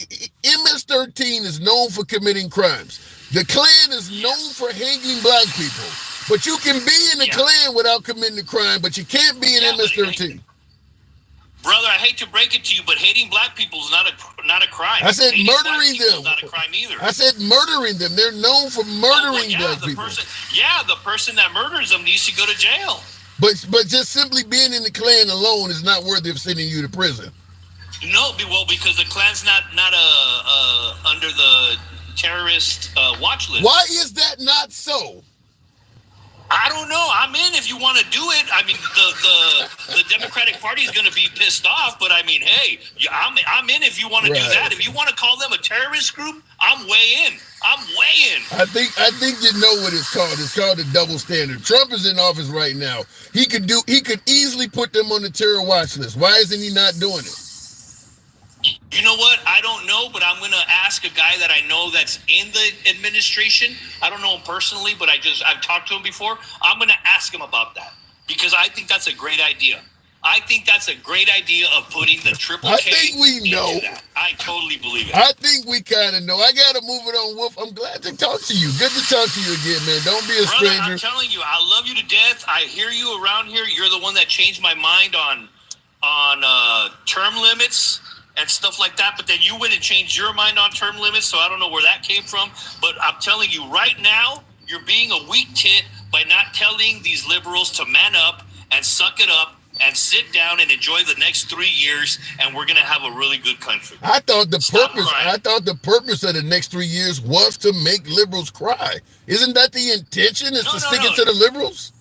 MS-13 is known for committing crimes. The Klan is known for hanging black people. But you can be in the Klan without committing a crime, but you can't be in MS-13. Brother, I hate to break it to you, but hating black people is not a crime. I said murdering them. Is not a crime either. I said murdering them. They're known for murdering black people. The person that murders them needs to go to jail. But just simply being in the Klan alone is not worthy of sending you to prison. No, well, because the Klan's not under the terrorist watch list. Why is that not so? I don't know. I'm in if you want to do it. I mean, the Democratic Party is going to be pissed off, but I mean, hey, I'm in if you want to do that. If you want to call them a terrorist group, I'm way in. I think you know what it's called. It's called a double standard. Trump is in office right now. He could easily put them on the terror watch list. Why isn't he not doing it? You know what? I don't know, but I'm going to ask a guy that I know that's in the administration. I don't know him personally, but I've talked to him before. I'm going to ask him about that because I think that's a great idea. I think that's a great idea of putting the triple K. I think we know. That. I totally believe it. I think we kind of know. I got to move it on, Wolf. I'm glad to talk to you. Good to talk to you again, man. Don't be a stranger. Brother, I'm telling you, I love you to death. I hear you around here. You're the one that changed my mind on term limits and stuff like that, but then you went and changed your mind on term limits, so I don't know where that came from. But I'm telling you right now, you're being a weak tit by not telling these liberals to man up and suck it up and sit down and enjoy the next 3 years, and we're gonna have a really good country. I thought the purpose of the next 3 years was to make liberals cry. Isn't that the intention? Is to stick it to the liberals?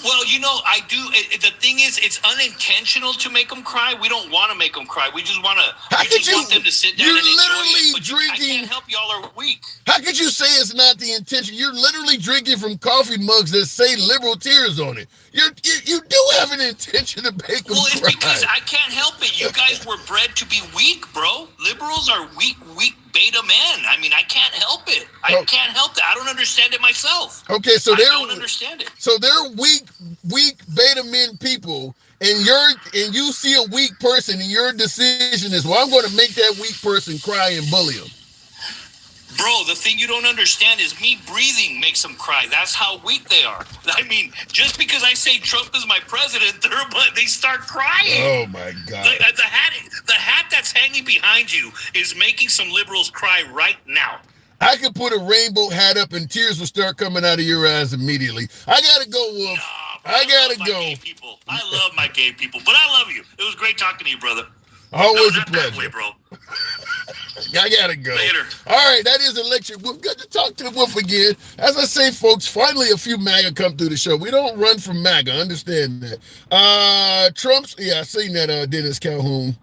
Well, you know, I do. The thing is, it's unintentional to make them cry. We don't want to make them cry. We just want to. We just want them to sit down and enjoy it. But I can't help y'all are weak. How could you say it's not the intention? You're literally drinking from coffee mugs that say liberal tears on it. You do have an intention to make them cry. Well, it's because I can't help it. You guys were bred to be weak, bro. Liberals are weak beta men. I mean, I can't help it. I can't help it. I don't understand it myself. Okay, so I don't understand it. So they're weak beta men people, and you see a weak person, and your decision is, well, I'm going to make that weak person cry and bully him. Bro, the thing you don't understand is me breathing makes them cry. That's how weak they are. I mean, just because I say Trump is my president, they start crying. Oh, my God. The hat that's hanging behind you is making some liberals cry right now. I could put a rainbow hat up and tears will start coming out of your eyes immediately. I got to go, Wolf. I got to go. I love my gay people, but I love you. It was great talking to you, brother. Always a pleasure. That way, bro. I gotta go. Later. All right, that is a lecture. Well, good to talk to the Wolf again. As I say, folks, finally a few MAGA come through the show. We don't run from MAGA. Understand that. I seen that. Dennis Calhoun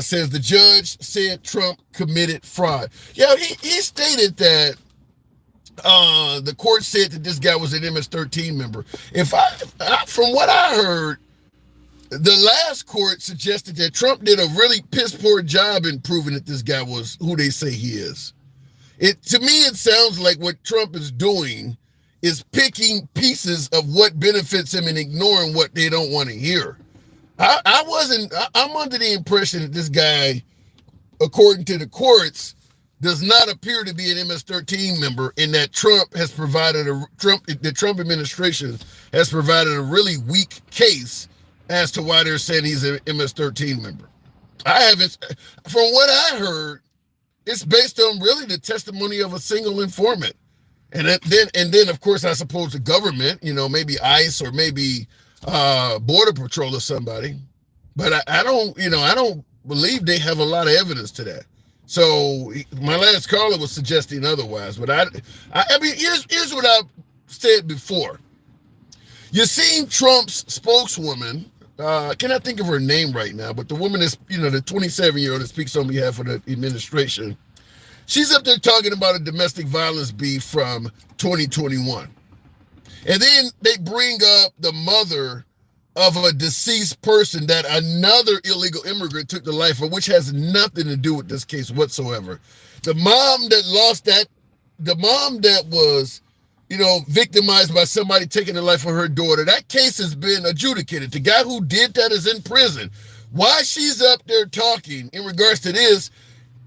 says the judge said Trump committed fraud. Yeah, he stated that the court said that this guy was an MS-13 member. From what I heard, the last court suggested that Trump did a really piss poor job in proving that this guy was who they say he is. To me, it sounds like what Trump is doing is picking pieces of what benefits him and ignoring what they don't want to hear. I'm under the impression that this guy, according to the courts, does not appear to be an MS-13 member, and that the Trump administration has provided a really weak case as to why they're saying he's an MS-13 member. From what I heard, it's based on really the testimony of a single informant. And then of course, I suppose the government, maybe ICE or maybe Border Patrol or somebody. But I don't believe they have a lot of evidence to that. So my last caller was suggesting otherwise. But I mean, here's what I've said before. You've seen Trump's spokeswoman, I cannot think of her name right now, but the woman is, the 27-year-old that speaks on behalf of the administration. She's up there talking about a domestic violence beef from 2021. And then they bring up the mother of a deceased person that another illegal immigrant took the life of, which has nothing to do with this case whatsoever. The mom that was victimized by somebody taking the life of her daughter. That case has been adjudicated. The guy who did that is in prison. Why she's up there talking in regards to this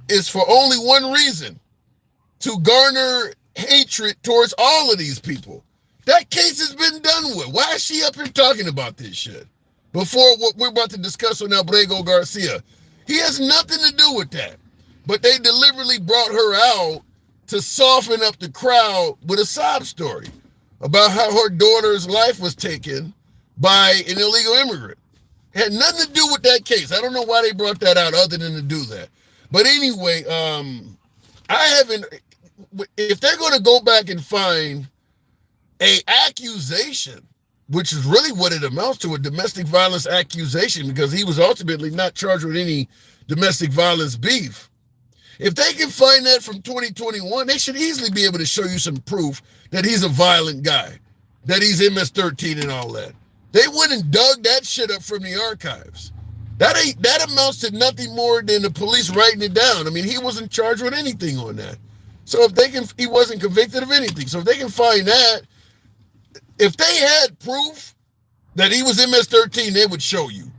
is for only one reason: to garner hatred towards all of these people. That case has been done with. Why is she up here talking about this shit? Before what we're about to discuss on Abrego Garcia. He has nothing to do with that. But they deliberately brought her out to soften up the crowd with a sob story about how her daughter's life was taken by an illegal immigrant. It had nothing to do with that case. I don't know why they brought that out other than to do that. But anyway, if they're going to go back and find a accusation, which is really what it amounts to, a domestic violence accusation, because he was ultimately not charged with any domestic violence beef. If they can find that from 2021, they should easily be able to show you some proof that he's a violent guy, that he's MS-13 and all that. They wouldn't dug that shit up from the archives. That amounts to nothing more than the police writing it down. I mean, he wasn't charged with anything on that. So he wasn't convicted of anything. So if they can find that, if they had proof that he was MS-13, they would show you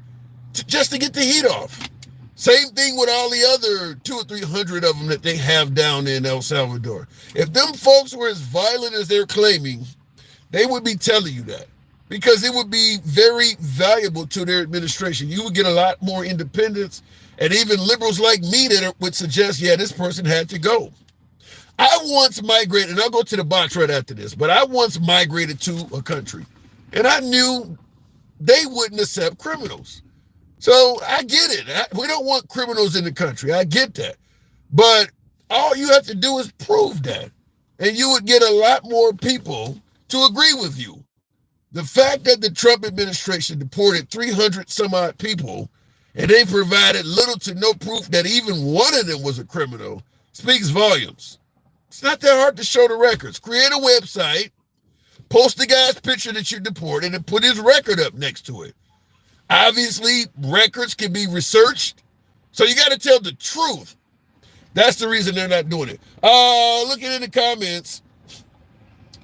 just to get the heat off. Same thing with all the other 200 or 300 of them that they have down in El Salvador. If them folks were as violent as they're claiming, they would be telling you that, because it would be very valuable to their administration. You would get a lot more independence, and even liberals like me that would suggest, yeah, this person had to go. I once migrated, and I'll go to the box right after this, but I once migrated to a country, and I knew they wouldn't accept criminals. So I get it. We don't want criminals in the country. I get that. But all you have to do is prove that. And you would get a lot more people to agree with you. The fact that the Trump administration deported 300 some odd people and they provided little to no proof that even one of them was a criminal speaks volumes. It's not that hard to show the records. Create a website, post the guy's picture that you deported, and put his record up next to it. Obviously, records can be researched, so you got to tell the truth. That's the reason they're not doing it. Looking in the comments,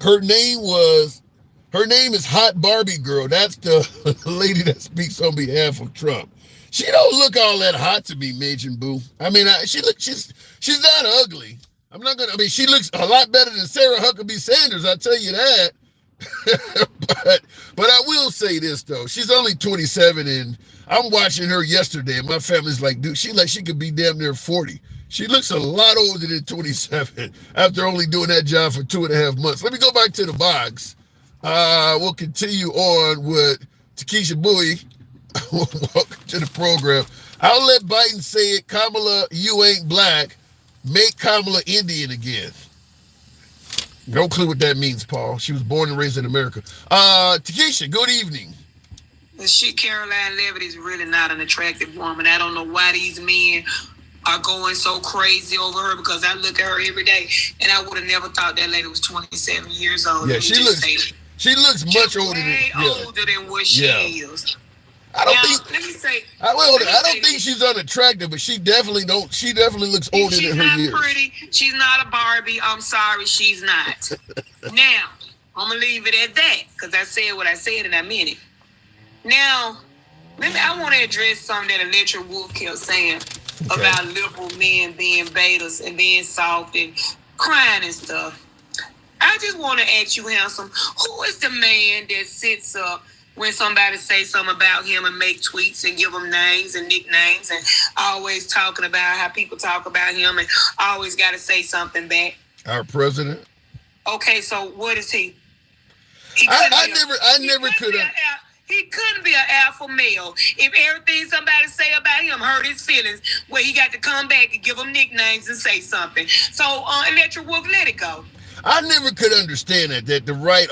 her name is Hot Barbie Girl. That's the lady that speaks on behalf of Trump. She don't look all that hot to me, Majin Boo. I mean, she's not ugly. She looks a lot better than Sarah Huckabee Sanders, I'll tell you that. but I will say this though, she's only 27, and I'm watching her yesterday, and my family's like, dude, she could be damn near 40. She looks a lot older than 27 after only doing that job for 2.5 months. Let me go back to the box. We'll continue on with Takesha Bowie. Welcome to the program. I'll let Biden say it. Kamala, you ain't black. Make Kamala Indian again. No clue what that means, Paul. She was born and raised in America. Takesha, good evening. The shit Caroline Levitt is really not an attractive woman. I don't know why these men are going so crazy over her, because I look at her every day and I would have never thought that lady was 27 years old. Yeah, she looks much older than what she is. I don't think she's unattractive, but she definitely looks older than her years. She's not pretty. She's not a Barbie. I'm sorry, she's not. Now, I'm gonna leave it at that, because I said what I said and I meant it. Now, I want to address something that Electric Wolf kept saying about liberal men being betas and being soft and crying and stuff. I just want to ask you, handsome, who is the man that sits up when somebody say something about him and make tweets and give him names and nicknames and always talking about how people talk about him and always got to say something back? Our president. Okay, so what is he? He couldn't be an alpha male if everything somebody say about him hurt his feelings, where he got to come back and give him nicknames and say something. So Electric Wolf, let it go. I never could understand that the right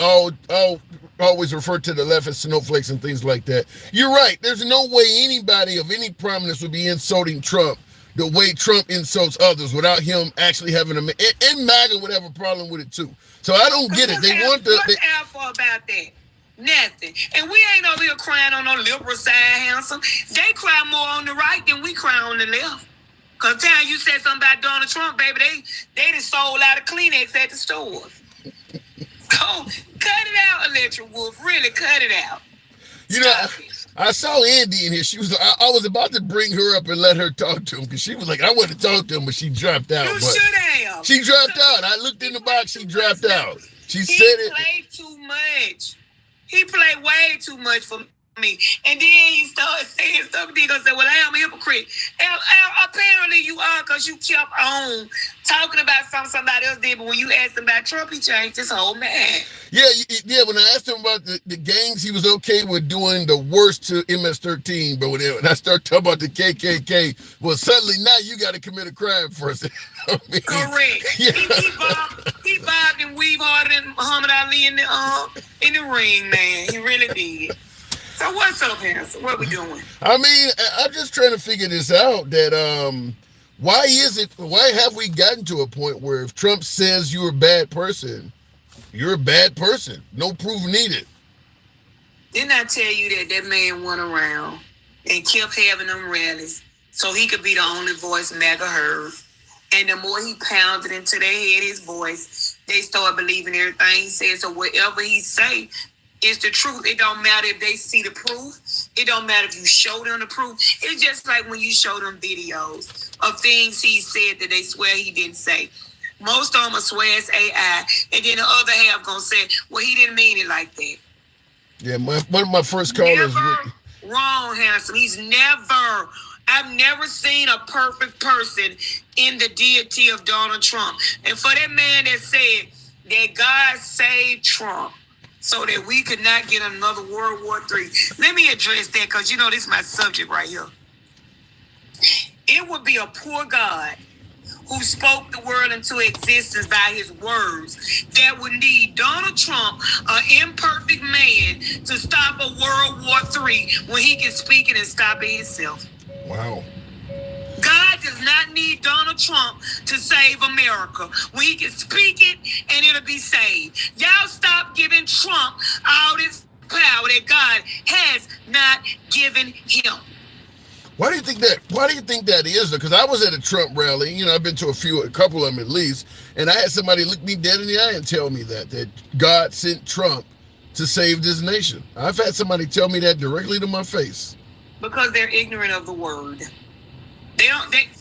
always refer to the left as snowflakes and things like that. You're right. There's no way anybody of any prominence would be insulting Trump the way Trump insults others without him actually having and MAGA would have a problem with it too. So I don't get it. What's alpha about that? Nothing. And we ain't over here crying on the liberal side, handsome. They cry more on the right than we cry on the left. Because the time you said something about Donald Trump, baby, they done sold out of Kleenex at the stores. So cut it out, Electric Wolf. Really cut it out. I saw Andy in here. She was. I was about to bring her up and let her talk to him, because she was like, I want to talk to him, but she dropped out. You should have. She dropped out. I looked in the box. She dropped out. He played too much. He played way too much for me. And then he started saying stuff. And then he gonna say, well, I am a hypocrite. Apparently you are, because you kept on talking about somebody else did. But when you asked him about Trump, he changed his whole man. Yeah. When I asked him about the gangs, he was okay with doing the worst to MS-13. But when I start talking about the KKK, well, suddenly now you got to commit a crime first. Correct. Yeah. He bobbed and weaved harder than Muhammad Ali in the ring, man. He really did. So what's up, handsome? What we doing? I mean, I'm just trying to figure this out. That why have we gotten to a point where if Trump says you're a bad person, you're a bad person? No proof needed. Didn't I tell you that man went around and kept having them rallies so he could be the only voice MAGA heard? And the more he pounded into their head his voice, they started believing everything he said. So whatever he say is the truth. It don't matter if they see the proof. It don't matter if you show them the proof. It's just like when you show them videos of things he said that they swear he didn't say. Most of them will swear it's AI, and then the other half gonna say, well, he didn't mean it like that. Yeah, one of my first callers. Wrong, handsome. I've never seen a perfect person in the deity of Donald Trump. And for that man that said that God saved Trump, so that we could not get another World War III. Let me address that because this is my subject right here. It would be a poor God who spoke the world into existence by his words that would need Donald Trump, an imperfect man, to stop a World War III when he can speak it and stop it himself. Wow. God does not need Donald Trump to save America when he can speak it and it'll be saved. Y'all stop giving Trump all this power that God has not given him. Why do you think that? Why do you think that is? Because I was at a Trump rally. I've been to a couple of them at least, and I had somebody look me dead in the eye and tell me that God sent Trump to save this nation. I've had somebody tell me that directly to my face. Because they're ignorant of the word.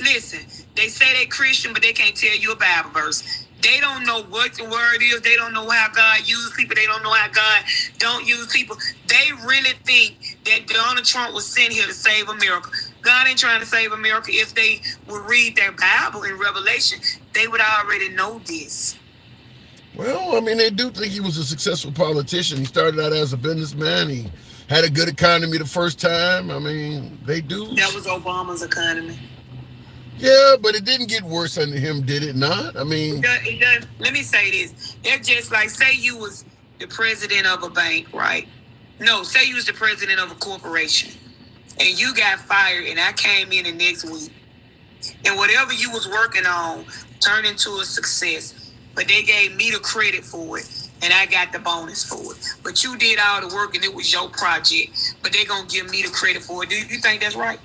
Listen, they say they're Christian, but they can't tell you a Bible verse. They don't know what the word is. They don't know how God uses people. They don't know how God don't use people. They really think that Donald Trump was sent here to save America. God ain't trying to save America. If they would read their Bible in Revelation, they would already know this. Well, they do think he was a successful politician. He started out as a businessman. He had a good economy the first time. They do. That was Obama's economy. Yeah, but it didn't get worse under him, did it not? It does. Let me say this. It's just like, say you was the president of a bank, right? No, say you was the president of a corporation and you got fired and I came in the next week and whatever you was working on turned into a success, but they gave me the credit for it and I got the bonus for it. But you did all the work and it was your project, but they're going to give me the credit for it. Do you think that's right?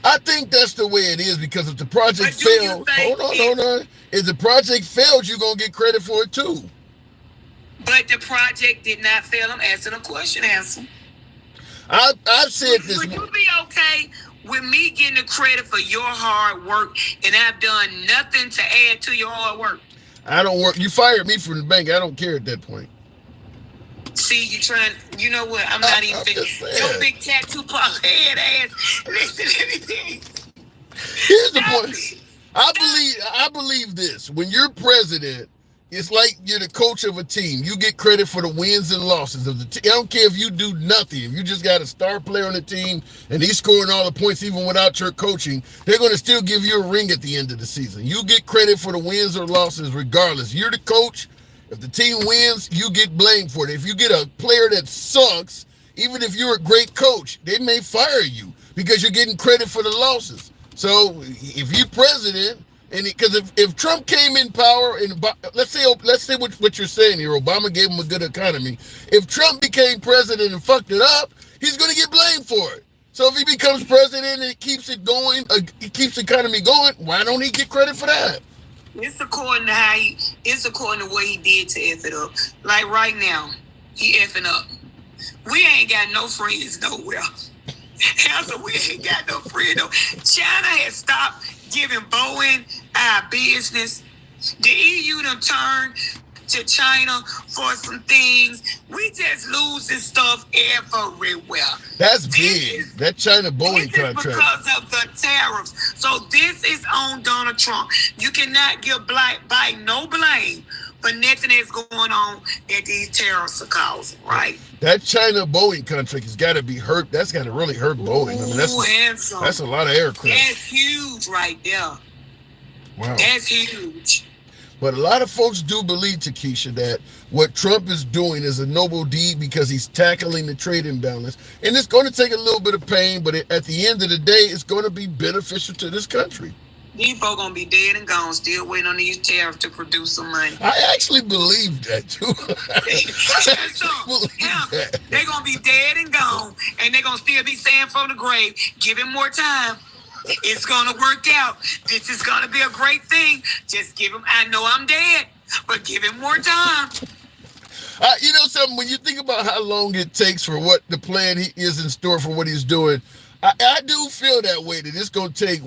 I think that's the way it is, because if the project failed, hold on. If the project failed, you're going to get credit for it too. But the project did not fail. I'm asking a question, Hanson. I've said this. Would you be okay with me getting the credit for your hard work and I've done nothing to add to your hard work? I don't work. You fired me from the bank. I don't care at that point. See, you trying, you know what? I'm not even your big tattoo pop head ass. Listen, let me tell you. Here's the point. I believe this. When you're president, it's like you're the coach of a team. You get credit for the wins and losses of the team. I don't care if you do nothing. If you just got a star player on the team and he's scoring all the points even without your coaching, they're going to still give you a ring at the end of the season. You get credit for the wins or losses regardless. You're the coach. If the team wins, you get blamed for it. If you get a player that sucks, even if you're a great coach, they may fire you because you're getting credit for the losses. So if you're president, and because if Trump came in power, and let's say what you're saying here, Obama gave him a good economy. If Trump became president and fucked it up, he's going to get blamed for it. So if he becomes president and it keeps it going, he keeps the economy going, why don't he get credit for that? It's according to what he did to F it up. Like right now, he effing up. We ain't got no friends nowhere. So we ain't got no friends. No. China has stopped giving Boeing our business. The EU done turned to China for some things. We just losing stuff everywhere. That's big. That China Boeing contract. Because of the tariffs. So this is on Donald Trump. You cannot give Biden no blame for nothing that's going on that these tariffs are causing, right? That China Boeing contract has got to be hurt. That's got to really hurt Boeing. That's a lot of aircraft. That's huge right there. Wow. That's huge. But a lot of folks do believe, Takesha, that what Trump is doing is a noble deed because he's tackling the trade imbalance. And it's going to take a little bit of pain, but at the end of the day, it's going to be beneficial to this country. These folks going to be dead and gone, still waiting on these tariffs to produce some money. I actually believe that, too. They're going to be dead and gone, and they're going to still be saying from the grave, give him more time. It's going to work out. This is going to be a great thing. Just give him, I know I'm dead, but give him more time. You know something, when you think about how long it takes for what the plan is in store for what he's doing, I do feel that way, that it's going to take,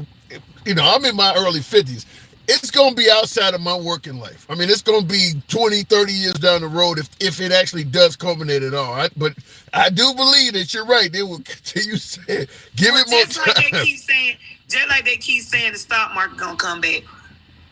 I'm in my early 50s. It's going to be outside of my working life. It's going to be 20, 30 years down the road if it actually does culminate at all. But I do believe that you're right. They will continue saying, give it more time. Just like they keep saying the stock market going to come back.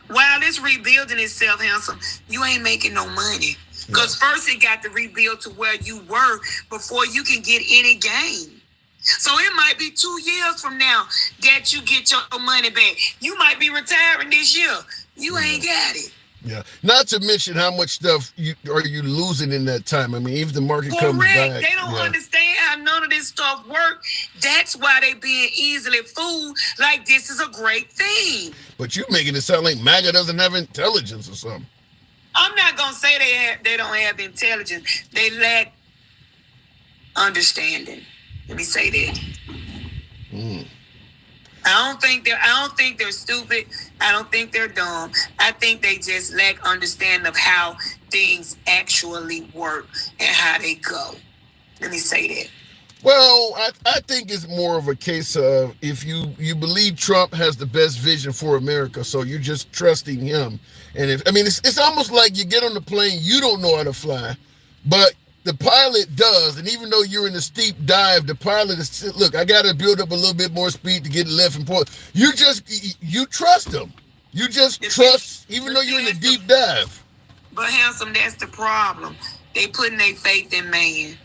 While it's rebuilding itself, handsome, you ain't making no money. Because first it got to rebuild to where you were before you can get any gain. So it might be 2 years from now that you get your money back. You might be retiring this year. You ain't got it. Yeah. Not to mention how much stuff you losing in that time. I mean, if the market comes back. They don't understand how none of this stuff works. That's why they being easily fooled like this is a great thing. But you making it sound like MAGA doesn't have intelligence or something. I'm not going to say they don't have intelligence. They lack understanding. Let me say that. I don't think they're stupid. I don't think they're dumb. I think they just lack understanding of how things actually work and how they go. Let me say that. Well, I think it's more of a case of if you believe Trump has the best vision for America, so you're just trusting him. And it's almost like you get on the plane, you don't know how to fly, but the pilot does, and even though you're in a steep dive, the pilot is, look, I got to build up a little bit more speed to get left and point. You trust him. You just trust, even though you're in a deep dive. But handsome, that's the problem. They putting their faith in man.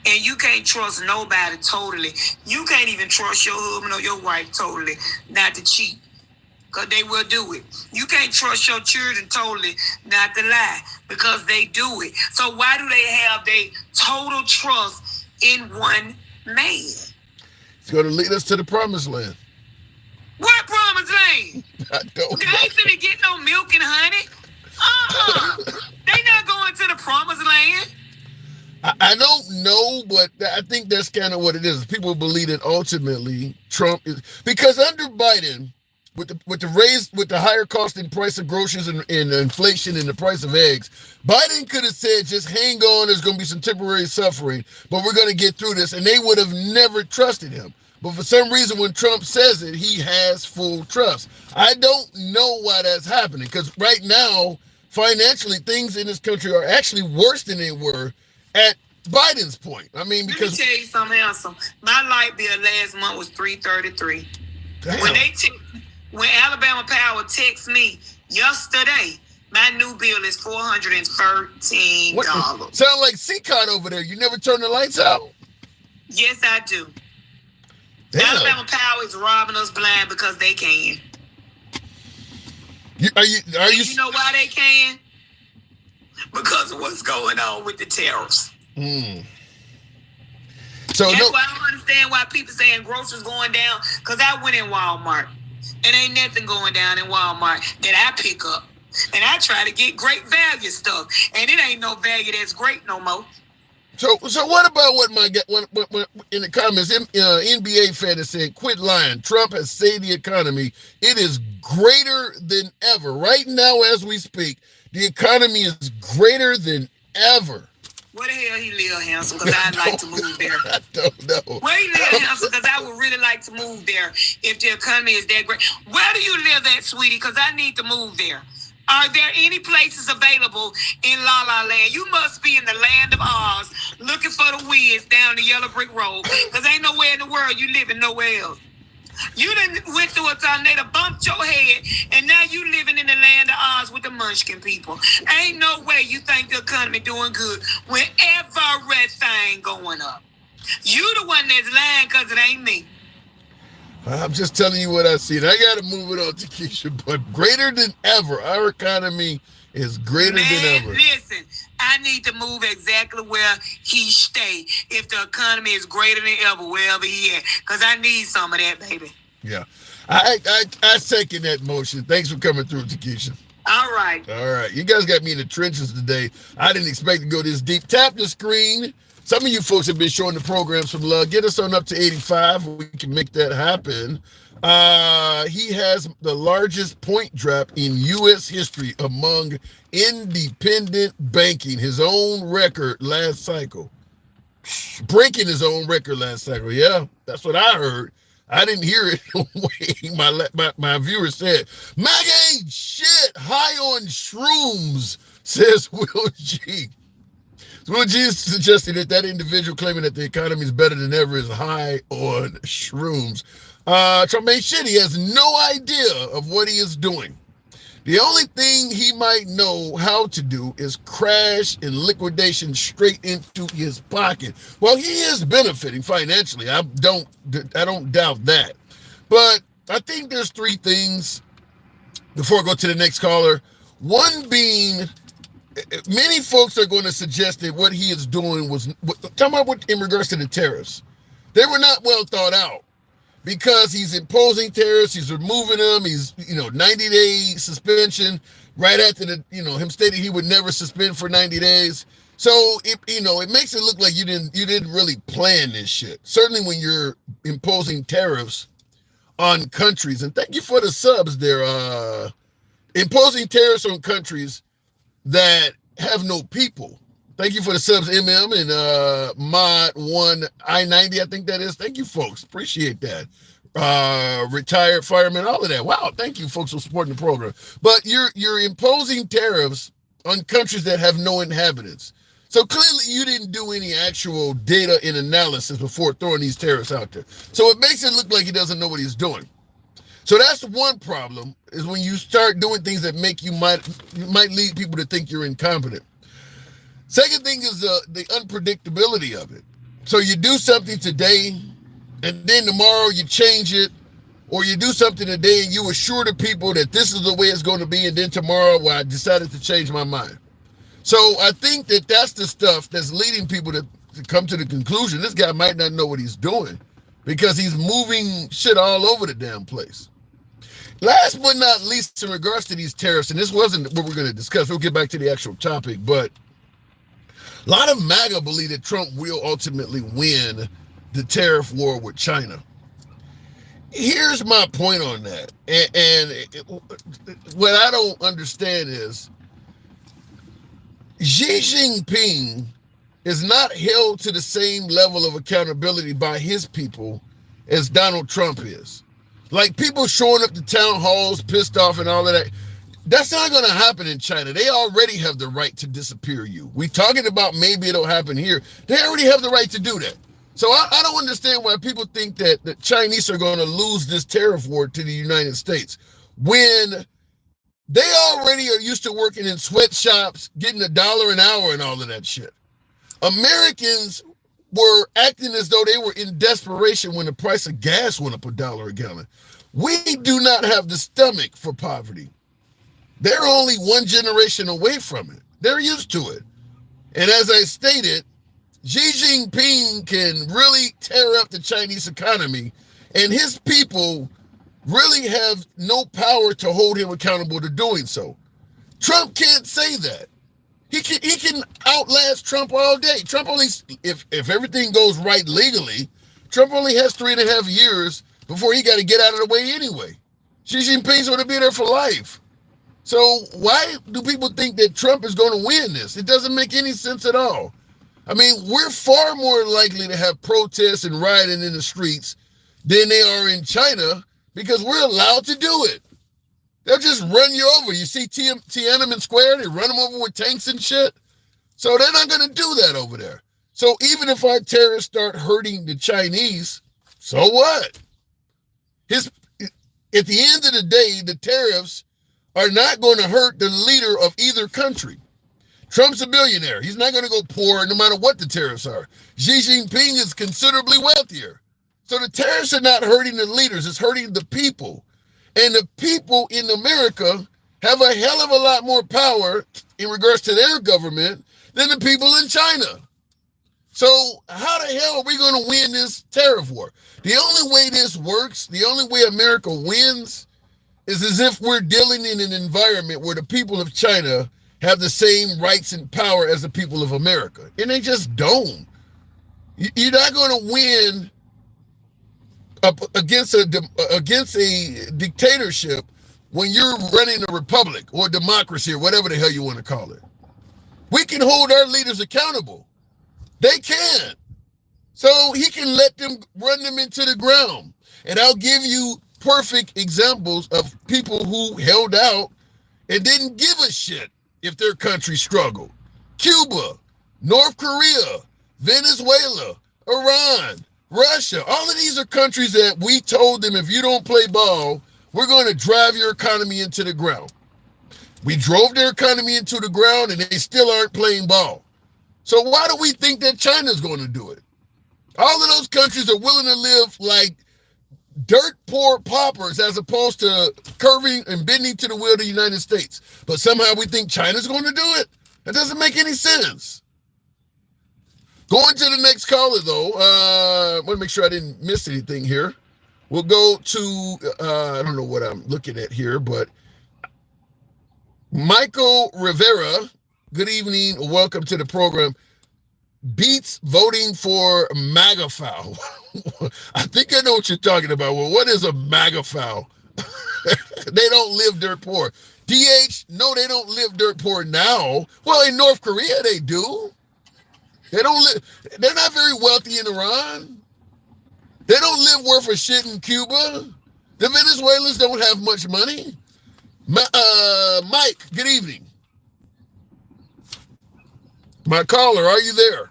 And you can't trust nobody totally. You can't even trust your husband or your wife totally not to cheat. Because they will do it. You can't trust your children totally not to lie because they do it. So why do they have their total trust in one man? It's going to lead us to the promised land. What promised land? I don't know. They ain't finna get no milk and honey. They not going to the promised land. I don't know, but I think that's kind of what it is. People believe that ultimately Trump is, because under Biden, with the higher cost in price of groceries and inflation and the price of eggs, Biden could have said, just hang on, there's going to be some temporary suffering, but we're going to get through this. And they would have never trusted him. But for some reason, when Trump says it, he has full trust. I don't know why that's happening, because right now, financially, things in this country are actually worse than they were at Biden's point. I mean, because... Let me tell you something else. My light bill last month was $333. When Alabama Power texts me yesterday, my new bill is $413. What? Sound like CCOT over there. You never turn the lights out? Yes, I do. Damn. Alabama Power is robbing us blind because they can. Are you? You know why they can? Because of what's going on with the tariffs. So that's why I don't understand why people saying groceries going down. Because I went in Walmart. And ain't nothing going down in Walmart that I pick up. And I try to get great value stuff. And it ain't no value that's great no more. So what about what in the comments, NBA fan is saying, quit lying. Trump has saved the economy. It is greater than ever. Right now, as we speak, the economy is greater than ever. Where the hell he live, handsome? Because I'd like to move there. I don't know. Where he live, handsome? Because I would really like to move there if the economy is that great. Where do you live at, sweetie? Because I need to move there. Are there any places available in La La Land? You must be in the land of Oz looking for the Wiz down the yellow brick road. Because ain't nowhere in the world you living nowhere else. You done went through a tornado, bumped your head, and now you living in the land of Oz with the Munchkin people. Ain't no way you think the economy doing good when everything going up. You the one that's lying because it ain't me. I'm just telling you what I see. And I got to move it on to Keisha, but greater than ever. Our economy is greater than ever. Listen, I need to move exactly where he stay if the economy is greater than ever, wherever he at. Because I need some of that, baby. Yeah. I second that motion. Thanks for coming through, Takesha. All right. You guys got me in the trenches today. I didn't expect to go this deep. Tap the screen. Some of you folks have been showing the program some love. Get us on up to 85. We can make that happen. He has the largest point drop in U.S. history among independent banking. His own record last cycle. Breaking his own record last cycle. Yeah, that's what I heard. I didn't hear it. My viewer said, MAGA ain't shit. High on shrooms, says Will G. Will G suggested that individual claiming that the economy is better than ever is high on shrooms. Trump ain't shit. He has no idea of what he is doing. The only thing he might know how to do is crash and liquidation straight into his pocket. Well, he is benefiting financially. I don't doubt that. But I think there's three things before I go to the next caller. One being, many folks are going to suggest that what he is doing was, talking about what in regards to the tariffs, they were not well thought out. Because he's imposing tariffs, he's removing them, he's, 90-day suspension right after him stating he would never suspend for 90 days. So it makes it look like you didn't really plan this shit. Certainly when you're imposing tariffs on countries, and thank you for the subs there, imposing tariffs on countries that have no people. Thank you for the subs, MM and Mod 1 I-90, I think that is. Thank you, folks. Appreciate that. Retired firemen, all of that. Wow, thank you, folks, for supporting the program. But you're imposing tariffs on countries that have no inhabitants. So clearly you didn't do any actual data and analysis before throwing these tariffs out there. So it makes it look like he doesn't know what he's doing. So that's one problem, is when you start doing things that might lead people to think you're incompetent. Second thing is the unpredictability of it. So you do something today, and then tomorrow you change it, or you do something today and you assure the people that this is the way it's going to be, and then tomorrow, well, I decided to change my mind. So I think that that's the stuff that's leading people to come to the conclusion this guy might not know what he's doing, because he's moving shit all over the damn place. Last but not least, in regards to these tariffs, and this wasn't what we're going to discuss, we'll get back to the actual topic, but a lot of MAGA believe that Trump will ultimately win the tariff war with China. Here's my point on that. And what I don't understand is Xi Jinping is not held to the same level of accountability by his people as Donald Trump is. Like, people showing up to town halls pissed off and all of that. That's not going to happen in China. They already have the right to disappear you. We talking about maybe it'll happen here. They already have the right to do that. So I don't understand why people think that the Chinese are going to lose this tariff war to the United States when they already are used to working in sweatshops, getting $1 an hour and all of that shit. Americans were acting as though they were in desperation when the price of gas went up $1 a gallon. We do not have the stomach for poverty. They're only one generation away from it. They're used to it. And as I stated, Xi Jinping can really tear up the Chinese economy, and his people really have no power to hold him accountable to doing so. Trump can't say that. He can outlast Trump all day. Trump only, if everything goes right legally, Trump only has 3.5 years before he got to get out of the way anyway. Xi Jinping's going to be there for life. So why do people think that Trump is going to win this? It doesn't make any sense at all. I mean, we're far more likely to have protests and rioting in the streets than they are in China, because we're allowed to do it. They'll just run you over. You see Tiananmen Square, they run them over with tanks and shit. So they're not going to do that over there. So even if our terrorists start hurting the Chinese, so what? At the end of the day, the tariffs are not going to hurt the leader of either country. Trump's a billionaire. He's not going to go poor no matter what the tariffs are. Xi Jinping is considerably wealthier. So the tariffs are not hurting the leaders. It's hurting the people. And the people in America have a hell of a lot more power in regards to their government than the people in China. So how the hell are we going to win this tariff war? The only way this works, the only way America wins, is as if we're dealing in an environment where the people of China have the same rights and power as the people of America. And they just don't. You're not going to win against a dictatorship when you're running a republic or democracy or whatever the hell you want to call it. We can hold our leaders accountable. They can't. So he can let them run them into the ground. And I'll give you perfect examples of people who held out and didn't give a shit if their country struggled. Cuba, North Korea, Venezuela, Iran, Russia. All of these are countries that we told them, if you don't play ball, we're going to drive your economy into the ground. We drove their economy into the ground, and they still aren't playing ball. So why do we think that China's going to do it? All of those countries are willing to live like dirt poor paupers as opposed to curving and bending to the will of the United States. But somehow we think China's going to do it? That doesn't make any sense. Going to the next caller, though. I want to make sure I didn't miss anything here. We'll go to, I don't know what I'm looking at here, but Michael Rivera, good evening. Welcome to the program. Beats voting for MAGA foul. I think I know what you're talking about. Well, what is a MAGA foul? They don't live dirt poor. DH, no, they don't live dirt poor now. Well, in North Korea, they do. They don't live. They're not very wealthy in Iran. They don't live worth a shit in Cuba. The Venezuelans don't have much money. Mike, good evening. My caller, are you there?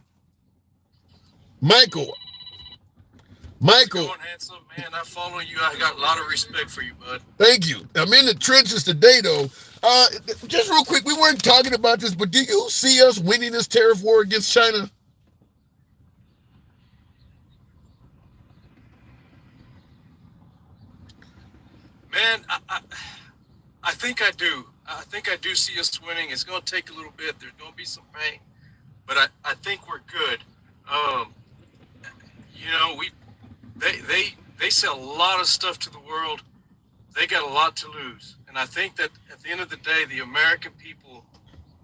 Michael. Going, handsome man. I follow you. I got a lot of respect for you, bud. Thank you. I'm in the trenches today, though. Just real quick, we weren't talking about this, but do you see us winning this tariff war against China? Man, I think I do. I think I do see us winning. It's going to take a little bit. There's going to be some pain, but I think we're good. You know, they sell a lot of stuff to the world. They got a lot to lose, and I think that at the end of the day, the American people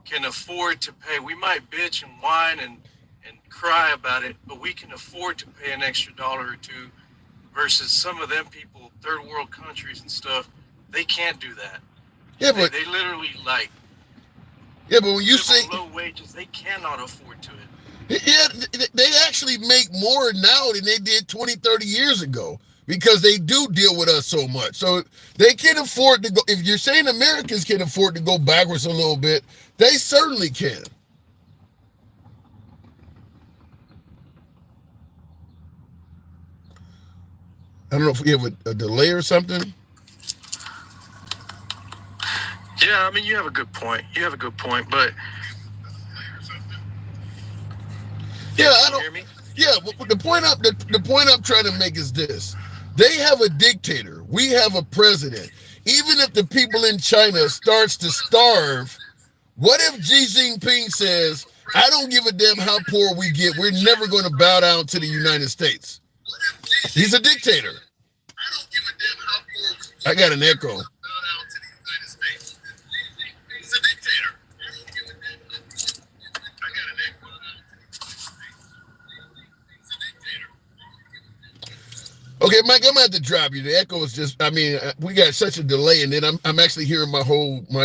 can afford to pay. We might bitch and whine and cry about it, but we can afford to pay an extra $1 or $2 versus some of them people, third world countries and stuff. They can't do that. Yeah, but they literally like. Yeah, but when you say low wages, they cannot afford to it. Yeah, they actually make more now than they did 20, 30 years ago because they do deal with us so much. So they can afford to go. If you're saying Americans can afford to go backwards a little bit, they certainly can. I don't know if we have a delay or something. Yeah, I mean, you have a good point. But yeah, I don't hear me. Yeah, but the point I'm trying to make is this: they have a dictator. We have a president. Even if the people in China starts to starve, what if Xi Jinping says, "I don't give a damn how poor we get. We're never going to bow down to the United States." He's a dictator. I got an echo. Okay, Mike, I'm gonna have to drop you. The echo is just, I mean, we got such a delay, and then I'm actually hearing my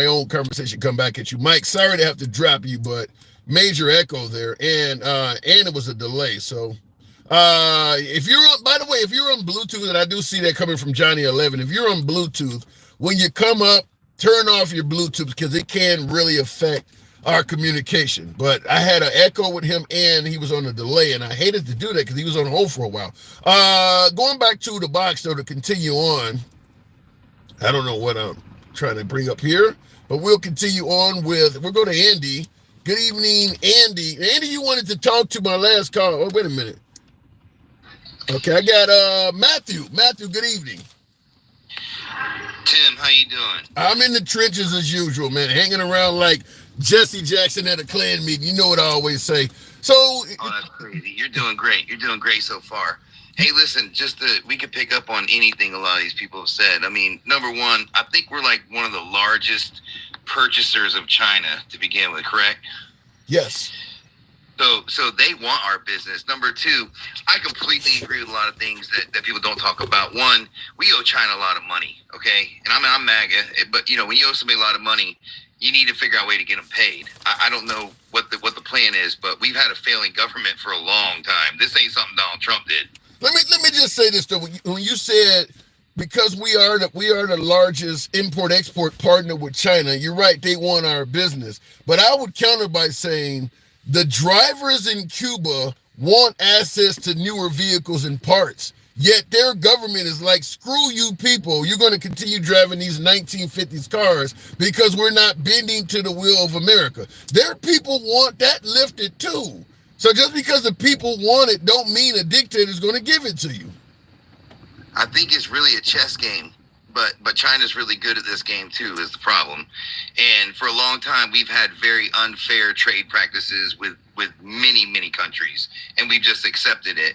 own conversation come back at you. Mike, sorry to have to drop you, but major echo there, and it was a delay. So if you're on, by the way, if you're on Bluetooth, and I do see that coming from Johnny 11, if you're on Bluetooth, when you come up, turn off your Bluetooth because it can really affect our communication. But I had an echo with him and he was on a delay, and I hated to do that because he was on hold for a while. Going back to the box though, to continue on, I don't know what I'm trying to bring up here, but we'll continue on we'll go to Andy. Good evening, Andy. Andy, you wanted to talk to my last call. Oh, wait a minute. Okay, I got Matthew. Matthew, good evening. Tim, how you doing? I'm in the trenches as usual, man, hanging around like Jesse Jackson at a Klan meeting. You know what I always say. So, oh, that's crazy. You're doing great. You're doing great so far. Hey, listen, we could pick up on anything a lot of these people have said. I mean, number one, I think we're like one of the largest purchasers of China to begin with, correct? Yes. So they want our business. Number two, I completely agree with a lot of things that people don't talk about. One, we owe China a lot of money, okay? And I'm MAGA, but you know, when you owe somebody a lot of money, you need to figure out a way to get them paid. I don't know what the plan is, but we've had a failing government for a long time. This ain't something Donald Trump did. Let me just say this though. When you said because we are the largest import-export partner with China, you're right, they want our business. But I would counter by saying the drivers in Cuba want access to newer vehicles and parts. Yet their government is like, screw you people. You're going to continue driving these 1950s cars because we're not bending to the will of America. Their people want that lifted too. So just because the people want it don't mean a dictator is going to give it to you. I think it's really a chess game, but China's really good at this game too, is the problem. And for a long time, we've had very unfair trade practices with many countries, and we've just accepted it.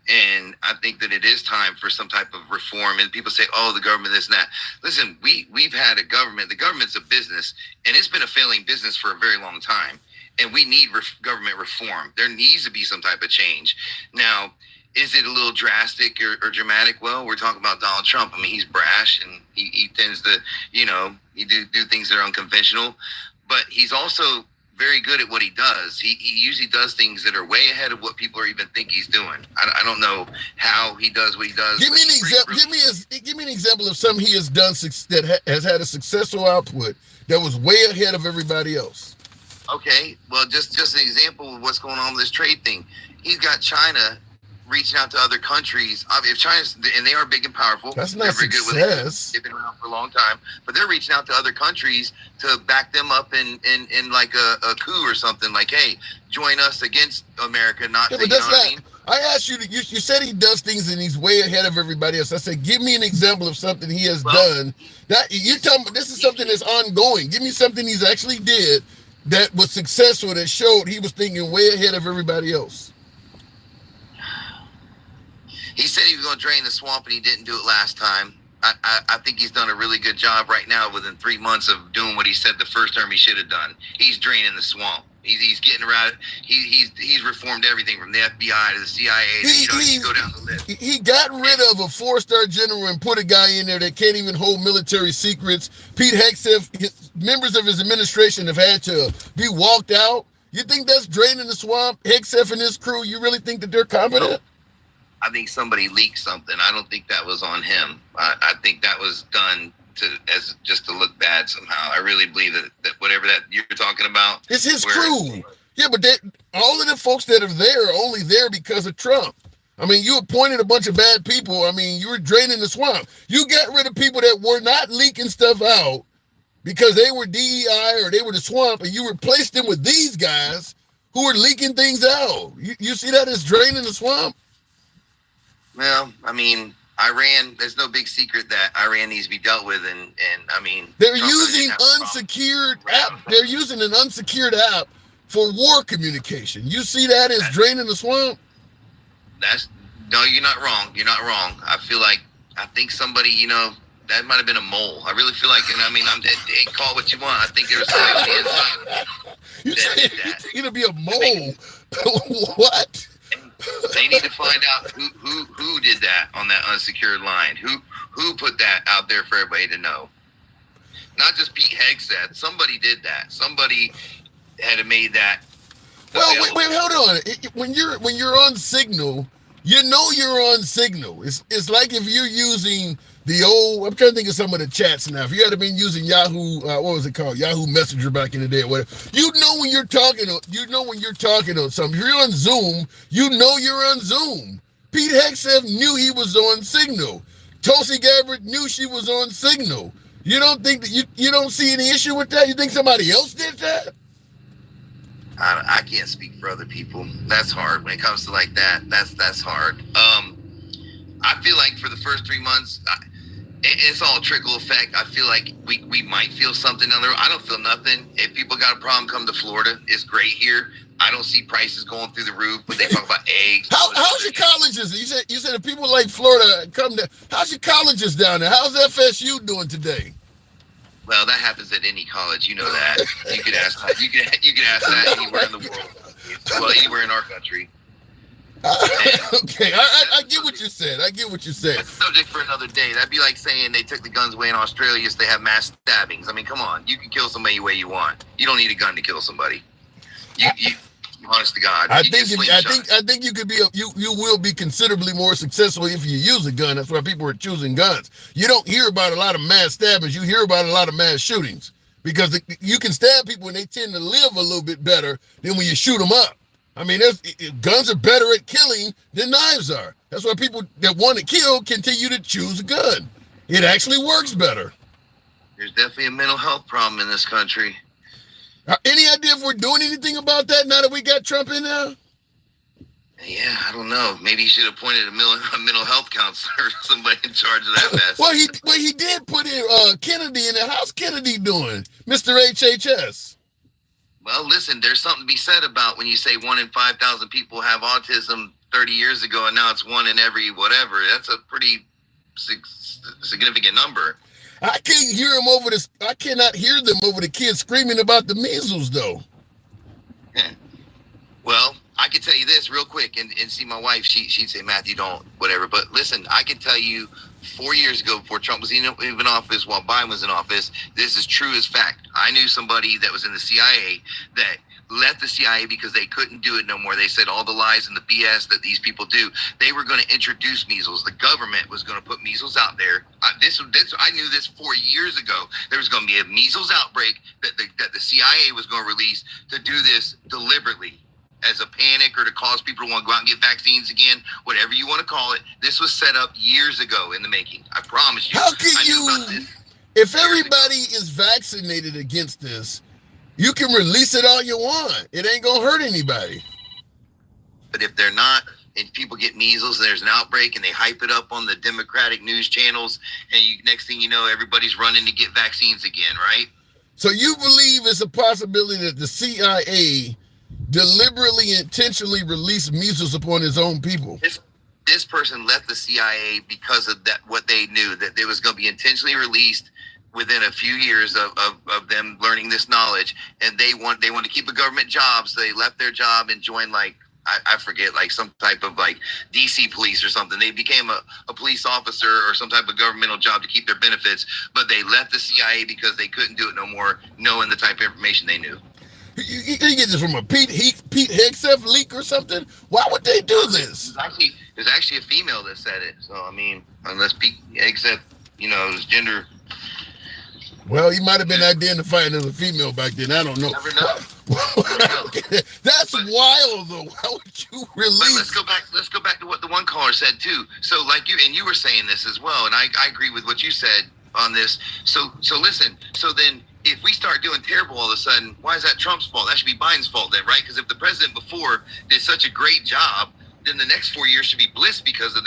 And I think that it is time for some type of reform. And people say, oh, the government, this and that. Listen, we've had a government. The government's a business, and it's been a failing business for a very long time. And we need government reform. There needs to be some type of change. Now, is it a little drastic or dramatic? Well, we're talking about Donald Trump. I mean, he's brash, and he tends to, he do things that are unconventional. But he's also very good at what he does. He usually does things that are way ahead of what people are even think he's doing. I don't know how he does what he does. Give me an example. Give me an example of something he has done that has had a successful output that was way ahead of everybody else. Okay, well, just an example of what's going on with this trade thing. He's got China reaching out to other countries. I mean, if China's, and they are big and powerful. That's not success. They've been around for a long time, but they're reaching out to other countries to back them up in like a coup or something. Like, hey, join us against America. Not, yeah, but that's not. I mean? I asked you, you said he does things and he's way ahead of everybody else. I said, give me an example of something he has done. That you tell me this is something that's ongoing. Give me something he's actually did that was successful, that showed he was thinking way ahead of everybody else. He said he was going to drain the swamp, and he didn't do it last time. I think he's done a really good job right now within 3 months of doing what he said the first term he should have done. He's draining the swamp. He's getting around. He's reformed everything from the FBI to the CIA. You go down the list. He got rid of a 4-star general and put a guy in there that can't even hold military secrets. Pete Hegseth, members of his administration have had to be walked out. You think that's draining the swamp? Hegseth and his crew, you really think that they're competent? No. I think somebody leaked something. I don't think that was on him. I think that was done just to look bad somehow. I really believe that whatever that you're talking about, it's his crew. Yeah, but all of the folks that are there are only there because of Trump. I mean, you appointed a bunch of bad people. I mean, you were draining the swamp. You got rid of people that were not leaking stuff out because they were DEI or they were the swamp, and you replaced them with these guys who were leaking things out. You see that as draining the swamp? Well, I mean, Iran, there's no big secret that Iran needs to be dealt with, and I mean, they're using unsecured app. They're using an unsecured app for war communication. You see that as draining the swamp? No, you're not wrong. You're not wrong. I think somebody, that might have been a mole. I really feel like, and I mean, hey, call what you want. I think there was somebody on the inside. You think it'll be a mole? What? They need to find out who did that on that unsecured line. Who put that out there for everybody to know? Not just Pete Hegseth. Somebody did that. Somebody had made that. Well, wait, hold on. When you're on Signal, you know you're on Signal. It's like if you're using the old. I'm trying to think of some of the chats now. If you had been using Yahoo, what was it called? Yahoo Messenger back in the day, or whatever. You know when you're talking. You know when you're talking on something. If you're on Zoom, you know you're on Zoom. Pete Hegseth knew he was on Signal. Tulsi Gabbard knew she was on Signal. You don't think that you don't see any issue with that? You think somebody else did that? I can't speak for other people. That's hard when it comes to like that. That's hard. I feel like for the first 3 months, it's all trickle effect. I feel like we might feel something down the road. I don't feel nothing. If people got a problem, come to Florida. It's great here. I don't see prices going through the roof, but they talk about eggs. How's your colleges? You said if people like Florida come to. How's your colleges down there? How's FSU doing today? Well, that happens at any college. You know that. You could ask that. You could ask that anywhere in the world. Well, anywhere in our country. Okay, I get what you said. That's a subject for another day. That'd be like saying they took the guns away in Australia so they have mass stabbings. I mean, come on. You can kill somebody any way you want. You don't need a gun to kill somebody. You honest to God. I think you could be you will be considerably more successful if you use a gun. That's why people are choosing guns. You don't hear about a lot of mass stabbings. You hear about a lot of mass shootings because you can stab people and they tend to live a little bit better than when you shoot them up. I mean, guns are better at killing than knives are. That's why people that want to kill continue to choose a gun. It actually works better. There's definitely a mental health problem in this country. Any idea if we're doing anything about that now that we got Trump in there? Yeah, I don't know. Maybe he should have appointed a mental health counselor or somebody in charge of that mess. Well, he did put in Kennedy in there. How's Kennedy doing, Mr. HHS? Well, listen, there's something to be said about when you say 1 in 5,000 people have autism 30 years ago, and now it's 1 in every whatever. That's a pretty significant number. I can't hear him over this. I cannot hear them over the kids screaming about the measles, though. Well, I can tell you this real quick, and see, my wife, she'd say, Matthew, don't, whatever. But listen, I can tell you 4 years ago, before Trump was even in office, while Biden was in office, this is true as fact. I knew somebody that was in the CIA that left the CIA because they couldn't do it no more. They said all the lies and the BS that these people do. They were going to introduce measles. The government was going to put measles out there. I knew this 4 years ago. There was going to be a measles outbreak that the CIA was going to release to do this deliberately as a panic or to cause people to want to go out and get vaccines again, whatever you want to call it. This was set up years ago in the making. I promise you. How can you, if everybody is vaccinated against this, you can release it all you want. It ain't going to hurt anybody. But if they're not, and people get measles and there's an outbreak and they hype it up on the Democratic news channels, and next thing you know, everybody's running to get vaccines again, right? So you believe it's a possibility that the CIA deliberately, intentionally released measles upon his own people? This person left the CIA because of that, what they knew, that it was going to be intentionally released within a few years of them learning this knowledge, and they want to keep a government job, so they left their job and joined, like, I forget, like some type of like DC police or something. They became a police officer or some type of governmental job to keep their benefits, but they left the CIA because they couldn't do it no more, knowing the type of information they knew. You get this from a Pete Hegseth leak or something? Why would they do this? There's actually a female that said it. So, I mean, unless Pete Hegseth, his gender. Well, he might have been identifying as a female back then. I don't know. Never know. That's wild, though. Why would you release? But let's go back to what the one caller said, too. So, like you were saying this as well, and I agree with what you said on this. So listen. So then, if we start doing terrible all of a sudden, why is that Trump's fault? That should be Biden's fault then, right? Because if the president before did such a great job, then the next 4 years should be bliss because of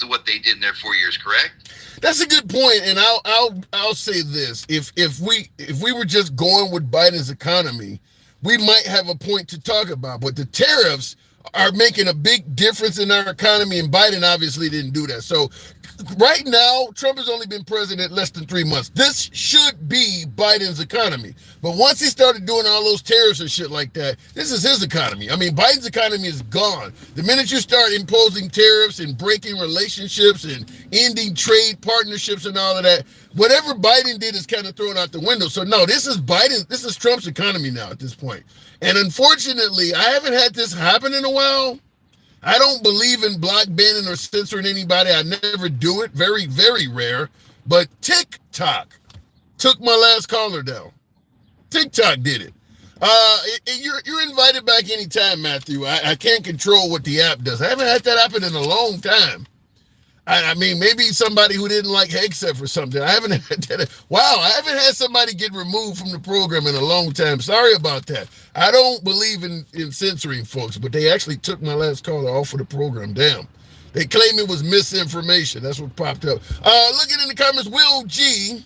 what they did in their 4 years, correct? That's a good point, and I'll say this: if we were just going with Biden's economy, we might have a point to talk about. But the tariffs are making a big difference in our economy, and Biden obviously didn't do that. So right now, Trump has only been president less than 3 months. This should be Biden's economy. But once he started doing all those tariffs and shit like that, this is his economy. I mean, Biden's economy is gone. The minute you start imposing tariffs and breaking relationships and ending trade partnerships and all of that, whatever Biden did is kind of thrown out the window. So no, this is Trump's economy now at this point. And unfortunately, I haven't had this happen in a while. I don't believe in block banning or censoring anybody. I never do it. Very, very rare. But TikTok took my last caller down. TikTok did it. You're invited back anytime, Matthew. I can't control what the app does. I haven't had that happen in a long time. I mean, maybe somebody who didn't like Hegseth or something. I haven't had that. Wow, I haven't had somebody get removed from the program in a long time. Sorry about that. I don't believe in censoring folks, but they actually took my last caller off of the program. Damn. They claim it was misinformation. That's what popped up. Looking in the comments, Will G,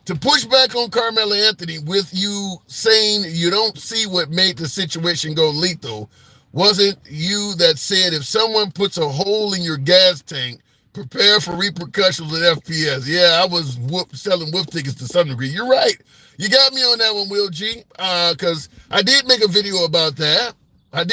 to push back on Carmelo Anthony with you saying you don't see what made the situation go lethal. Wasn't you that said if someone puts a hole in your gas tank, prepare for repercussions at FPS? Yeah, I was selling whoop tickets to some degree. You're right. You got me on that one, Will G, because I did make a video about that. I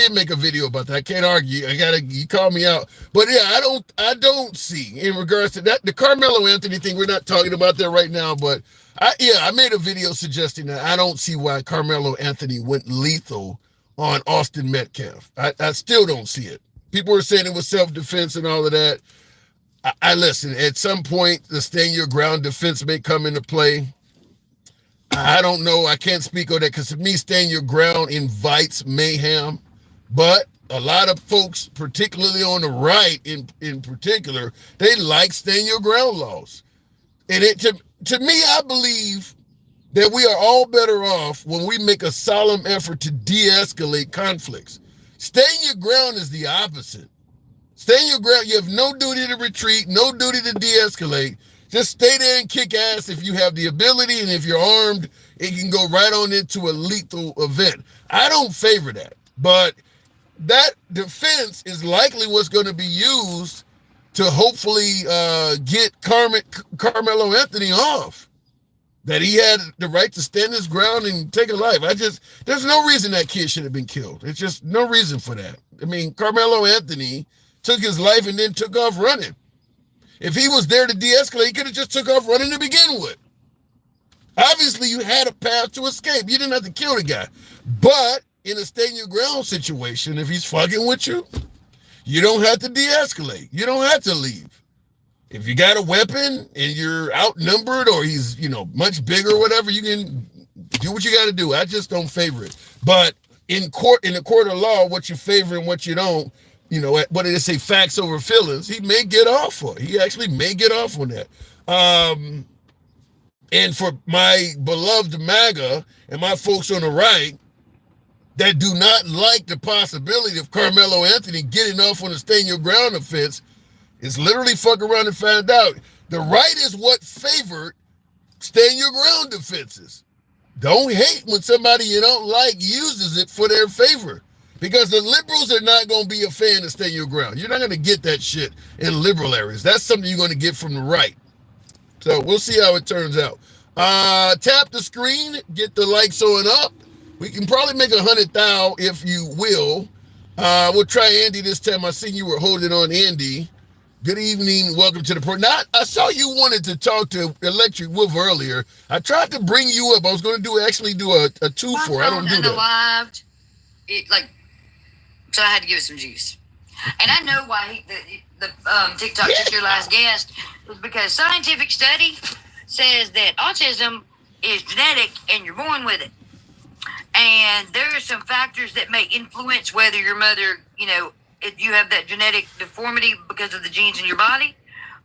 can't argue. You call me out. But yeah, I don't see in regards to that. The Carmelo Anthony thing, we're not talking about that right now, but I made a video suggesting that I don't see why Carmelo Anthony went lethal on Austin Metcalf. I still don't see it. People are saying it was self-defense and all of that. I listen, at some point, the stand your ground defense may come into play. I don't know. I can't speak on that because to me, stand your ground invites mayhem. But a lot of folks, particularly on the right in particular, they like stand your ground laws. And to me, I believe that we are all better off when we make a solemn effort to de-escalate conflicts. Stand your ground is the opposite. Stand your ground. You have no duty to retreat, no duty to de-escalate. Just stay there and kick ass if you have the ability, and if you're armed, it can go right on into a lethal event. I don't favor that, but that defense is likely what's going to be used to hopefully get Carmelo Anthony off. That he had the right to stand his ground and take a life. There's no reason that kid should have been killed. It's just no reason for that. I mean, Carmelo Anthony took his life and then took off running. If he was there to de-escalate, he could have just took off running to begin with. Obviously, you had a path to escape. You didn't have to kill the guy. But in a stand your ground situation, if he's fucking with you, you don't have to de-escalate. You don't have to leave. If you got a weapon and you're outnumbered or he's, much bigger or whatever, you can do what you got to do. I just don't favor it. But in the court of law, what you favor and what you don't, what did they say, facts over feelings, he may get off for it. He actually may get off on that. And for my beloved MAGA and my folks on the right that do not like the possibility of Carmelo Anthony getting off on a stand your ground offense, it's literally fuck around and find out. The right is what favored stand your ground defenses. Don't hate when somebody you don't like uses it for their favor. Because the liberals are not going to be a fan of stand your ground. You're not going to get that shit in liberal areas. That's something you're going to get from the right. So we'll see how it turns out. Tap the screen, get the likes on up. We can probably make 100,000 if you will. We'll try Andy this time. I seen you were holding on Andy. Good evening. Welcome to the program. I saw you wanted to talk to Electric Wolf earlier. I tried to bring you up. I was going to do a 2-for. I don't do that. So I had to give it some juice. And I know why the TikTok took your last guest was because scientific study says that autism is genetic and you're born with it. And there are some factors that may influence whether your mother, if you have that genetic deformity because of the genes in your body,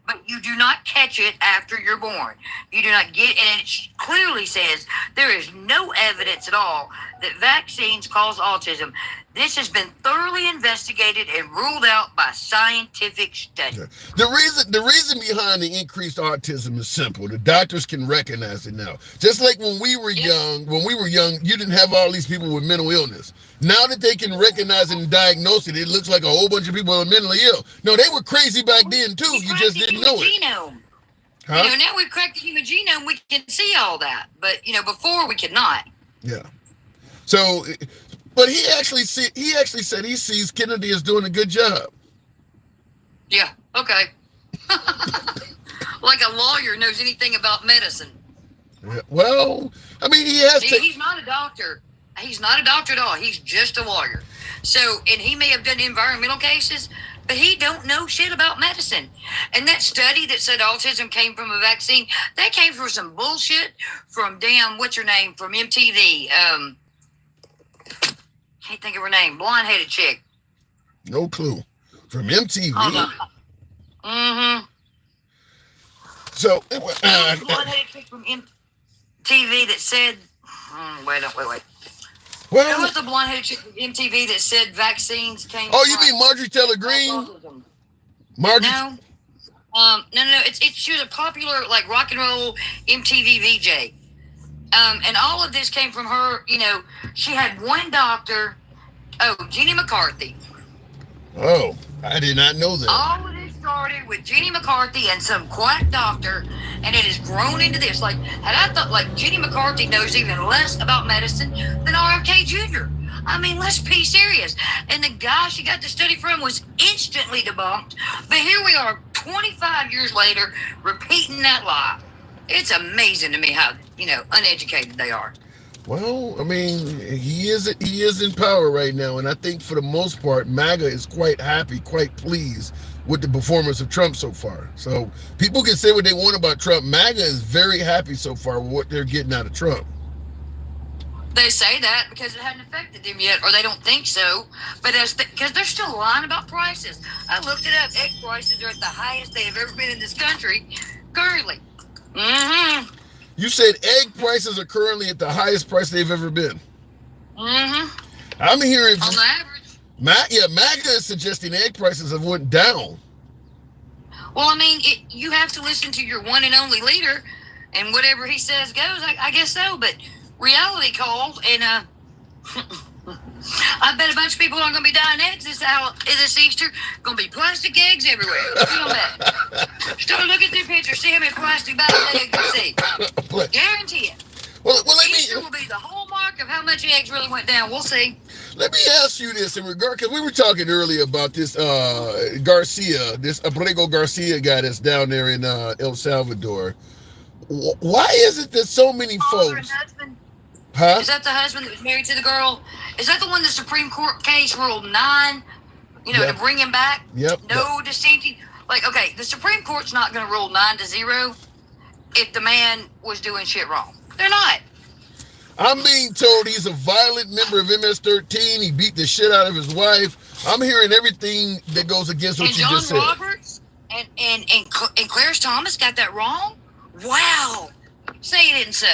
but you do not catch it after you're born. You do not get, and it clearly says there is no evidence at all that vaccines cause autism. This has been thoroughly investigated and ruled out by scientific study. The reason behind the increased autism is simple. The doctors can recognize it now. Just like when we were young, you didn't have all these people with mental illness. Now that they can recognize and diagnose it, it looks like a whole bunch of people are mentally ill. No, they were crazy back then too. You just didn't know it. Genome. Huh? Now we've cracked the human genome. We can see all that, but before we could not. Yeah. So. But he actually said he sees Kennedy as doing a good job. Yeah, okay. Like a lawyer knows anything about medicine. Yeah, well, I mean, he's not a doctor. He's not a doctor at all. He's just a lawyer. So, and he may have done environmental cases, but he don't know shit about medicine. And that study that said autism came from a vaccine, that came from some bullshit from from MTV. Can't think of her name. Blonde-headed chick. No clue. From MTV. Mm-hmm. So, blonde-headed chick from MTV that said, wait. Well, who was the blonde-headed chick from MTV that said vaccines came? Oh, you mean Marjorie Taylor Greene? Marjorie? No. No. She was a popular rock and roll MTV VJ. And all of this came from her, she had one doctor, Jeannie McCarthy. Oh, I did not know that. All of this started with Jeannie McCarthy and some quack doctor, and it has grown into this. Had I thought, Jeannie McCarthy knows even less about medicine than RFK Jr. I mean, let's be serious. And the guy she got the study from was instantly debunked. But here we are, 25 years later, repeating that lie. It's amazing to me how, uneducated they are. Well, I mean, he is in power right now, and I think for the most part, MAGA is quite happy, quite pleased with the performance of Trump so far. So people can say what they want about Trump. MAGA is very happy so far with what they're getting out of Trump. They say that because it hadn't affected them yet, or they don't think so. But because they're still lying about prices. I looked it up. Egg prices are at the highest they have ever been in this country currently. Mm-hmm. You said egg prices are currently at the highest price they've ever been. Mm-hmm. I'm hearing on the average. MAGA is suggesting egg prices have went down. Well, I mean, you have to listen to your one and only leader, and whatever he says goes. I guess so. But reality called, and I bet a bunch of people aren't going to be dying eggs this Easter. Going to be plastic eggs everywhere. You know that. Start looking through pictures, see how many plastic bags eggs you see. Guarantee it. Well, Easter will be the hallmark of how much eggs really went down. We'll see. Let me ask you this in regard, because we were talking earlier about this Garcia, this Abrego Garcia guy that's down there in El Salvador. Why is it that so many folks? Huh? Is that the husband that was married to the girl? Is that the one the Supreme Court case ruled 9? To bring him back? Yep. No dissenting. Like, okay, the Supreme Court's not going to rule 9-0 if the man was doing shit wrong. They're not. I'm being told he's a violent member of MS-13. He beat the shit out of his wife. I'm hearing everything that goes against what you just said. And John Roberts and Clarence Thomas got that wrong? Wow. Say it isn't so.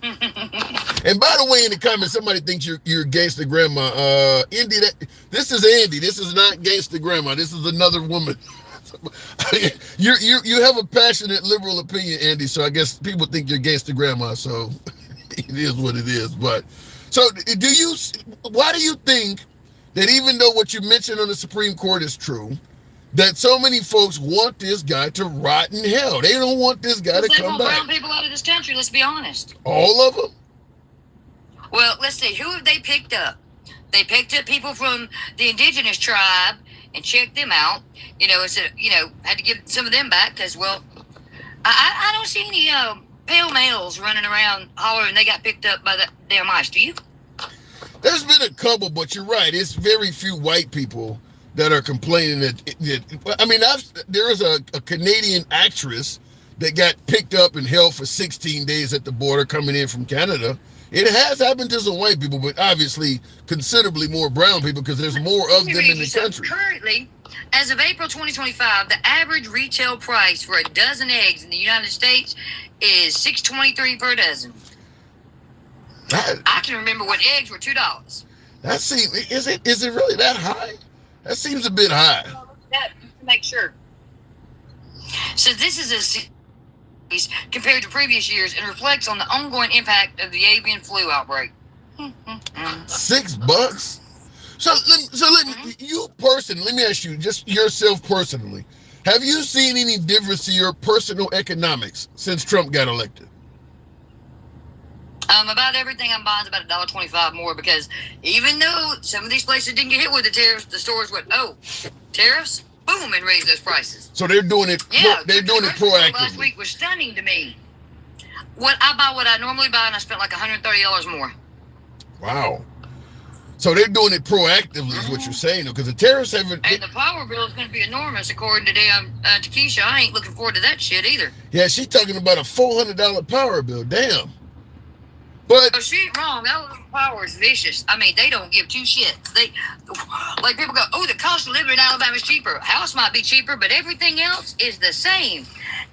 And by the way, in the comments, somebody thinks you're gangster grandma. Andy, this is Andy. This is not gangster grandma. This is another woman. You have a passionate liberal opinion, Andy. So I guess people think you're gangster grandma. So it is what it is. But so why do you think that even though what you mentioned on the Supreme Court is true, that so many folks want this guy to rot in hell? They don't want this guy to come back. They want brown people out of this country, let's be honest. All of them? Well, let's see. Who have they picked up? They picked up people from the indigenous tribe and checked them out. Had to give some of them back because, well, I don't see any pale males running around hollering they got picked up by the damn ICE. Do you? There's been a couple, but you're right. It's very few white people that are complaining there is a Canadian actress that got picked up and held for 16 days at the border coming in from Canada. It has happened to some white people, but obviously considerably more brown people because there's more of them in the country. Currently, as of April 2025, the average retail price for a dozen eggs in the United States is $6.23 per dozen. I can remember when eggs were $2. Is it really that high? That seems a bit high. That, to make sure. So this is a series compared to previous years and reflects on the ongoing impact of the avian flu outbreak. $6? So let me ask you, just yourself personally, have you seen any difference to your personal economics since Trump got elected? About everything I'm buying is about $1.25 more because even though some of these places didn't get hit with the tariffs, the stores went, tariffs? Boom, and raised those prices. So they're doing it. Yeah, they're doing it proactively. Last week was stunning to me. What I normally buy, and I spent like $130 more. Wow. So they're doing it proactively, is what you're saying, because the tariffs haven't. And the power bill is going to be enormous, according to damn Takesha. I ain't looking forward to that shit either. Yeah, she's talking about a $400 power bill. Damn. But she ain't wrong. That little power is vicious. I mean, they don't give two shits. Like people go, the cost of living in Alabama is cheaper. House might be cheaper, but everything else is the same.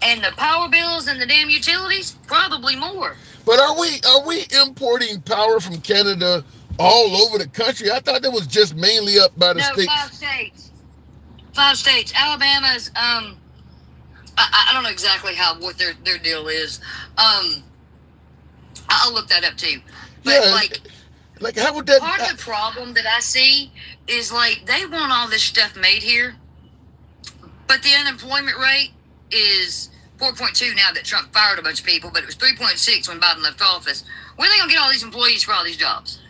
And the power bills and the damn utilities, probably more. But are we importing power from Canada all over the country? I thought that was just mainly up by the states. 5 states. 5 states. Alabama's I don't know exactly what their deal is. I'll look that up too. But like how would that? Part of the problem that I see is like they want all this stuff made here, but the unemployment rate is 4.2 now that Trump fired a bunch of people, but it was 3.6 when Biden left office. Where are they gonna get all these employees for all these jobs?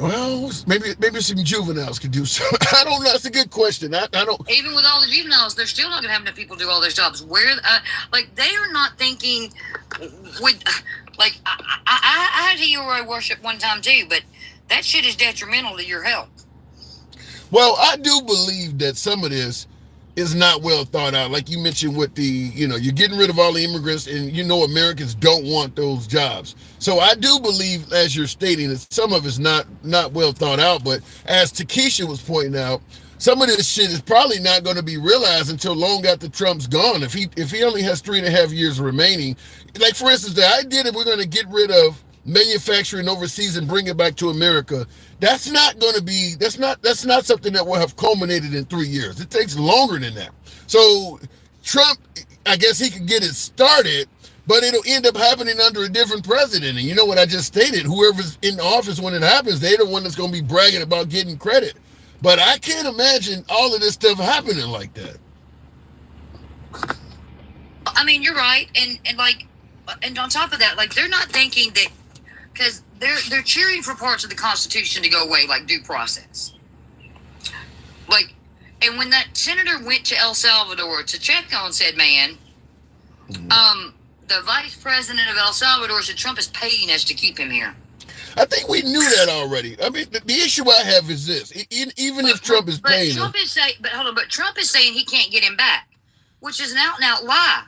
Well, maybe some juveniles could do so. I don't know. That's a good question. I don't. Even with all the juveniles, they're still not going to have enough people do all those jobs. Where, they are not thinking with, I had hero worship one time too, but that shit is detrimental to your health. Well, I do believe that some of this is not well thought out. Like you mentioned with the, you're getting rid of all the immigrants, and Americans don't want those jobs. So I do believe, as you're stating, that some of it's not well thought out. But as Takesha was pointing out, some of this shit is probably not going to be realized until long after Trump's gone. If he only has 3.5 years remaining, like for instance, the idea that we're going to get rid of manufacturing overseas and bring it back to America, that's not something that will have culminated in 3 years. It takes longer than that. So Trump, I guess he could get it started, but it'll end up happening under a different president. And you know what I just stated, whoever's in office when it happens, they're the one that's going to be bragging about getting credit. But I can't imagine all of this stuff happening like that. I mean, you're right. And on top of that, like, they're not thinking that, because they're cheering for parts of the Constitution to go away, like due process. Like, and when that senator went to El Salvador to check on said man, the vice president of El Salvador said Trump is paying us to keep him here. I think we knew that already. I mean, the issue I have is this: even if Trump is paying him, but Trump is saying he can't get him back, which is an out and out lie.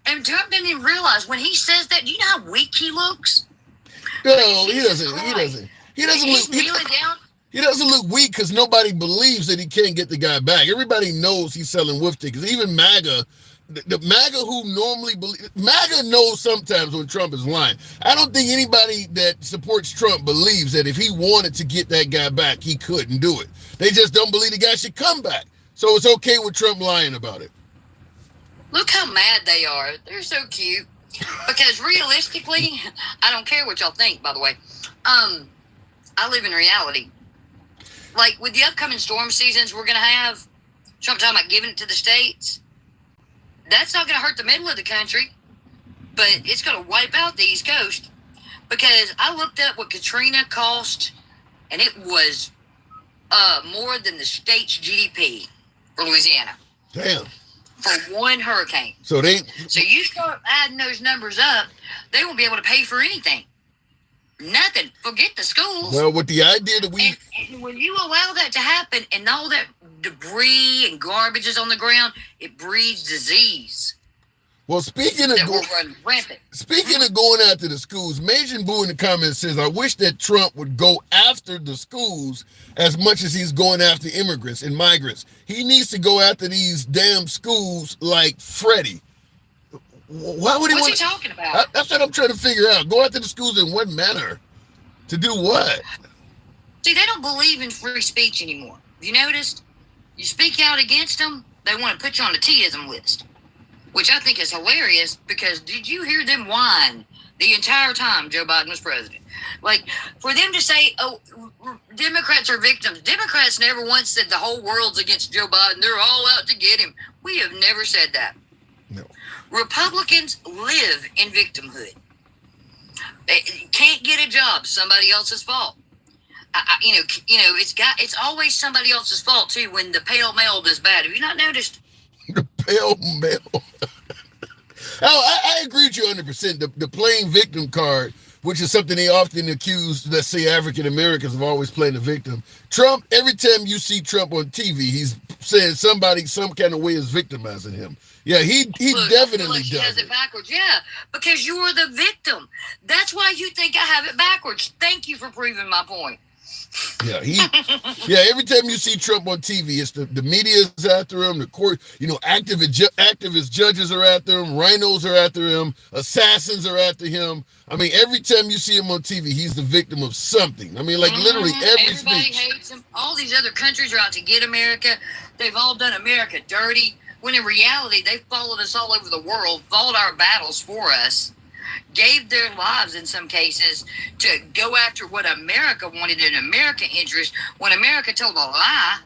And Trump didn't even realize when he says that. Do you know how weak he looks? No, he doesn't. He doesn't look weak because nobody believes that he can't get the guy back. Everybody knows he's selling whiff tickets. Even MAGA, the MAGA who normally believe, MAGA knows sometimes when Trump is lying. I don't think anybody that supports Trump believes that if he wanted to get that guy back, he couldn't do it. They just don't believe the guy should come back. So it's okay with Trump lying about it. Look how mad they are. They're so cute. Because realistically, I don't care what y'all think, by the way. I live in reality. Like, with the upcoming storm seasons we're going to have, Trump talking about giving it to the states, that's not going to hurt the middle of the country, but it's going to wipe out the East Coast. Because I looked up what Katrina cost, and it was more than the state's GDP for Louisiana. Damn. For one hurricane. So you start adding those numbers up, they won't be able to pay for anything. Nothing. Forget the schools. Well, with the idea that and when you allow that to happen and all that debris and garbage is on the ground, it breeds disease. Well, speaking of going after the schools, Majin Boo in the comments says, I wish that Trump would go after the schools as much as he's going after immigrants and migrants. He needs to go after these damn schools like Freddie. Why would he What's he talking about? That's what I'm trying to figure out. Go after the schools in what manner? To do what? See, they don't believe in free speech anymore. Have you noticed? You speak out against them, they want to put you on the T-ism list. Which I think is hilarious, because did you hear them whine the entire time Joe Biden was president? Like, for them to say, oh, Democrats are victims. Democrats never once said the whole world's against Joe Biden. They're all out to get him. We have never said that. No. Republicans live in victimhood. They can't get a job, somebody else's fault. It's always somebody else's fault, too, when the pale male does bad. Have you not noticed? The pale male. I agree with you 100%. The playing victim card, which is something they often accuse, let's say, African Americans of always playing the victim. Trump, every time you see Trump on TV, he's saying somebody some kind of way is victimizing him. Yeah, he definitely does it backwards. Yeah, because you are the victim. That's why you think I have it backwards. Thank you for proving my point. Yeah, every time you see Trump on TV, it's the media is after him, the court, activist judges are after him, rhinos are after him, assassins are after him. I mean, every time you see him on TV, he's the victim of something. I mean, like literally every Everybody speech. hates him. All these other countries are out to get America. They've all done America dirty, when in reality, they've followed us all over the world, fought our battles for us, gave their lives in some cases to go after what America wanted in American interest, when America told a lie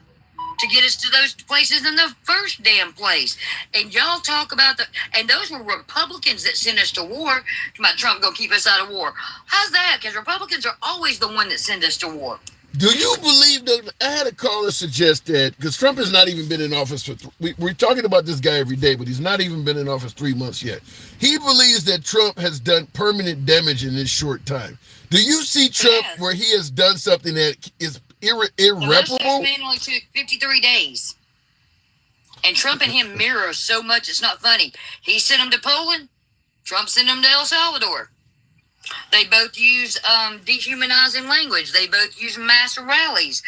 to get us to those places in the first damn place. And y'all talk about and those were Republicans that sent us to war. About Trump gonna keep us out of war. How's that? Because Republicans are always the one that send us to war. Do you believe that? I had a caller suggest that, because Trump has not even been in office for, we're talking about this guy every day, but he's not even been in office 3 months yet. He believes that Trump has done permanent damage in this short time. Do you see Trump where he has done something that is irreparable? This man only took 53 days. And Trump and him mirror so much, it's not funny. He sent them to Poland. Trump sent them to El Salvador. They both use dehumanizing language. They both use mass rallies.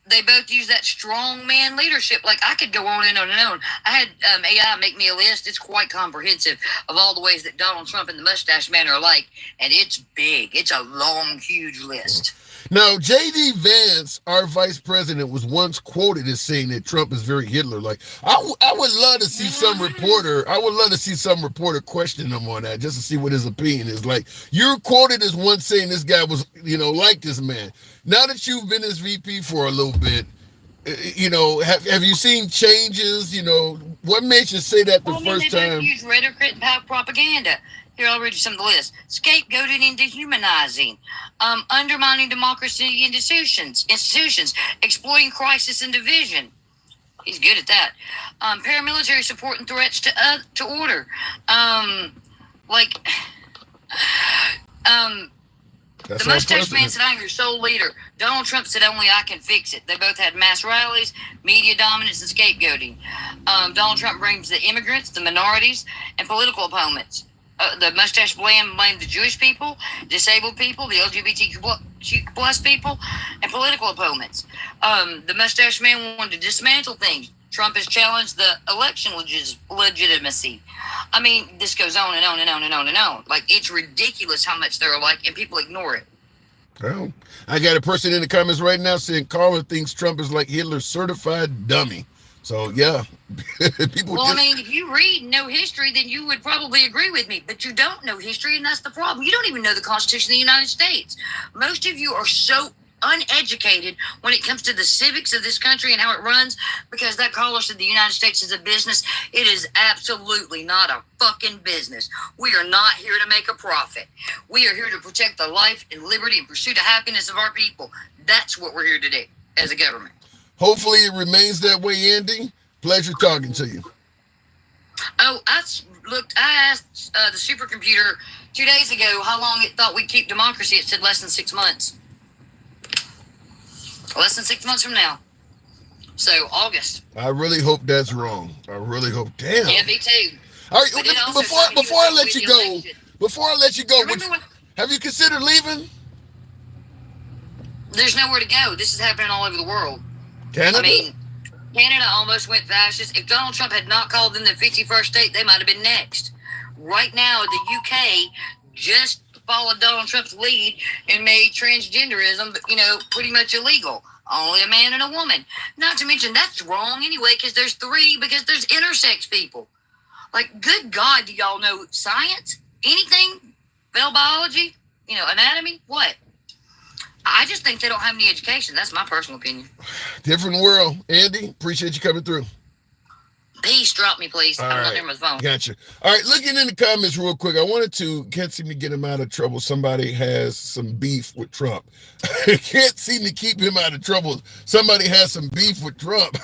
They both use that strong man leadership. Like, I could go on and on and on. I had AI make me a list. It's quite comprehensive of all the ways that Donald Trump and the mustache man are alike. And it's big. It's a long, huge list. Now, J.D. Vance, our vice president, was once quoted as saying that Trump is very Hitler-like. I would love to see some reporter. I would love to see some reporter question him on that, just to see what his opinion is. Like, you're quoted as once saying this guy was, like this man. Now that you've been his VP for a little bit, have you seen changes? What made you say that the first time? They use rhetoric and propaganda. Here, I'll read you some of the list. Scapegoating and dehumanizing. Undermining democracy and institutions. Exploiting crisis and division. He's good at that. Paramilitary support and threats to order. The mustache man said, "I'm your sole leader." Donald Trump said, "Only I can fix it." They both had mass rallies, media dominance, and scapegoating. Donald Trump blames the immigrants, the minorities, and political opponents. The mustache blamed the Jewish people, disabled people, the LGBTQ plus people, and political opponents. The mustache man wanted to dismantle things. Trump has challenged the election legitimacy. I mean, this goes on and on and on and on and on. Like, it's ridiculous how much they're alike, and people ignore it. Well, I got a person in the comments right now saying Carla thinks Trump is like Hitler's certified dummy. So, yeah. I mean, if you read no history, then you would probably agree with me. But you don't know history, and that's the problem. You don't even know the Constitution of the United States. Most of you are so uneducated when it comes to the civics of this country and how it runs, because that caller said the United States is a business. It is absolutely not a fucking business. We are not here to make a profit. We are here to protect the life and liberty and pursuit of happiness of our people. That's what we're here to do as a government. Hopefully it remains that way, Andy. Pleasure talking to you. Oh, I asked the supercomputer 2 days ago how long it thought we'd keep democracy. It said less than 6 months. Less than 6 months from now. So, August. I really hope that's wrong. I really hope. Damn. Yeah, me too. All right, before I let you go, have you considered leaving? There's nowhere to go. This is happening all over the world. Canada? I mean, Canada almost went fascist. If Donald Trump had not called them the 51st state, they might have been next. Right now, the UK just followed Donald Trump's lead and made transgenderism, pretty much illegal. Only a man and a woman. Not to mention, that's wrong anyway, because there's intersex people. Like, good God, do y'all know science? Anything? Cell biology? Anatomy? What? I just think they don't have any education. That's my personal opinion. Different world. Andy, appreciate you coming through. Peace, drop me, please. I'm not near my phone. Gotcha. All right, looking in the comments real quick. Can't seem to get him out of trouble. Somebody has some beef with Trump. Can't seem to keep him out of trouble. Somebody has some beef with Trump.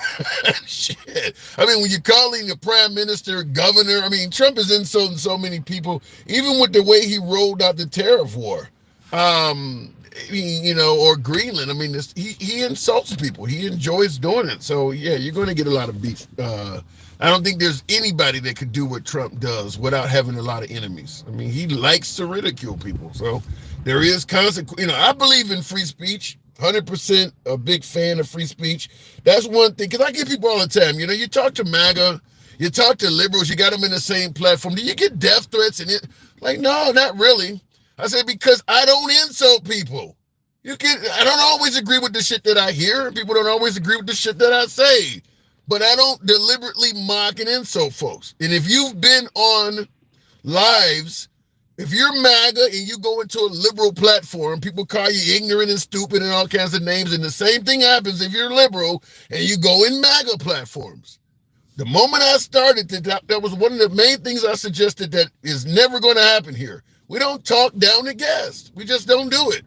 Shit. I mean, when you're calling the prime minister, governor, Trump is insulting so many people, even with the way he rolled out the tariff war. Or Greenland. He insults people. He enjoys doing it. So, yeah, you're going to get a lot of beef. I don't think there's anybody that could do what Trump does without having a lot of enemies. He likes to ridicule people. So there is consequence. I believe in free speech. 100% a big fan of free speech. That's one thing. Because I get people all the time. You talk to MAGA, you talk to liberals, you got them in the same platform. Do you get death threats? No, not really. I said, because I don't insult people. I don't always agree with the shit that I hear. People don't always agree with the shit that I say. But I don't deliberately mock and insult folks. And if you've been on lives, if you're MAGA and you go into a liberal platform, people call you ignorant and stupid and all kinds of names. And the same thing happens if you're liberal and you go in MAGA platforms. The moment I started, that was one of the main things I suggested that is never going to happen here. We don't talk down the guests. We just don't do it.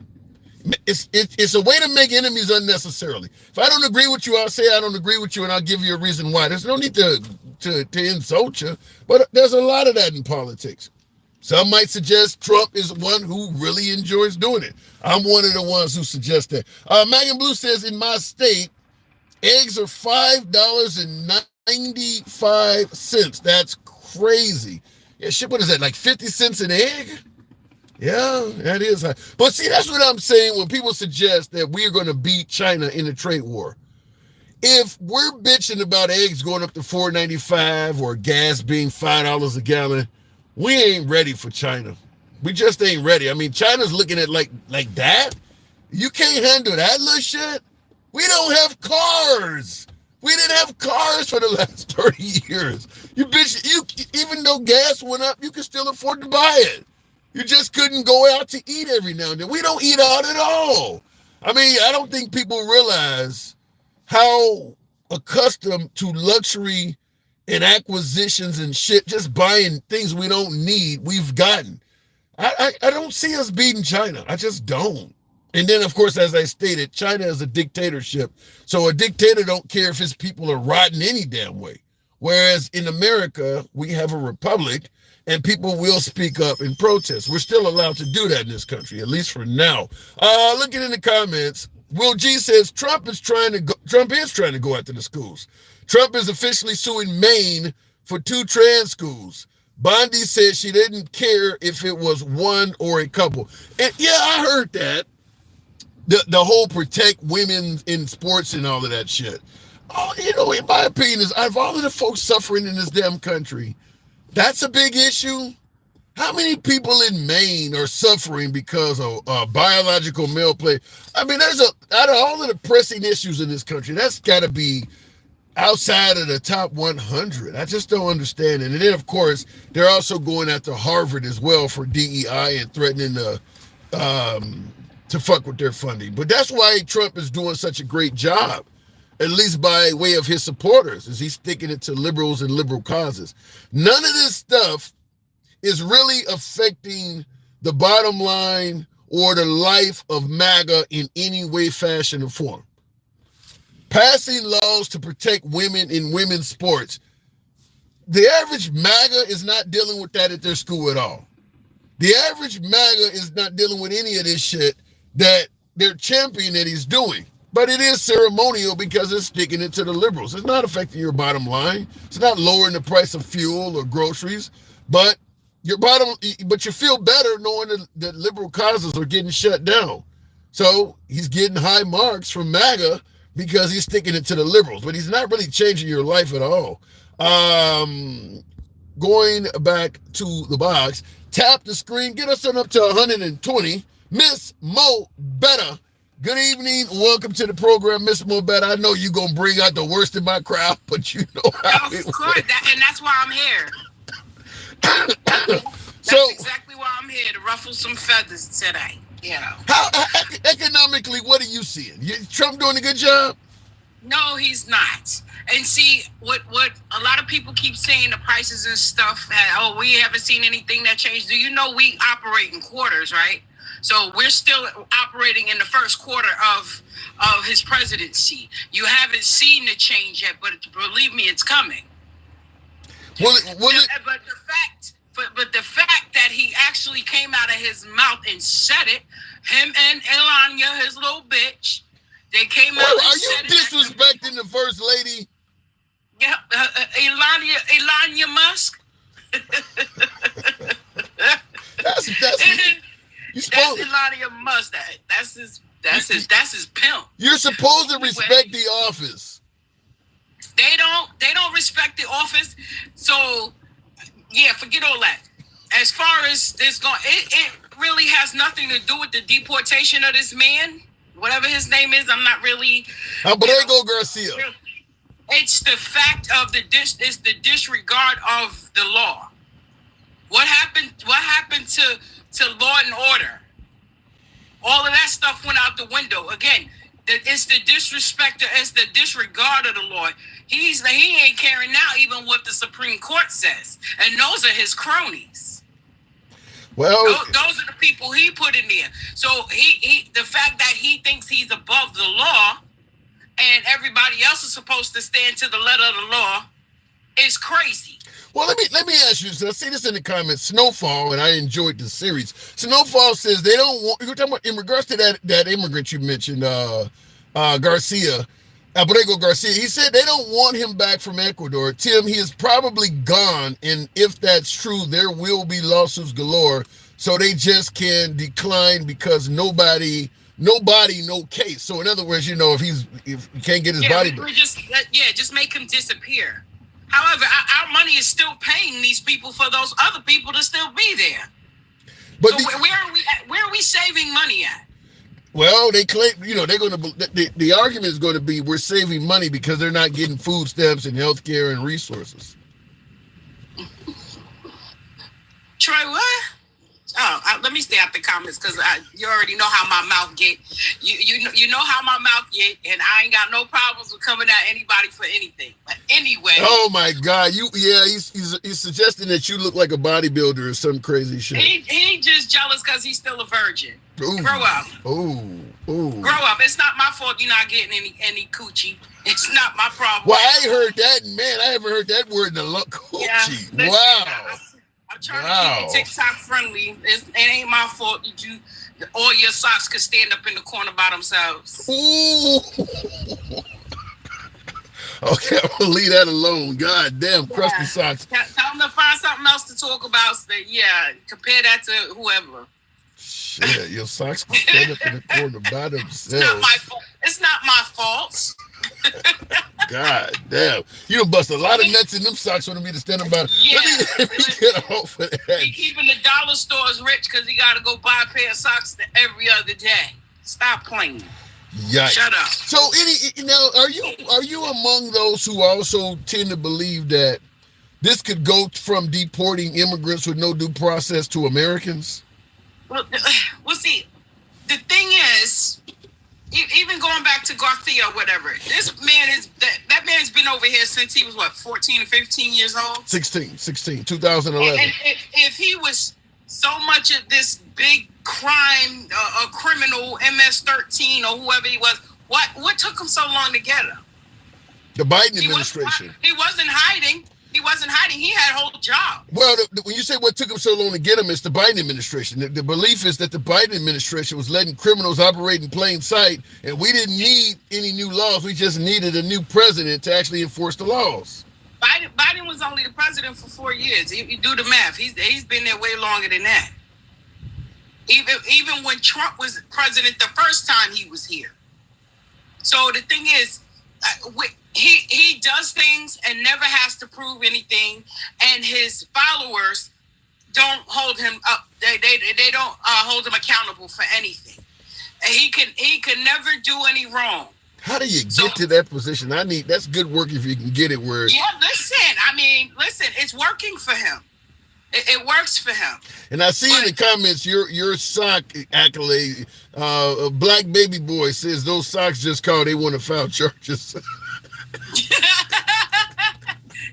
It's a way to make enemies unnecessarily. If I don't agree with you, I'll say I don't agree with you, and I'll give you a reason why. There's no need to insult you, but there's a lot of that in politics. Some might suggest Trump is one who really enjoys doing it. I'm one of the ones who suggest that. Megan Blue says, in my state, Eggs are $5.95. That's crazy. Yeah, shit, what is that, like 50 cents an egg? Yeah, that is high. But see, that's what I'm saying when people suggest that we're going to beat China in a trade war. If we're bitching about eggs going up to $4.95 or gas being $5 a gallon, we ain't ready for China. We just ain't ready. I mean, China's looking at like that. You can't handle that little shit. We don't have cars. We didn't have cars for the last 30 years. You bitch, even though gas went up, you can still afford to buy it. You just couldn't go out to eat every now and then. We don't eat out at all. I mean, I don't think people realize how accustomed to luxury and acquisitions and shit, just buying things we don't need, we've gotten. I don't see us beating China. I just don't. And then, of course, as I stated, China is a dictatorship. So a dictator don't care if his people are rotten any damn way. Whereas in America, we have a republic and people will speak up and protest. We're still allowed to do that in this country, at least for now. Looking in the comments, Will G says Trump is trying to go after the schools. Trump is officially suing Maine for 2 trans schools. Bondi said she didn't care if it was one or a couple. And yeah, I heard that. The whole protect women in sports and all of that shit. Oh, you know, in my opinion, is out of all of the folks suffering in this damn country, that's a big issue. How many people in Maine are suffering because of biological male play? I mean, out of all of the pressing issues in this country, that's got to be outside of the top 100. I just don't understand it. And then, of course, they're also going after Harvard as well for DEI and threatening to fuck with their funding. But that's why Trump is doing such a great job, at least by way of his supporters, is he's sticking it to liberals and liberal causes. None of this stuff is really affecting the bottom line or the life of MAGA in any way, fashion, or form. Passing laws to protect women in women's sports. The average MAGA is not dealing with that at their school at all. The average MAGA is not dealing with any of this shit that they're championing that he's doing. But it is ceremonial because it's sticking it to the liberals. It's not affecting your bottom line. It's not lowering the price of fuel or groceries. But you feel better knowing that liberal causes are getting shut down. So he's getting high marks from MAGA because he's sticking it to the liberals. But he's not really changing your life at all. Going back to the box, tap the screen, get us on up to 120. Miss Mo Better. Good evening. Welcome to the program, Miss Mo Better. I know you're going to bring out the worst in my crowd, but you know how it works. And that's why I'm here. That's exactly why I'm here, to ruffle some feathers today. You know. How economically, what are you seeing? Trump doing a good job? No, he's not. And see, what a lot of people keep saying, the prices and stuff, we haven't seen anything that changed. Do you know we operate in quarters, right? So we're still operating in the first quarter of his presidency. You haven't seen the change yet, but believe me, it's coming. But the fact that he actually came out of his mouth and said it, him and Elanya, his little bitch, they came out and said it. Are you disrespecting the first lady? Yeah, Elanya Musk. That's Elanya Musk. That's his pimp. You're supposed to respect the office. They don't respect the office. So yeah, forget all that. As far as this going, it really has nothing to do with the deportation of this man, whatever his name is. I'm not really. Abrego Garcia. It's the fact of it's the disregard of the law. What happened to law and order? All of that stuff went out the window. Again, it's the disrespect, it's the disregard of the law. He ain't caring now even what the Supreme Court says. And those are his cronies. Well, those are the people he put in there. So the fact that he thinks he's above the law and everybody else is supposed to stand to the letter of the law is crazy. Well, let me ask you. So I see this in the comments. Snowfall, and I enjoyed the series. Snowfall says they don't want. You're talking about in regards to that immigrant you mentioned, Garcia. Abrego Garcia, he said they don't want him back from Ecuador. Tim, he is probably gone, and if that's true, there will be lawsuits galore. So they just can decline because nobody, no case. So in other words, you know, if he can't get his body back. Just make him disappear. However, our money is still paying these people for those other people to still be there. But so where are we saving money at? Well, they claim, you know, they're going to, the argument is going to be we're saving money because they're not getting food stamps and health care and resources. Troy, what? Oh, let me stay out the comments because you already know how my mouth get. You know how my mouth get, and I ain't got no problems with coming at anybody for anything. But anyway. Oh my God, he's suggesting that you look like a bodybuilder or some crazy shit. He just jealous because he's still a virgin. Ooh. Grow up. Ooh. Grow up. It's not my fault you're not getting any coochie. It's not my problem. Well, I ain't heard that, man. I haven't heard that word in a long coochie. Yeah, wow. I'm trying to keep it TikTok friendly. It ain't my fault that all your socks could stand up in the corner by themselves. Ooh. Okay, I'm gonna leave that alone. God damn, crusty socks. Tell them to find something else to talk about. So compare that to whoever. Shit, your socks can stand up in the corner by themselves. It's not my fault. It's not my fault. God damn. You done bust a lot of nuts in them socks for me to stand about. Yeah. Let me get off of that. He keeping the dollar stores rich because he got to go buy a pair of socks every other day. Stop playing. Yikes. Shut up. So, are you among those who also tend to believe that this could go from deporting immigrants with no due process to Americans? Well, see, the thing is, even going back to Garcia or whatever, this man that man's been over here since he was 14 or 15 years old? 16, 2011. And if he was so much of this big crime, a criminal, MS-13 or whoever he was, what took him so long to get him? The Biden administration. He wasn't hiding. He had a whole job. Well, when you say what took him so long to get him, it's the Biden administration. The belief is that the Biden administration was letting criminals operate in plain sight, and we didn't need any new laws. We just needed a new president to actually enforce the laws. Biden was only the president for 4 years. You do the math. He's been there way longer than that. Even when Trump was president the first time he was here. So the thing is, he does things and never has to prove anything, and his followers don't hold him up. They don't hold him accountable for anything. And he can never do any wrong. How do you get to that position? That's good work if you can get it where. Yeah, listen, it's working for him. It works for him. And I see in the comments your sock accolade, Black Baby Boy says those socks just called. They want to file charges.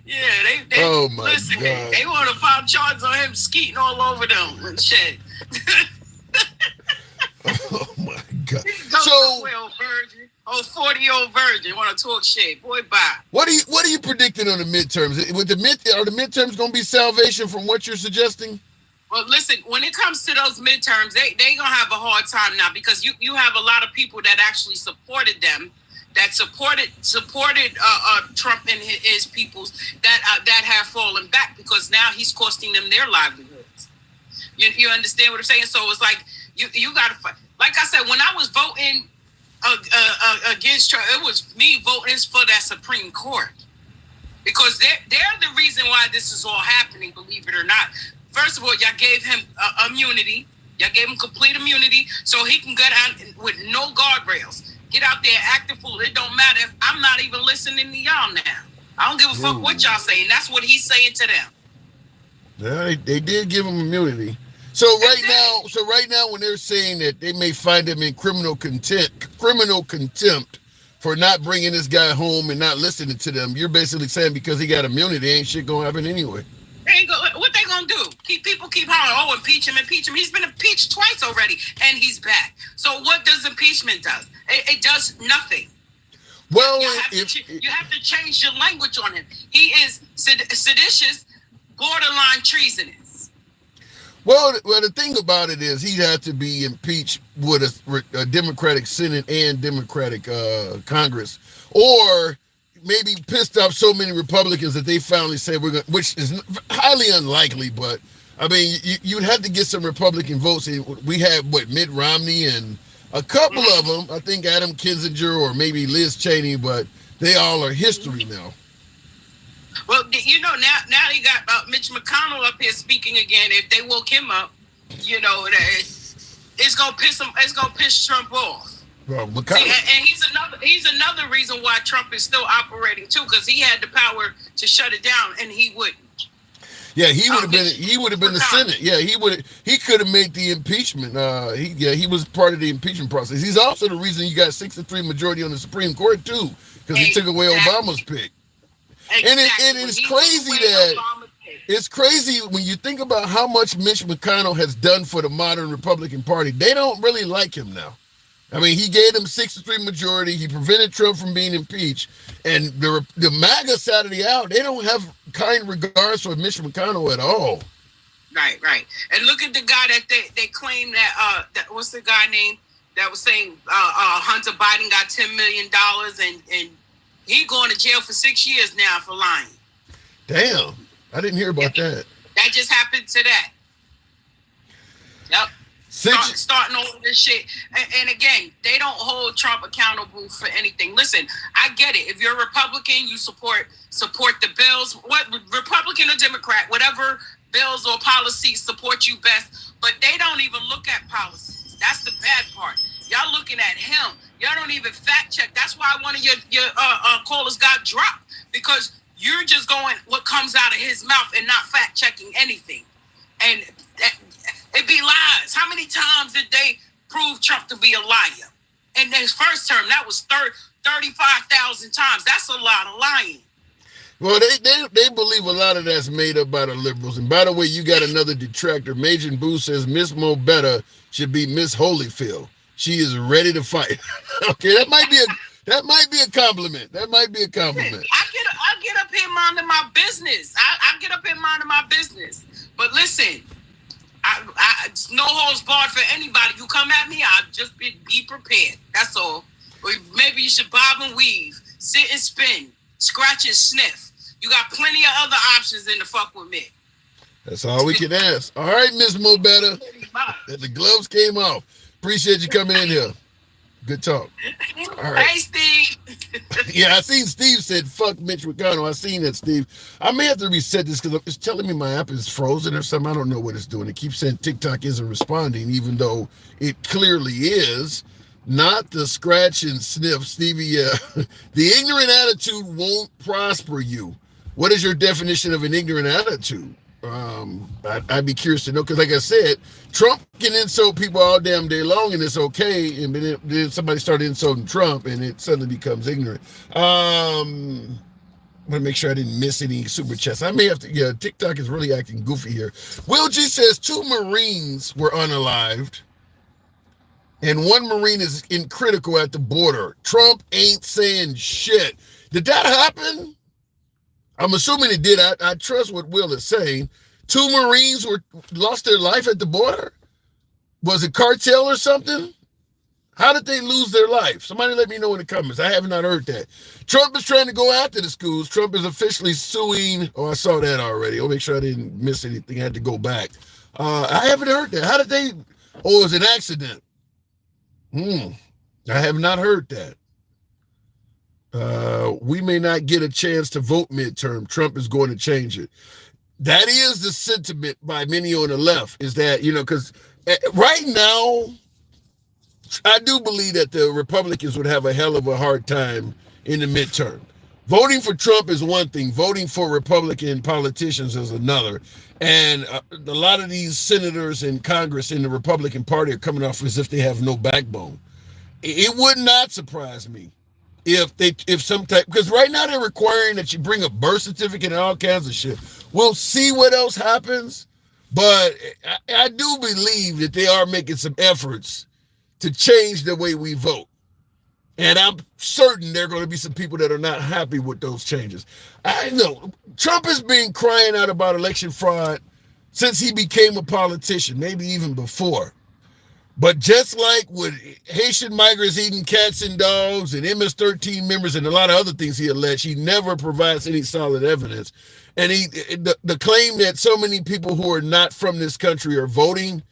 Yeah, they oh my listen, God. They want to file charges on him skeeting all over them and shit. Oh my God. So, 40-year-old virgin want to talk shit. Boy, bye. What are you predicting on the midterms? Are the midterms going to be salvation from what you're suggesting? Well, listen, when it comes to those midterms, they going to have a hard time now because you have a lot of people that actually supported them, that supported Trump and his peoples that have fallen back because now he's costing them their livelihoods. You understand what I'm saying? So it's like you got to fight. Like I said, when I was voting against Trump, it was me voting for that Supreme Court because they're the reason why this is all happening. Believe it or not. First of all, y'all gave him immunity. Y'all gave him complete immunity so he can get out with no guardrails. Get out there, act a fool. It don't matter if I'm not even listening to y'all now. I don't give a fuck what y'all saying. That's what he's saying to them. Yeah, they did give him immunity. So right now, when they're saying that they may find him in criminal contempt for not bringing this guy home and not listening to them, you're basically saying because he got immunity, ain't shit gonna happen anyway. What they gonna do? People keep hollering, impeach him. He's been impeached twice already, and he's back. So what does impeachment do? It does nothing. Well, you have to change your language on him. He is seditious, borderline treasonous. Well, the thing about it is he'd have to be impeached with a Democratic Senate and Democratic Congress, or maybe pissed off so many Republicans that they finally say we're going, which is highly unlikely. But I mean, you'd have to get some Republican votes. We had Mitt Romney and a couple of them. I think Adam Kinzinger or maybe Liz Cheney, but they all are history now. Well, you know, now they got Mitch McConnell up here speaking again. If they woke him up, you know, it's gonna piss him. It's gonna piss Trump off. Well, see, and he's another reason why Trump is still operating too, because he had the power to shut it down, and he wouldn't. Yeah, he would have been. He would have been the Senate. Yeah, he could have made the impeachment. He was part of the impeachment process. He's also the reason you got 6-3 majority on the Supreme Court too, because he took away Obama's pick. Exactly. And it's crazy that it's crazy when you think about how much Mitch McConnell has done for the modern Republican Party. They don't really like him now. I mean, he gave them 6-3 majority. He prevented Trump from being impeached. And the MAGA side of the aisle, they don't have kind regards for Mitch McConnell at all. Right. And look at the guy that they claim that what's the guy name that was saying Hunter Biden got $10 million and he going to jail for 6 years now for lying. Damn. I didn't hear about that. That just happened today. Yep. Starting all this shit. And again, they don't hold Trump accountable for anything. Listen, I get it. If you're a Republican, you support the bills. What Republican or Democrat, whatever bills or policies support you best. But they don't even look at policies. That's the bad part. Y'all looking at him. Y'all don't even fact check. That's why one of your callers got dropped, because you're just going what comes out of his mouth and not fact checking anything. And it be lies. How many times did they prove Trump to be a liar? In his first term, that was 35,000 times. That's a lot of lying. Well, they believe a lot of that's made up by the liberals. And by the way, you got another detractor. Major Boo says Miss Mo Better should be Miss Holyfield. She is ready to fight. Okay, that might be a compliment. That might be a compliment. I get up here minding my business. I get up here minding my business. But listen, I no holds barred for anybody. You come at me, I'll just be prepared. That's all. Or maybe you should bob and weave, sit and spin, scratch and sniff. You got plenty of other options than to fuck with me. That's all we can ask. All right, Miss Mo Better. The gloves came off. Appreciate you coming in here. Good talk. All right. Hey, Steve. Yeah, I seen Steve said, fuck Mitch McConnell. I seen that, Steve. I may have to reset this because it's telling me my app is frozen or something. I don't know what it's doing. It keeps saying TikTok isn't responding, even though it clearly is. Not the scratch and sniff, Stevie. The ignorant attitude won't prosper you. What is your definition of an ignorant attitude? I'd be curious to know, because like I said, Trump can insult people all damn day long and it's okay, and then somebody started insulting Trump and it suddenly becomes ignorant. I'm gonna make sure I didn't miss any super chats. I may have to. Yeah, TikTok is really acting goofy here. Will G says 2 Marines were unalived and 1 Marine is in critical at the border. Trump ain't saying shit. Did that happen? I'm assuming it did. I trust what Will is saying. 2 Marines lost their life at the border? Was it cartel or something? How did they lose their life? Somebody let me know in the comments. I have not heard that. Trump is trying to go after the schools. Trump is officially suing. Oh, I saw that already. I'll make sure I didn't miss anything. I had to go back. I haven't heard that. How did they? Oh, it was an accident. I have not heard that. We may not get a chance to vote midterm. Trump is going to change it. That is the sentiment by many on the left, is that, because right now, I do believe that the Republicans would have a hell of a hard time in the midterm. Voting for Trump is one thing. Voting for Republican politicians is another. And a lot of these senators in Congress in the Republican Party are coming off as if they have no backbone. It would not surprise me if some type, because right now they're requiring that you bring a birth certificate and all kinds of shit. We'll see what else happens, but I do believe that they are making some efforts to change the way we vote. And I'm certain there are going to be some people that are not happy with those changes. I know Trump has been crying out about election fraud since he became a politician, maybe even before. But just like with Haitian migrants eating cats and dogs and MS-13 members and a lot of other things he alleged, he never provides any solid evidence. And the claim that so many people who are not from this country are voting,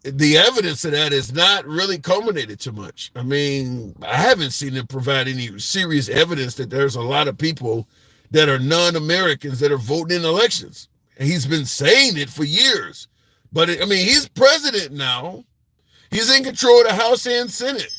the evidence of that is not really culminated too much. I mean, I haven't seen him provide any serious evidence that there's a lot of people that are non-Americans that are voting in elections. And he's been saying it for years. But, I mean, he's president now. He's in control of the House and Senate.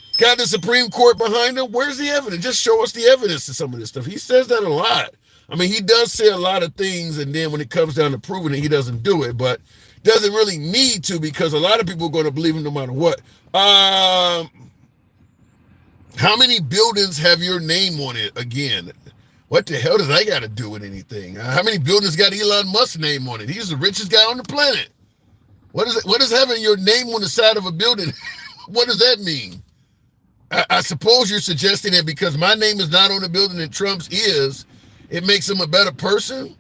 He's got the Supreme Court behind him. Where's the evidence? Just show us the evidence to some of this stuff. He says that a lot. I mean, he does say a lot of things, and then when it comes down to proving it, he doesn't do it, but doesn't really need to because a lot of people are going to believe him no matter what. How many buildings have your name on it again? What the hell does that got to do with anything? How many buildings got Elon Musk's name on it? He's the richest guy on the planet. What is having your name on the side of a building? What does that mean? I suppose you're suggesting that because my name is not on the building and Trump's is, it makes him a better person.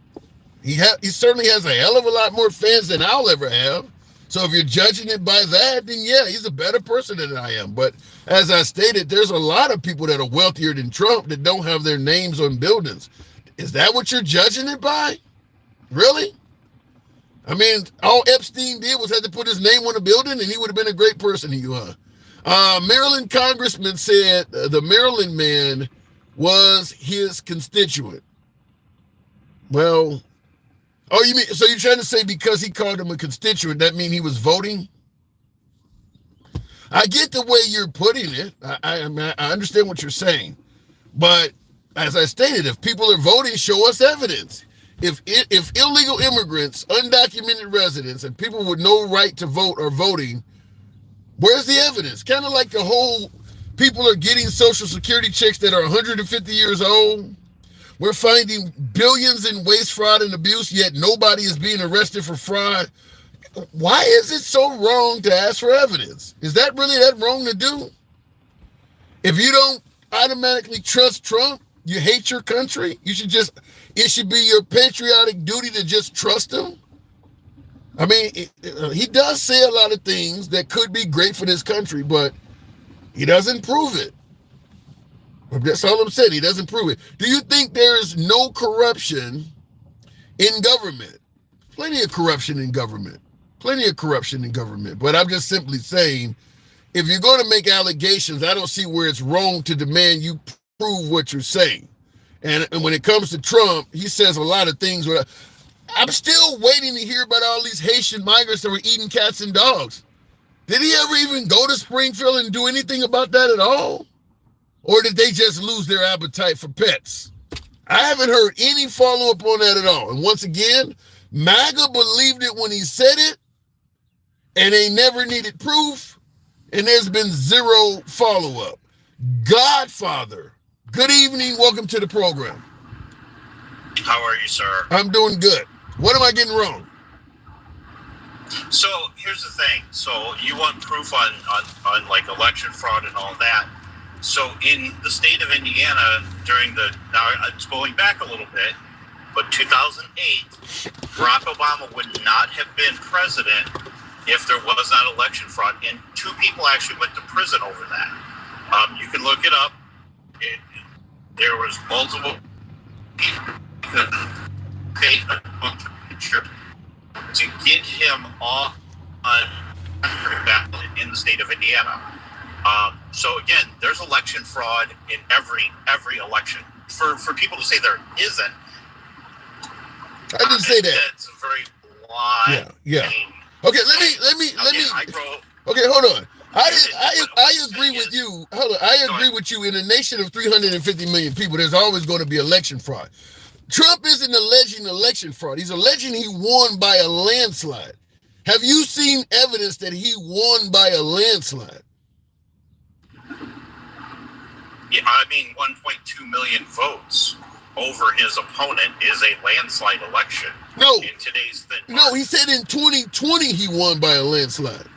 He certainly has a hell of a lot more fans than I'll ever have. So if you're judging it by that, then yeah, he's a better person than I am. But as I stated, there's a lot of people that are wealthier than Trump that don't have their names on buildings. Is that what you're judging it by? Really? I mean, all Epstein did was had to put his name on a building and he would have been a great person to you, huh? Maryland congressman said the Maryland man was his constituent. Well, oh, you mean, so you're trying to say because he called him a constituent, that mean he was voting? I get the way you're putting it. I understand what you're saying. But as I stated, if people are voting, show us evidence. If illegal immigrants, undocumented residents, and people with no right to vote are voting, where's the evidence? Kind of like the whole people are getting Social Security checks that are 150 years old. We're finding billions in waste, fraud, and abuse, yet nobody is being arrested for fraud. Why is it so wrong to ask for evidence? Is that really that wrong to do? If you don't automatically trust Trump, you hate your country, it should be your patriotic duty to just trust him. I mean, he does say a lot of things that could be great for this country, but he doesn't prove it. That's all I'm saying. He doesn't prove it. Do you think there is no corruption in government? Plenty of corruption in government. Plenty of corruption in government. But I'm just simply saying, if you're going to make allegations, I don't see where it's wrong to demand you prove what you're saying. And when it comes to Trump, he says a lot of things. I'm still waiting to hear about all these Haitian migrants that were eating cats and dogs. Did he ever even go to Springfield and do anything about that at all? Or did they just lose their appetite for pets? I haven't heard any follow-up on that at all. And once again, MAGA believed it when he said it, and they never needed proof, and there's been zero follow-up. Godfather, good evening. Welcome to the program. How are you, sir? I'm doing good. What am I getting wrong? So here's the thing. So you want proof on like election fraud and all that. So in the state of Indiana now it's going back a little bit, but 2008, Barack Obama would not have been president if there was not election fraud. And 2 people actually went to prison over that. You can look it up. There was multiple people to get him off on ballot in the state of Indiana. So again, there's election fraud in every election. For people to say there isn't, I didn't say that. That's a very blind. Yeah. Okay, let me. Okay, hold on. I agree with you. Hold on. I agree with you. In a nation of 350 million people, there's always going to be election fraud. Trump isn't alleging election fraud. He's alleging he won by a landslide. Have you seen evidence that he won by a landslide? Yeah, I mean, 1.2 million votes over his opponent is a landslide election. No. In today's thing. No, he said in 2020 he won by a landslide.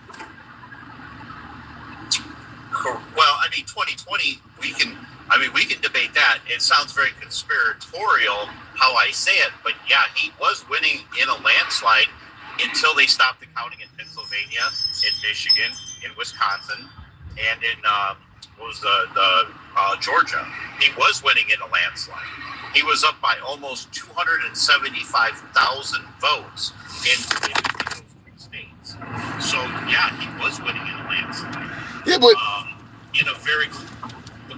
Well, I mean, 2020, we can debate that. It sounds very conspiratorial how I say it, but yeah, he was winning in a landslide until they stopped the counting in Pennsylvania, in Michigan, in Wisconsin, and in Georgia. He was winning in a landslide. He was up by almost 275,000 votes in those three states. So yeah, he was winning in a landslide. Yeah, but in a very.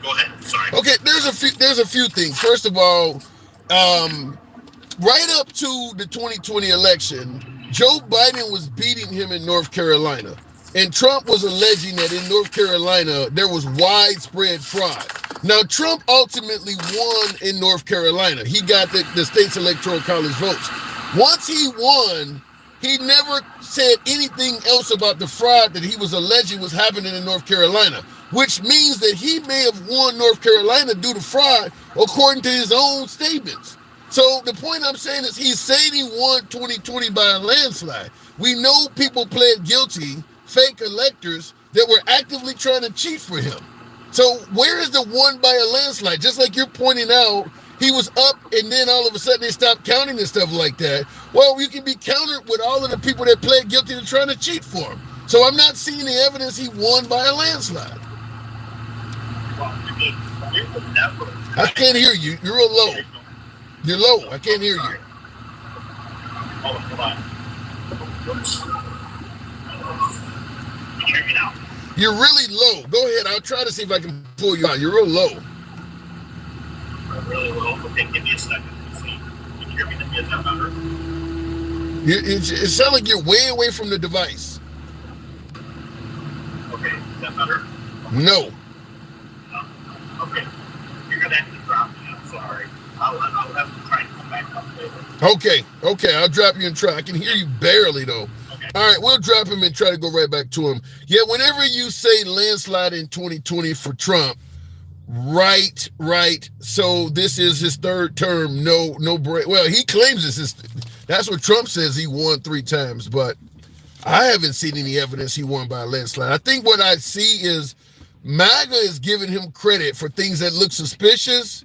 Go ahead. Sorry. Okay, there's a few things. First of all, right up to the 2020 election, Joe Biden was beating him in North Carolina. And Trump was alleging that in North Carolina, there was widespread fraud. Now, Trump ultimately won in North Carolina. He got the state's electoral college votes. Once he won, he never said anything else about the fraud that he was alleging was happening in North Carolina, which means that he may have won North Carolina due to fraud, according to his own statements. So the point I'm saying is he's saying he won 2020 by a landslide. We know people pled guilty, fake electors, that were actively trying to cheat for him. So where is the won by a landslide? Just like you're pointing out, he was up and then all of a sudden they stopped counting and stuff like that. Well, you can be countered with all of the people that pled guilty to trying to cheat for him. So I'm not seeing the evidence he won by a landslide. I can't hear you. You're real low. You're low. I can't hear you. Hold on. Can you hear me now? You're really low. Go ahead. I'll try to see if I can pull you out. You're real low. Really low. Okay, give me a second. Let's see. Can you hear me? Is that better? It sounds like you're way away from the device. Okay, is that better? No. Okay. You're going to have to drop me. I'm sorry. I'll have to try and come back up later. Okay. I'll drop you and try. I can hear you barely, though. Okay. All right, we'll drop him and try to go right back to him. Yeah, whenever you say landslide in 2020 for Trump, right. So this is his third term. No break. Well, he claims that's what Trump says. He won 3 times, but I haven't seen any evidence he won by a landslide. I think what I see is MAGA is giving him credit for things that look suspicious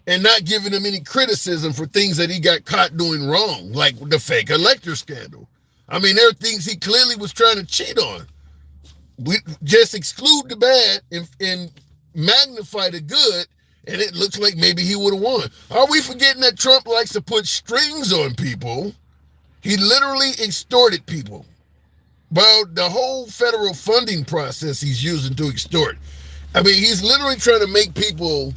and not giving him any criticism for things that he got caught doing wrong, like the fake elector scandal. I mean, there are things he clearly was trying to cheat on. We just exclude the bad and magnify the good, and it looks like maybe he would have won. Are we forgetting that Trump likes to put strings on people? He literally extorted people. Well, the whole federal funding process he's using to extort. I mean, he's literally trying to make people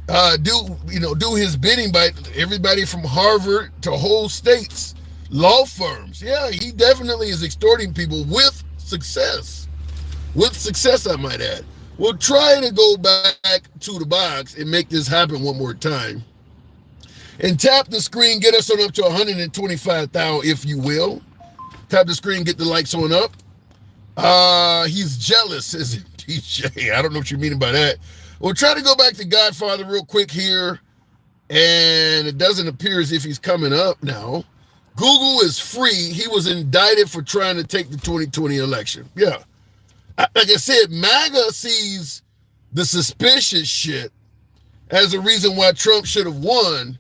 do his bidding by everybody from Harvard to whole states, law firms. Yeah, he definitely is extorting people with success. With success, I might add. We'll try to go back to the box and make this happen one more time. And tap the screen, get us on up to 125,000, if you will. Tap the screen, get the likes on up. He's jealous, says DJ. I don't know what you mean by that. We'll try to go back to Godfather real quick here. And it doesn't appear as if he's coming up now. Google is free. He was indicted for trying to take the 2020 election. Yeah. Like I said, MAGA sees the suspicious shit as a reason why Trump should have won.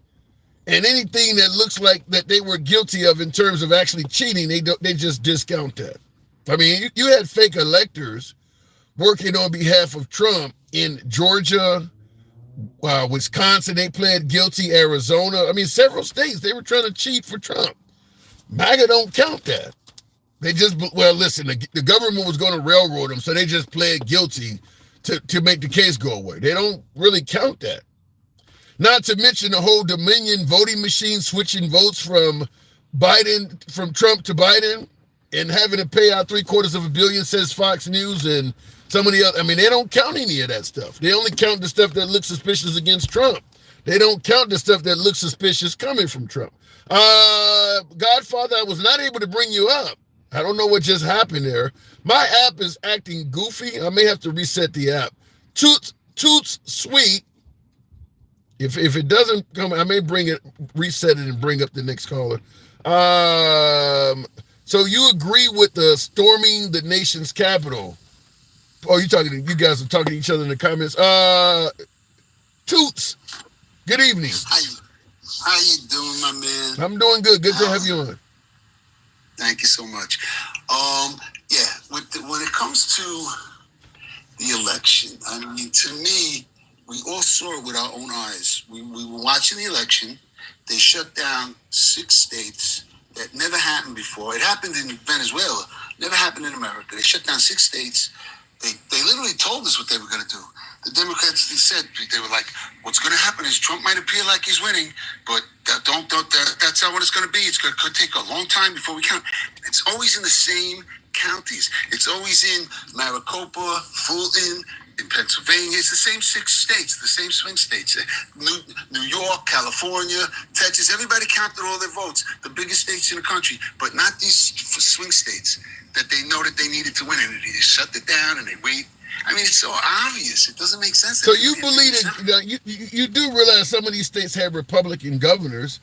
And anything that looks like that they were guilty of in terms of actually cheating, they just discount that. I mean, you had fake electors working on behalf of Trump in Georgia, Wisconsin, they pled guilty, Arizona. I mean, several states, they were trying to cheat for Trump. MAGA don't count that. They just, listen, the government was going to railroad them, so they just pled guilty to make the case go away. They don't really count that. Not to mention the whole Dominion voting machine switching votes from Trump to Biden and having to pay out $750 million, says Fox News and some of the other. I mean, they don't count any of that stuff. They only count the stuff that looks suspicious against Trump. They don't count the stuff that looks suspicious coming from Trump. Godfather, I was not able to bring you up. I don't know what just happened there. My app is acting goofy. I may have to reset the app. Toots Sweet. If it doesn't come, I may reset it and bring up the next caller. So you agree with the storming the nation's capital? Oh, you guys are talking to each other in the comments. Toots, good evening. Hi. How you doing, my man? I'm doing good. Good to have you on. Thank you so much. Yeah, when it comes to the election, I mean, to me, we all saw it with our own eyes. We were watching the election. They shut down 6 states. That never happened before. It happened in Venezuela. Never happened in America. They shut down 6 states. They literally told us what they were going to do. The Democrats, they said, they were like, what's going to happen is Trump might appear like he's winning, but that's not what it's going to be. Could take a long time before we count. It's always in the same counties. It's always in Maricopa, Fulton, in Pennsylvania. It's the same 6 states, the same swing states. New York, California, Texas. Everybody counted all their votes. The biggest states in the country, but not these swing states that they know that they needed to win, and they just shut it down and they wait. I mean, it's so obvious. It doesn't make sense. So you believe that you do realize some of these states have Republican governors,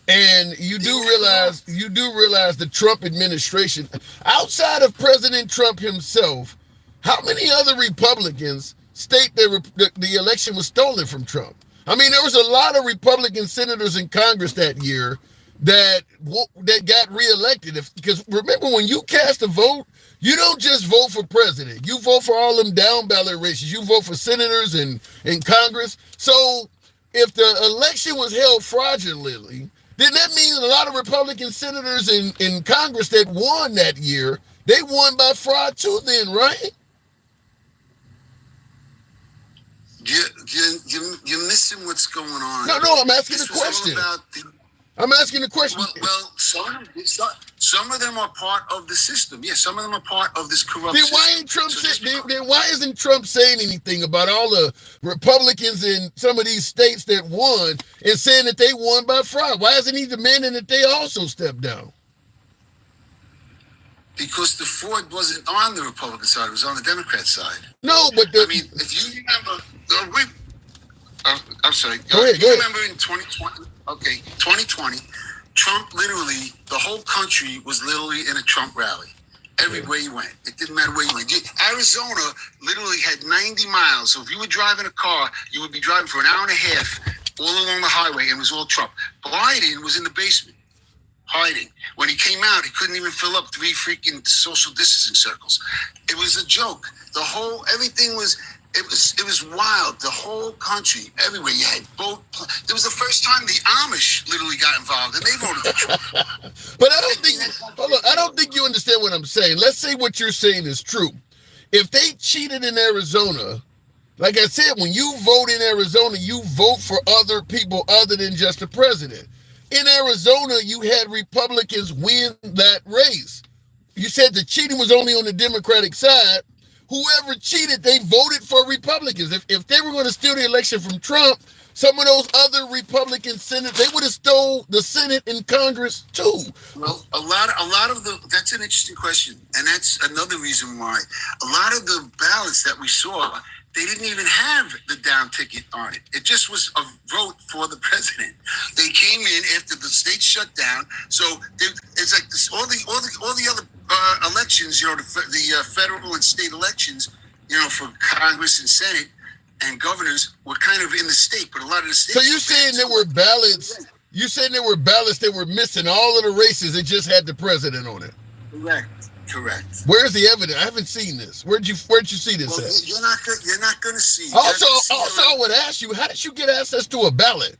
and you do realize the Trump administration, outside of President Trump himself, how many other Republicans state the election was stolen from Trump? I mean, there was a lot of Republican senators in Congress that year that got reelected. Because remember, when you cast a vote, you don't just vote for president. You vote for all them down ballot races. You vote for senators and in Congress. So if the election was held fraudulently, then that means a lot of Republican senators in Congress that won that year, they won by fraud too then, right? You're missing what's going on. No, I'm asking the question. I'm asking the question. Well, some of them are part of the system. Yes, some of them are part of this corrupt then system. Then why isn't Trump saying anything about all the Republicans in some of these states that won and saying that they won by fraud? Why isn't he demanding that they also step down? Because the fraud wasn't on the Republican side; it was on the Democrat side. No, but I mean, if you remember, I'm sorry. Go ahead. Remember in 2020? Okay, 2020, Trump literally, the whole country was literally in a Trump rally. Everywhere you went. It didn't matter where you went. Arizona literally had 90 miles. So if you were driving a car, you would be driving for an hour and a half all along the highway, and it was all Trump. Biden was in the basement, hiding. When he came out, he couldn't even fill up 3 freaking social distancing circles. It was a joke. Everything was... It was wild. The whole country, everywhere. You had boat. It was the first time the Amish literally got involved, and they voted for Trump. But I don't think you understand what I'm saying. Let's say what you're saying is true. If they cheated in Arizona, like I said, when you vote in Arizona, you vote for other people other than just the president. In Arizona, you had Republicans win that race. You said the cheating was only on the Democratic side. Whoever cheated, they voted for Republicans. If they were going to steal the election from Trump, some of those other Republican senators, they would have stole the Senate and Congress too. Well, a lot of that's an interesting question. And that's another reason why a lot of the ballots that we saw, they didn't even have the down ticket on it. It just was a vote for the president. They came in after the state shut down. So it's like this, all the other elections, the federal and state elections, for Congress and Senate and governors were kind of in the state, but a lot of the states. So you're saying there were ballots? You saying there were ballots that were missing all of the races? It just had the president on it. Correct. Where's the evidence? I haven't seen this. Where'd you see this well, at? You're not going to see. Also, I would ask you, how did you get access to a ballot?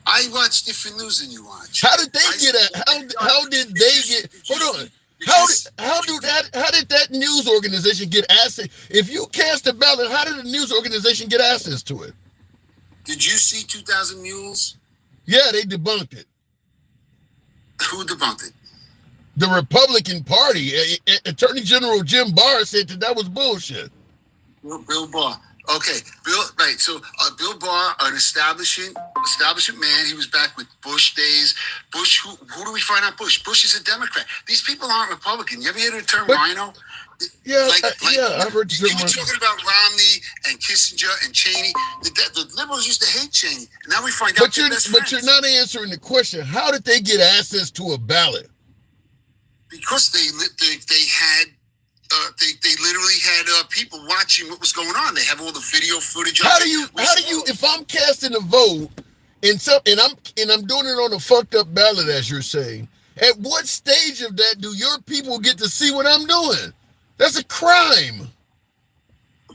I watch different news than you watch. How did they get it? How did they get? Hold on. How did that news organization get access? If you cast a ballot, how did the news organization get access to it? Did you see 2,000 Mules? Yeah, they debunked it. Who debunked it? The Republican Party. Attorney General Jim Barr said that was bullshit. Bill Barr. Okay, right. So Bill Barr, an establishment man. He was back with Bush days. Bush, who do we find out? Bush is a Democrat. These people aren't Republican. You ever hear the term rhino? Yeah, I've heard you were talking about Romney and Kissinger and Cheney. The liberals used to hate Cheney. And now we find out. But you're not answering the question. How did they get access to a ballot? Because they had. They literally had people watching what was going on. They have all the video footage. How do you, if I'm casting a vote and I'm doing it on a fucked up ballot, as you're saying. At what stage of that do your people get to see what I'm doing? That's a crime.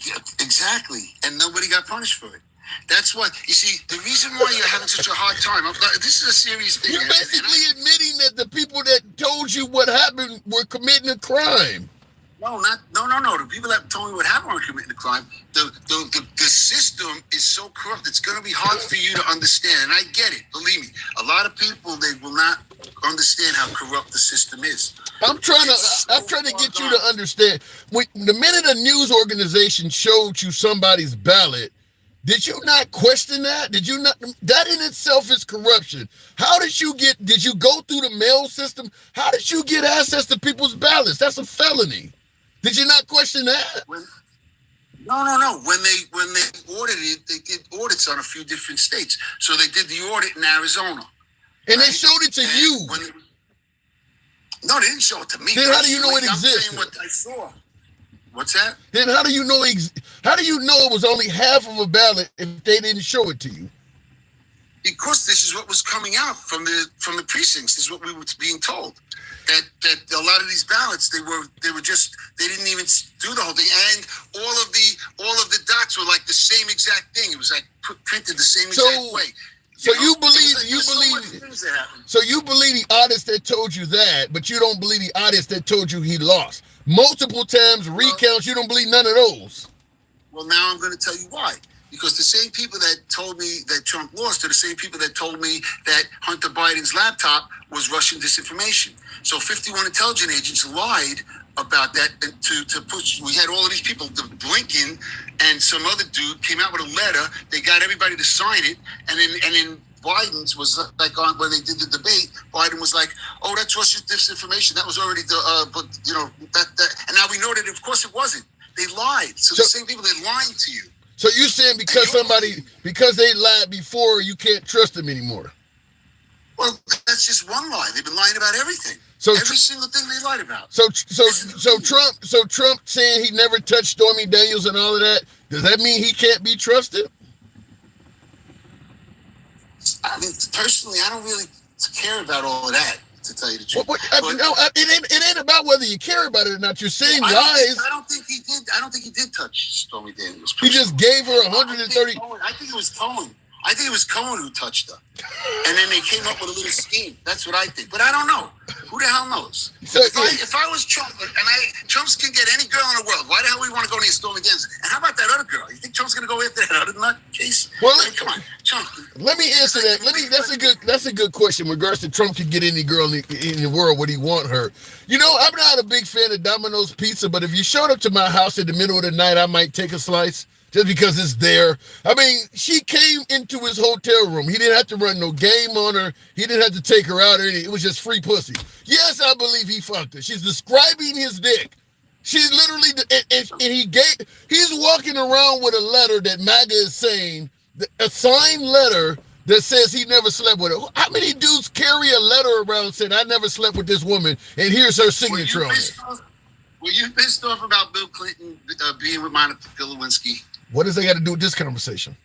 Yeah, exactly. And nobody got punished for it. That's what, you see, the reason why you're having such a hard time, this is a serious thing. You're basically admitting that the people that told you what happened were committing a crime. No. The people that told me what happened were committing a crime. The system is so corrupt, it's going to be hard for you to understand. And I get it, believe me. A lot of people, they will not understand how corrupt the system is. I'm trying to get you to understand. The minute a news organization showed you somebody's ballot, did you not question that? Did you not? That in itself is corruption. Did you go through the mail system? How did you get access to people's ballots? That's a felony. Did you not question that? No. When they audited it, they did audits on a few different states. So they did the audit in Arizona. And they showed it to you. No, they didn't show it to me. Then how do you know it existed? I'm saying what I saw. What's that? Then how do you know it was only half of a ballot if they didn't show it to you? Because this is what was coming out from the precincts. This is what we were being told. That a lot of these ballots, they didn't even do the whole thing, and all of the dots were like the same exact thing. It was like printed the same exact way. So you believe the artist that told you that, but you don't believe the artist that told you he lost. Multiple times recounts, you don't believe none of those. Well, now I'm going to tell you why. Because the same people that told me that Trump lost are the same people that told me that Hunter Biden's laptop was Russian disinformation. So 51 intelligence agents lied about that to push. We had all of these people, Blinken and some other dude came out with a letter. They got everybody to sign it, and then Biden's was like on when they did the debate. Biden was like, "Oh, that's Russian disinformation. That was already and now we know that of course it wasn't. They lied. So the same people that lied to you. So you're saying because they lied before, you can't trust them anymore? Well, that's just one lie. They've been lying about everything. So every single thing they lied about. So Trump saying he never touched Stormy Daniels and all of that, does that mean he can't be trusted? I mean, personally, I don't really care about all of that, to tell you the truth. It ain't about whether you care about it or not. You're saying lies. I don't think he did. I don't think he did touch Stormy Daniels. He just gave her 130. I think it was Cohen. I think it was Cohen who touched her. And then they came up with a little scheme. That's what I think. But I don't know. Who the hell knows? So, if I was Trump, Trump's can get any girl in the world, why the hell would we want to go near Stormy Daniels? And how about that other girl? You think Trump's going to go after that other nut case? Well, come on, Trump. Let me answer that. That's a good question. In regards to Trump can get any girl in the world, would he want her? You know, I'm not a big fan of Domino's Pizza, but if you showed up to my house in the middle of the night, I might take a slice. Just because it's there. I mean, she came into his hotel room. He didn't have to run no game on her. He didn't have to take her out or anything. It was just free pussy. Yes, I believe he fucked her. She's describing his dick. She's literally, and he's walking around with a letter that MAGA is saying, a signed letter that says he never slept with her. How many dudes carry a letter around saying, I never slept with this woman, and here's her signature on it? Were you pissed off about Bill Clinton being with Monica Lewinsky? What does that got to do with this conversation?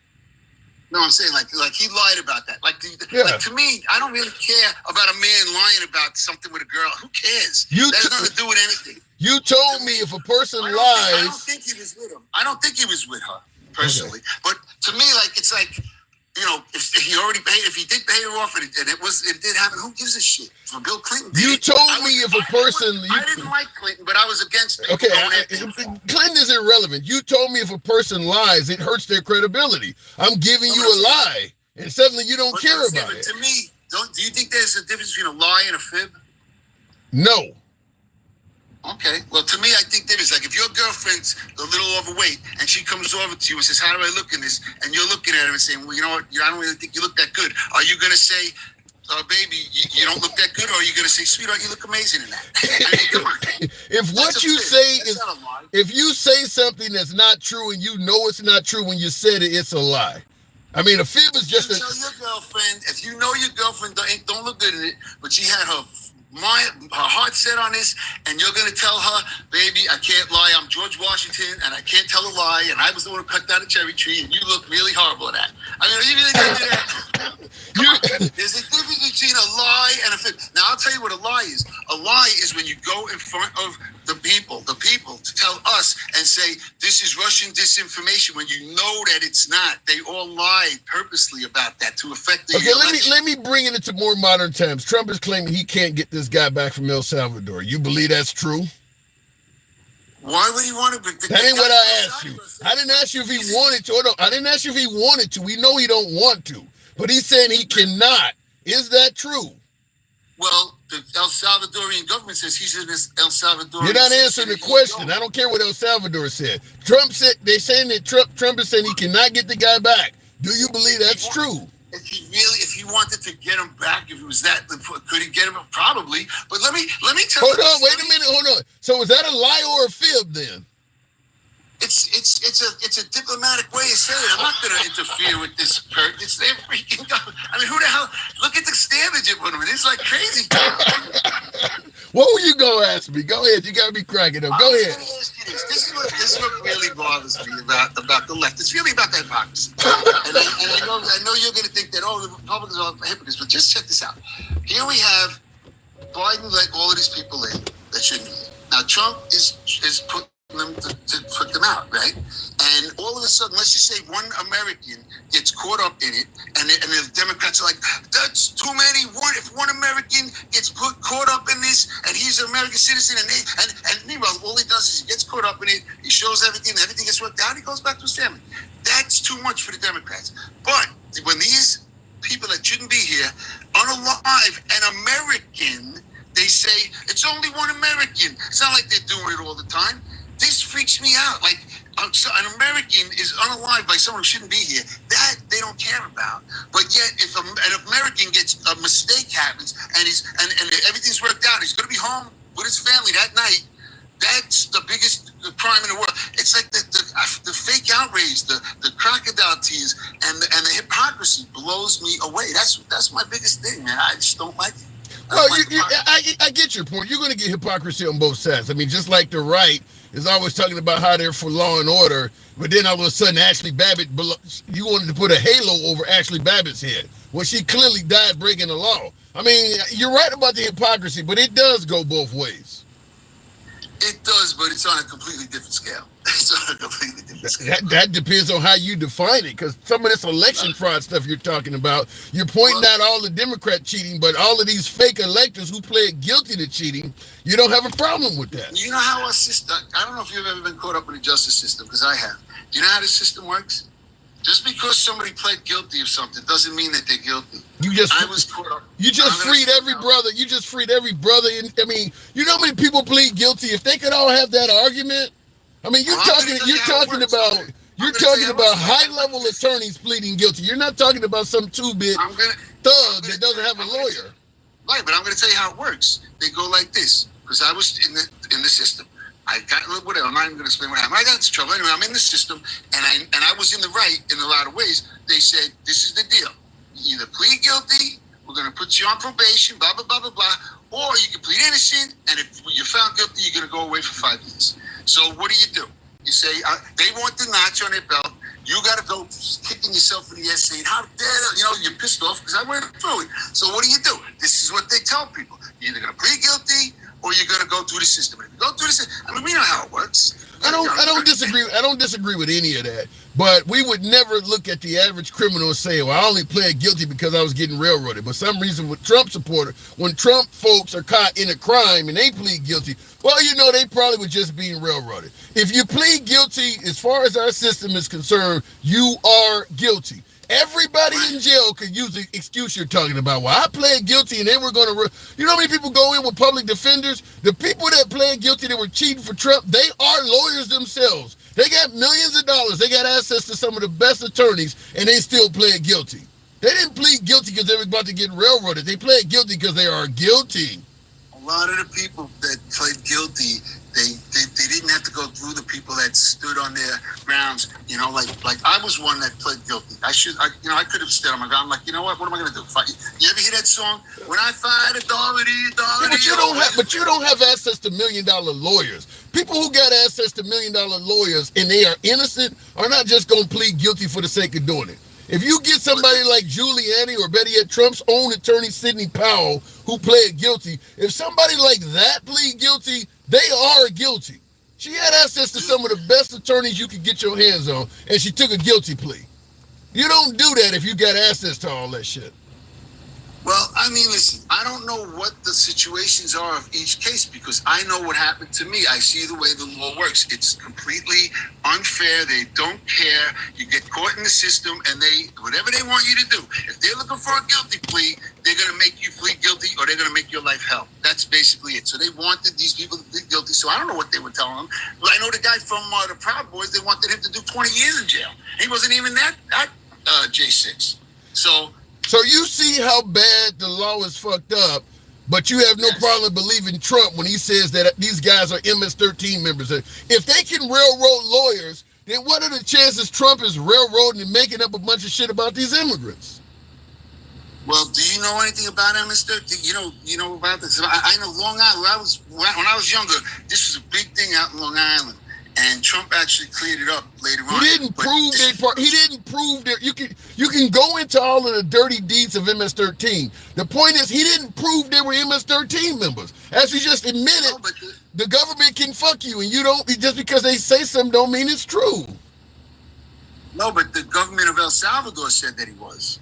No, I'm saying like he lied about that. Like to me, I don't really care about a man lying about something with a girl. Who cares? That has nothing to do with anything. You told me if a person lies. I don't think he was with him. I don't think he was with her personally. Okay. But to me, like it's like, you know, if he did pay her off and it did happen, who gives a shit? For Bill Clinton. You told me if a person. I didn't like Clinton, but I was against him. Okay, Clinton is irrelevant. You told me if a person lies, it hurts their credibility. I'm giving you a lie, and suddenly you don't care about it. To me, do you think there's a difference between a lie and a fib? No. Okay, well, to me, I think there is. Like, if your girlfriend's a little overweight and she comes over to you and says, how do I look in this? And you're looking at her and saying, well, you know what? I don't really think you look that good. Are you going to say, baby, you don't look that good? Or are you going to say, sweetheart, you look amazing in that? I mean, come on. If you say something that's not true and you know it's not true when you said it, it's a lie. I mean, a fib is just tell your girlfriend, if you know your girlfriend don't look good in it, but she had her heart set on this, and you're going to tell her, baby, I can't lie, I'm George Washington, and I can't tell a lie, and I was the one who cut down a cherry tree, and you look really horrible at that. I mean, are you really going to do that? There's a difference between a lie and a fib. Now, I'll tell you what a lie is. A lie is when you go in front of the people to tell us and say, this is Russian disinformation, when you know that it's not. They all lied purposely about that to affect the election. Let me bring it into more modern times. Trump is claiming he can't get this guy back from El Salvador. You believe that's true? Why would he want to? That ain't what I asked you. I didn't ask you if he wanted to. Or no, I didn't ask you if he wanted to. We know he don't want to. But he's saying he cannot. Is that true? Well, the El Salvadorian government says he's in this El Salvador. You're not answering the question. I don't care what El Salvador said. Trump said they're saying that Trump is saying he cannot get the guy back. Do you believe that's true? If he wanted to get him back, if it was that, could he get him? Probably. But let me tell you. Hold on, wait a minute, hold on. So is that a lie or a fib then? It's a diplomatic way of saying it. I'm not going to interfere with this, Kurt. It's their freaking government. I mean, who the hell? Look at the standards you put them in. It's like crazy. What were you going to ask me? Go ahead. You got to be cracking up. Go ahead. This is what really bothers me about the left. It's really about that hypocrisy. And I know you're going to think that, the Republicans are hypocrites, but just check this out. Here we have Biden let all of these people in that shouldn't be. Now, Trump is put them to put them out, right? And all of a sudden, let's just say one American gets caught up in it, and the Democrats are like, that's too many. If one American gets caught up in this, and he's an American citizen, and meanwhile, all he does is he gets caught up in it, he shows everything gets worked out, he goes back to his family. That's too much for the Democrats. But when these people that shouldn't be here, unalive, an American, they say, it's only one American. It's not like they're doing it all the time. This freaks me out. Like, an American is unalive by someone who shouldn't be here. That they don't care about. But yet, if an American gets a mistake happens and everything's worked out, he's going to be home with his family that night. That's the biggest crime in the world. It's like the fake outrage, the crocodile tears, and the hypocrisy blows me away. That's my biggest thing, man. I just don't like it. I get your point. You're going to get hypocrisy on both sides. I mean, just like the right is always talking about how they're for law and order, but then all of a sudden Ashley Babbitt, you wanted to put a halo over Ashley Babbitt's head. Well, she clearly died breaking the law. I mean, you're right about the hypocrisy, but it does go both ways. It does, but it's on a completely different scale. It's on a completely different scale. That depends on how you define it, because some of this election fraud stuff you're talking about, you're pointing out all the Democrat cheating, but all of these fake electors who pled guilty to cheating, you don't have a problem with that. You know how our system, I don't know if you've ever been caught up in the justice system, because I have. Do you know how the system works? Just because somebody pled guilty of something doesn't mean that they're guilty. I was caught up. You just freed every brother. You just freed every brother. I mean, you know how many people plead guilty? If they could all have that argument, I mean, you're talking about high-level attorneys pleading guilty. You're not talking about some two-bit thug that doesn't have a lawyer. Right, but I'm going to tell you how it works. They go like this, because I was in the system. I got whatever. I'm not even going to explain what happened. I got into trouble anyway. I'm in the system, and I was in the right in a lot of ways. They said, "This is the deal. You either plead guilty, we're going to put you on probation, blah blah blah blah blah, or you can plead innocent, and if you're found guilty, you're going to go away for 5 years." So what do? You say they want the notch on their belt. You got to go kicking yourself in the ass, saying, "How dare you?" You're pissed off because I went through it. So what do? This is what they tell people. You're either going to plead guilty, or you're going to go through the system. If you go through the system, I mean, we know how it works. I don't disagree. I don't disagree with any of that. But we would never look at the average criminal and say, "Well, I only pled guilty because I was getting railroaded." But some reason with Trump supporter, when Trump folks are caught in a crime and they plead guilty, well, they probably were just being railroaded. If you plead guilty, as far as our system is concerned, you are guilty. Everybody in jail could use the excuse you're talking about. Well, I pled guilty and they were going to... You know how many people go in with public defenders? The people that pled guilty that were cheating for Trump, they are lawyers themselves. They got millions of dollars. They got access to some of the best attorneys, and they still pled guilty. They didn't plead guilty because they were about to get railroaded. They pled guilty because they are guilty. A lot of the people that pled guilty, they didn't have to go through the people that stood on their grounds. Like I was one that pled guilty. I could have stood on my ground. I'm like, you know what? What am I going to do? You ever hear that song? When I fight authority. But you don't have access to $1 million lawyers. People who got access to $1 million lawyers and they are innocent are not just going to plead guilty for the sake of doing it. If you get somebody like Giuliani or better yet Trump's own attorney Sidney Powell who pled guilty, if somebody like that plead guilty, they are guilty. She had access to some of the best attorneys you could get your hands on, and she took a guilty plea. You don't do that if you got access to all that shit. Well, I mean, listen, I don't know what the situations are of each case because I know what happened to me. I see the way the law works. It's completely unfair. They don't care. You get caught in the system and they, whatever they want you to do, if they're looking for a guilty plea, they're going to make you plead guilty or they're going to make your life hell. That's basically it. So they wanted these people to plead guilty. So I don't know what they were telling them. But I know the guy from the Proud Boys, they wanted him to do 20 years in jail. He wasn't even that J6. So you see how bad the law is fucked up, but you have no problem believing Trump when he says that these guys are MS-13 members. If they can railroad lawyers, then what are the chances Trump is railroading and making up a bunch of shit about these immigrants? Well, do you know anything about MS-13? You know about this? I know Long Island. When I was younger, this was a big thing out in Long Island. And Trump actually cleared it up later on. He didn't prove their part. He didn't prove that you can go into all of the dirty deeds of MS-13. The point is he didn't prove they were MS-13 members. As you just admitted, the government can fuck you, and you don't just because they say something don't mean it's true. No, but the government of El Salvador said that he was.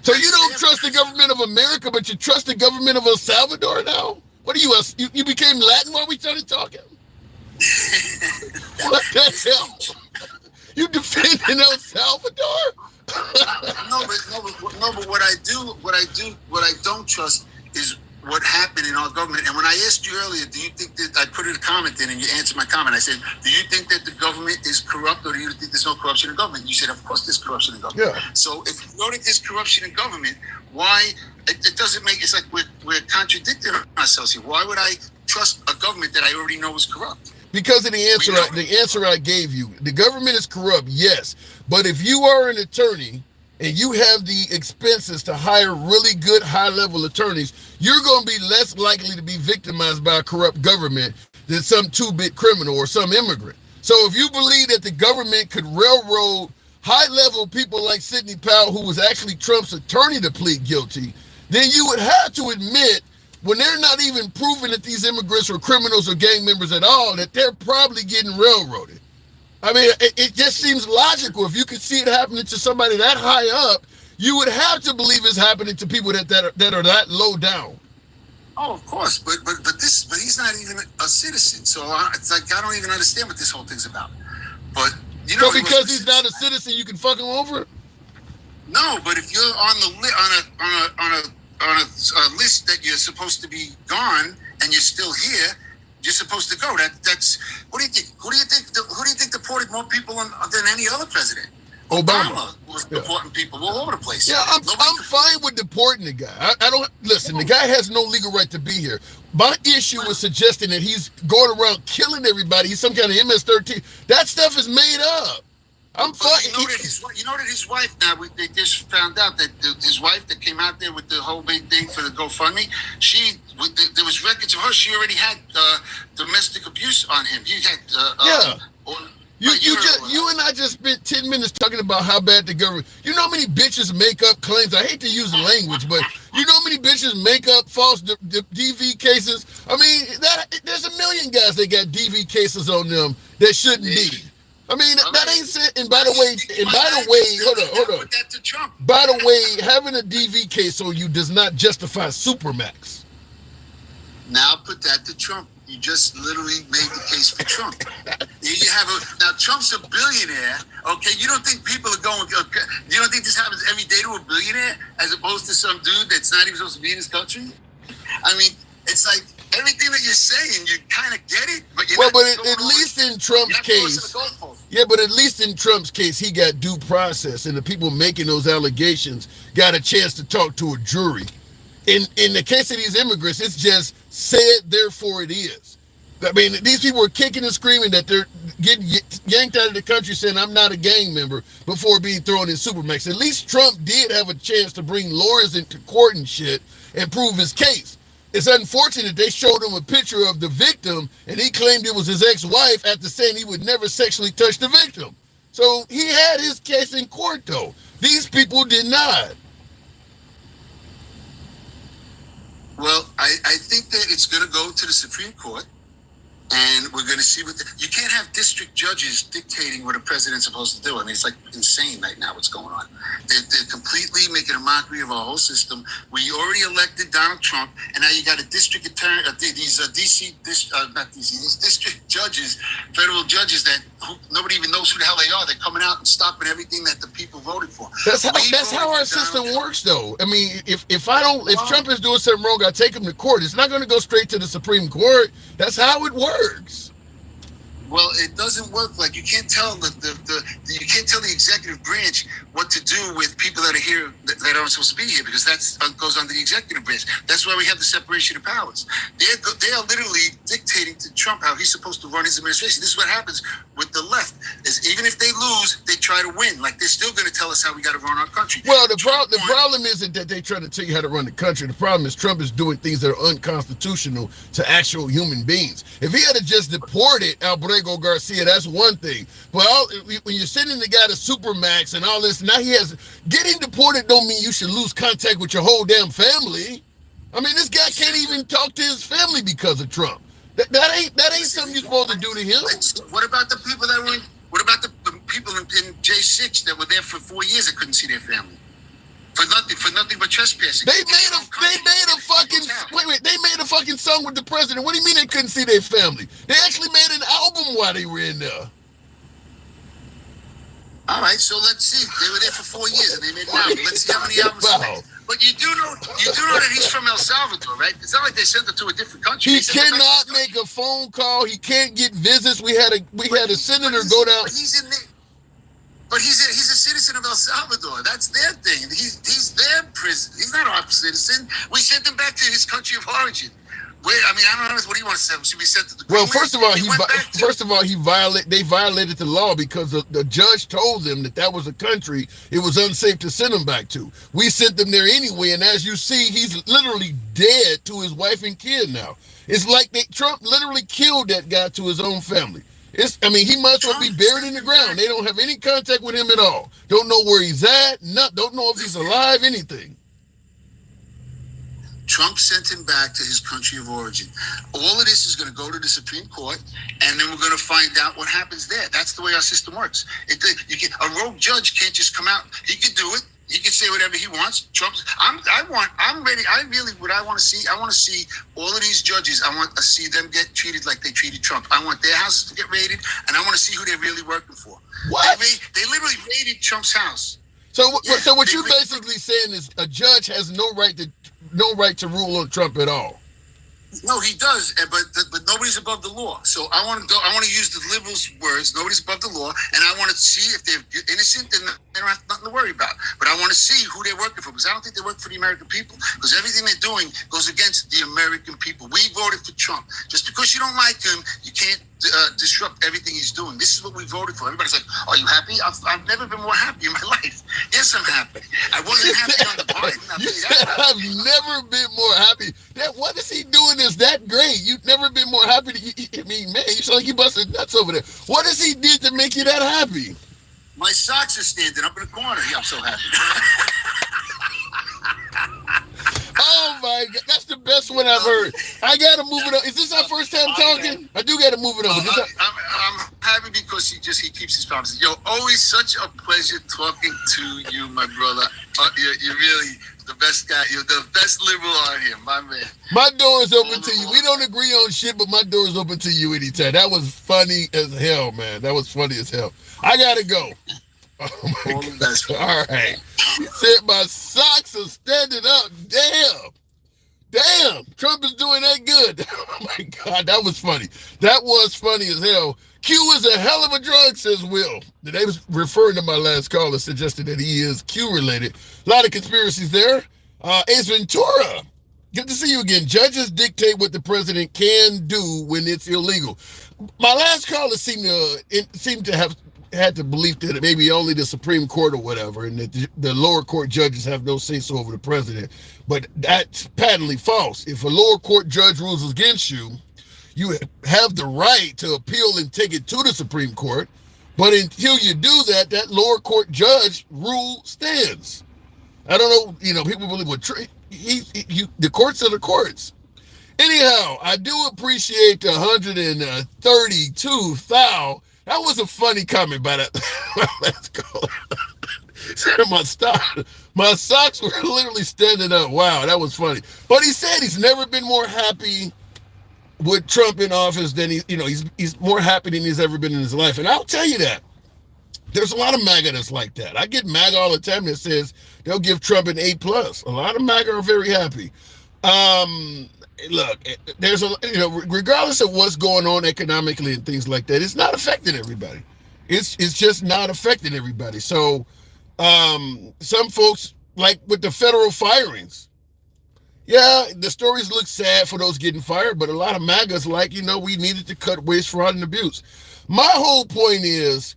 So you don't trust the government of America, but you trust the government of El Salvador now? What are you? You became Latin while we started talking? What the hell? You defending El Salvador? No, but what I don't trust is what happened in our government. And when I asked you earlier, do you think that I put a comment in and you answered my comment? I said, do you think that the government is corrupt or do you think there's no corruption in government? You said, of course there's corruption in government. Yeah. So if you know that there's corruption in government, why it doesn't make it's like we're contradicting ourselves here. Why would I trust a government that I already know is corrupt? Because of the answer I gave you. The government is corrupt, yes. But if you are an attorney and you have the expenses to hire really good high-level attorneys, you're going to be less likely to be victimized by a corrupt government than some two-bit criminal or some immigrant. So if you believe that the government could railroad high-level people like Sidney Powell, who was actually Trump's attorney, to plead guilty, then you would have to admit when they're not even proving that these immigrants were criminals or gang members at all, that they're probably getting railroaded. I mean, it just seems logical. If you could see it happening to somebody that high up, you would have to believe it's happening to people that are that low down. Oh, of course, but he's not even a citizen. So it's like I don't even understand what this whole thing's about. But so because he's not a citizen, you can fuck him over? No, but if you're on a list that you're supposed to be gone and you're still here, you're supposed to go. That's what do you think? Who do you think deported more people than any other president? Obama was deporting people all over the place. Yeah, I'm fine with deporting the guy. I don't listen. The guy has no legal right to be here. My issue was suggesting that he's going around killing everybody. He's some kind of MS-13. That stuff is made up. I'm fine. You know that his wife now. They just found out that his wife that came out there with the whole big thing for the GoFundMe. There was records of her. She already had domestic abuse on him. He had You and I just spent 10 minutes talking about how bad the government. You know how many bitches make up claims? I hate to use the language, but you know how many bitches make up false DV cases? I mean, there's a million guys that got DV cases on them that shouldn't be. I mean, that ain't it. And by the way, hold on. By the way, having a DV case on you does not justify Supermax. Now put that to Trump. You just literally made the case for Trump. Now Trump's a billionaire. Okay, you don't think people are going? You don't think this happens every day to a billionaire, as opposed to some dude that's not even supposed to be in his country? I mean, it's like everything that you're saying, you kind of get it, but at least in Trump's case, but at least in Trump's case, he got due process, and the people making those allegations got a chance to talk to a jury. In the case of these immigrants, it's just said, therefore it is. I mean, these people are kicking and screaming that they're getting yanked out of the country saying, I'm not a gang member, before being thrown in Supermax. At least Trump did have a chance to bring lawyers into court and shit and prove his case. It's unfortunate they showed him a picture of the victim and he claimed it was his ex-wife after saying he would never sexually touch the victim. So he had his case in court, though. These people did not. Well, I think that it's going to go to the Supreme Court, and we're going to see you can't have district judges dictating what a president's supposed to do. I mean, it's like insane right now what's going on. They're completely making a mockery of our whole system. We already elected Donald Trump, and now you got a district attorney, these district judges, federal judges that nobody even knows who the hell they are. They're coming out and stopping everything that the people voted for. That's how our system works, though. I mean, if Trump is doing something wrong, I take him to court. It's not going to go straight to the Supreme Court. That's how it works. Well, it doesn't work. Like, you can't tell you can't tell the executive branch what to do with people that are here that aren't supposed to be here, because that goes under the executive branch. That's why we have the separation of powers. They are literally dictating to Trump how he's supposed to run his administration. This is what happens with the left. Is even if they lose, they try to win. Like, they're still going to tell us how we got to run our country. Well, the problem isn't that they try to tell you how to run the country. The problem is Trump is doing things that are unconstitutional to actual human beings. If he had just deported Garcia, that's one thing. But when you're sending the guy to Supermax and all this, now getting deported don't mean you should lose contact with your whole damn family. I mean, this guy can't even talk to his family because of Trump. That ain't something you're supposed to do to him. What about the people that were? What about the people in J6 that were there for 4 years that couldn't see their family? For nothing but trespassing. They made a fucking song with the president. What do you mean they couldn't see their family? They actually made an album while they were in there. All right, so let's see. They were there for 4 years and they made an album. Let's see how many albums they made. But you do know that he's from El Salvador, right? It's not like they sent him to a different country. He cannot make a phone call. He can't get visits. We had a senator go down. But he's a citizen of El Salvador. That's their thing. He's their prison. He's not our citizen. We sent him back to his country of origin. I don't know. What do you want to say? Should we send to the Well, first of all, they violated the law because the judge told them that was a country it was unsafe to send him back to. We sent them there anyway, and as you see, he's literally dead to his wife and kid now. It's like Trump literally killed that guy to his own family. He might as well be buried in the ground. They don't have any contact with him at all. Don't know where he's at. Don't know if he's alive, anything. Trump sent him back to his country of origin. All of this is going to go to the Supreme Court, and then we're going to find out what happens there. That's the way our system works. A rogue judge can't just come out. He could do it. He can say whatever he wants. I'm ready. What I want to see, I want to see all of these judges. I want to see them get treated like they treated Trump. I want their houses to get raided, and I want to see who they're really working for. What? They literally raided Trump's house. So what you're basically saying is a judge has no right to rule on Trump at all. No, he does, but nobody's above the law. So I want to use the liberals' words. Nobody's above the law, and I want to see if they're innocent, then they don't have nothing to worry about. But I want to see who they're working for, because I don't think they work for the American people, because everything they're doing goes against the American people. We voted for Trump. Just because you don't like him, you can't disrupt everything he's doing. This is what we voted for. Everybody's like, "Are you happy?" I've never been more happy in my life. Yes, I'm happy. I wasn't happy on the Biden. I've never been more happy. What is he doing is that great? You've never been more happy. Man, you sound like you busted nuts over there. What does he did to make you that happy? My socks are standing up in the corner. Yeah, I'm so happy. Oh my God, that's the best one I've heard. I gotta move it up. Is this our first time talking? I do gotta move it over. I'm happy because he keeps his promises. Yo, always such a pleasure talking to you, my brother. You're really the best guy. You're the best liberal on here, my man. My door is open to you. We don't agree on shit, but my door is open to you anytime. That was funny as hell, man. That was funny as hell. I gotta go. Oh my God. All right. He said my socks are standing up. Damn. Trump is doing that good. Oh my God. That was funny. That was funny as hell. Q is a hell of a drug, says Will. They was referring to my last caller, suggested that he is Q related. A lot of conspiracies there. Ace Ventura. Good to see you again. Judges dictate what the president can do when it's illegal. My last caller seemed to have had the belief that maybe only the Supreme Court or whatever, and that the lower court judges have no say-so over the president. But that's patently false. If a lower court judge rules against you, you have the right to appeal and take it to the Supreme Court. But until you do that, that lower court judge rule stands. I don't know, people believe the courts are the courts. Anyhow, I do appreciate the 132,000. That was a funny comment by that. Let's go. My socks were literally standing up. Wow, that was funny. But he said he's never been more happy with Trump in office than he's more happy than he's ever been in his life. And I'll tell you that. There's a lot of MAGA that's like that. I get MAGA all the time that says they'll give Trump an A+. A lot of MAGA are very happy. Look, there's regardless of what's going on economically and things like that, it's not affecting everybody. It's just not affecting everybody. So some folks, like with the federal firings, yeah, the stories look sad for those getting fired, but a lot of MAGAs we needed to cut waste, fraud, and abuse. My whole point is,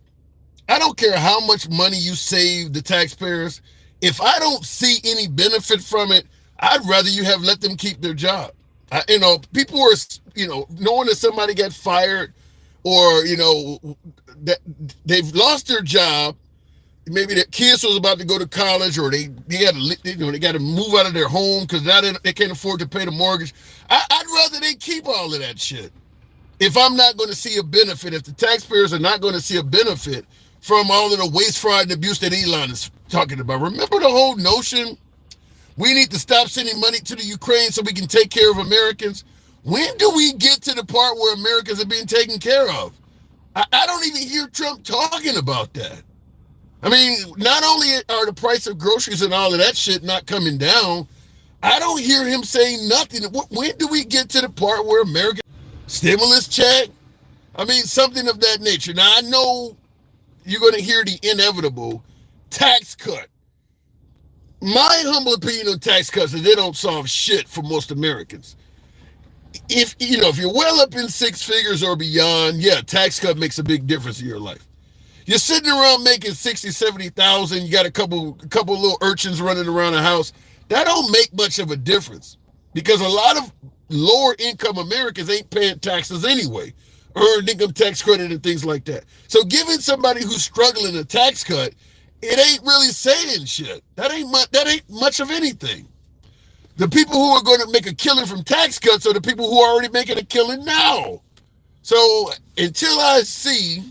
I don't care how much money you save the taxpayers. If I don't see any benefit from it, I'd rather you have let them keep their job. People were, knowing that somebody got fired or, that they've lost their job. Maybe their kids was about to go to college, or they got to move out of their home because now they can't afford to pay the mortgage. I'd rather they keep all of that shit. If I'm not going to see a benefit, if the taxpayers are not going to see a benefit from all of the waste, fraud, and abuse that Elon is talking about. Remember the whole notion we need to stop sending money to the Ukraine so we can take care of Americans? When do we get to the part where Americans are being taken care of? I don't even hear Trump talking about that. I mean, not only are the price of groceries and all of that shit not coming down, I don't hear him saying nothing. When do we get to the part where American stimulus check? I mean, something of that nature. Now, I know you're going to hear the inevitable tax cut. My humble opinion on tax cuts is they don't solve shit for most Americans. If you're well up in six figures or beyond, yeah, tax cut makes a big difference in your life. You're sitting around making 60, 70,000. You got a couple little urchins running around the house. That don't make much of a difference because a lot of lower income Americans ain't paying taxes anyway, earned income tax credit and things like that. So giving somebody who's struggling a tax cut, it ain't really saying shit. That ain't much of anything. The people who are going to make a killing from tax cuts are the people who are already making a killing now. So until I see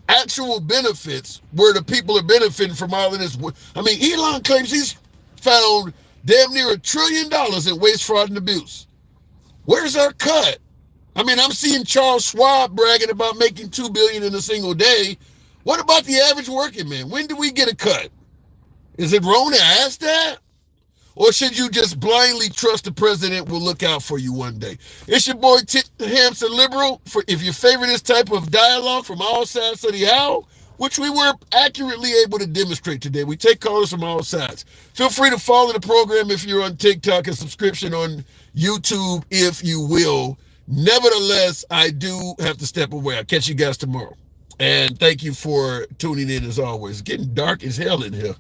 actual benefits where the people are benefiting from all of this. I mean, Elon claims he's found damn near $1 trillion in waste, fraud, and abuse. Where's our cut? I mean, I'm seeing Charles Schwab bragging about making $2 billion in a single day. What about the average working man? When do we get a cut? Is it wrong to ask that? Or should you just blindly trust the president will look out for you one day? It's your boy Hampson Liberal. If you favor this type of dialogue from all sides of the aisle, which we were accurately able to demonstrate today, we take callers from all sides. Feel free to follow the program if you're on TikTok and subscription on YouTube, if you will. Nevertheless, I do have to step away. I'll catch you guys tomorrow. And thank you for tuning in as always. It's getting dark as hell in here.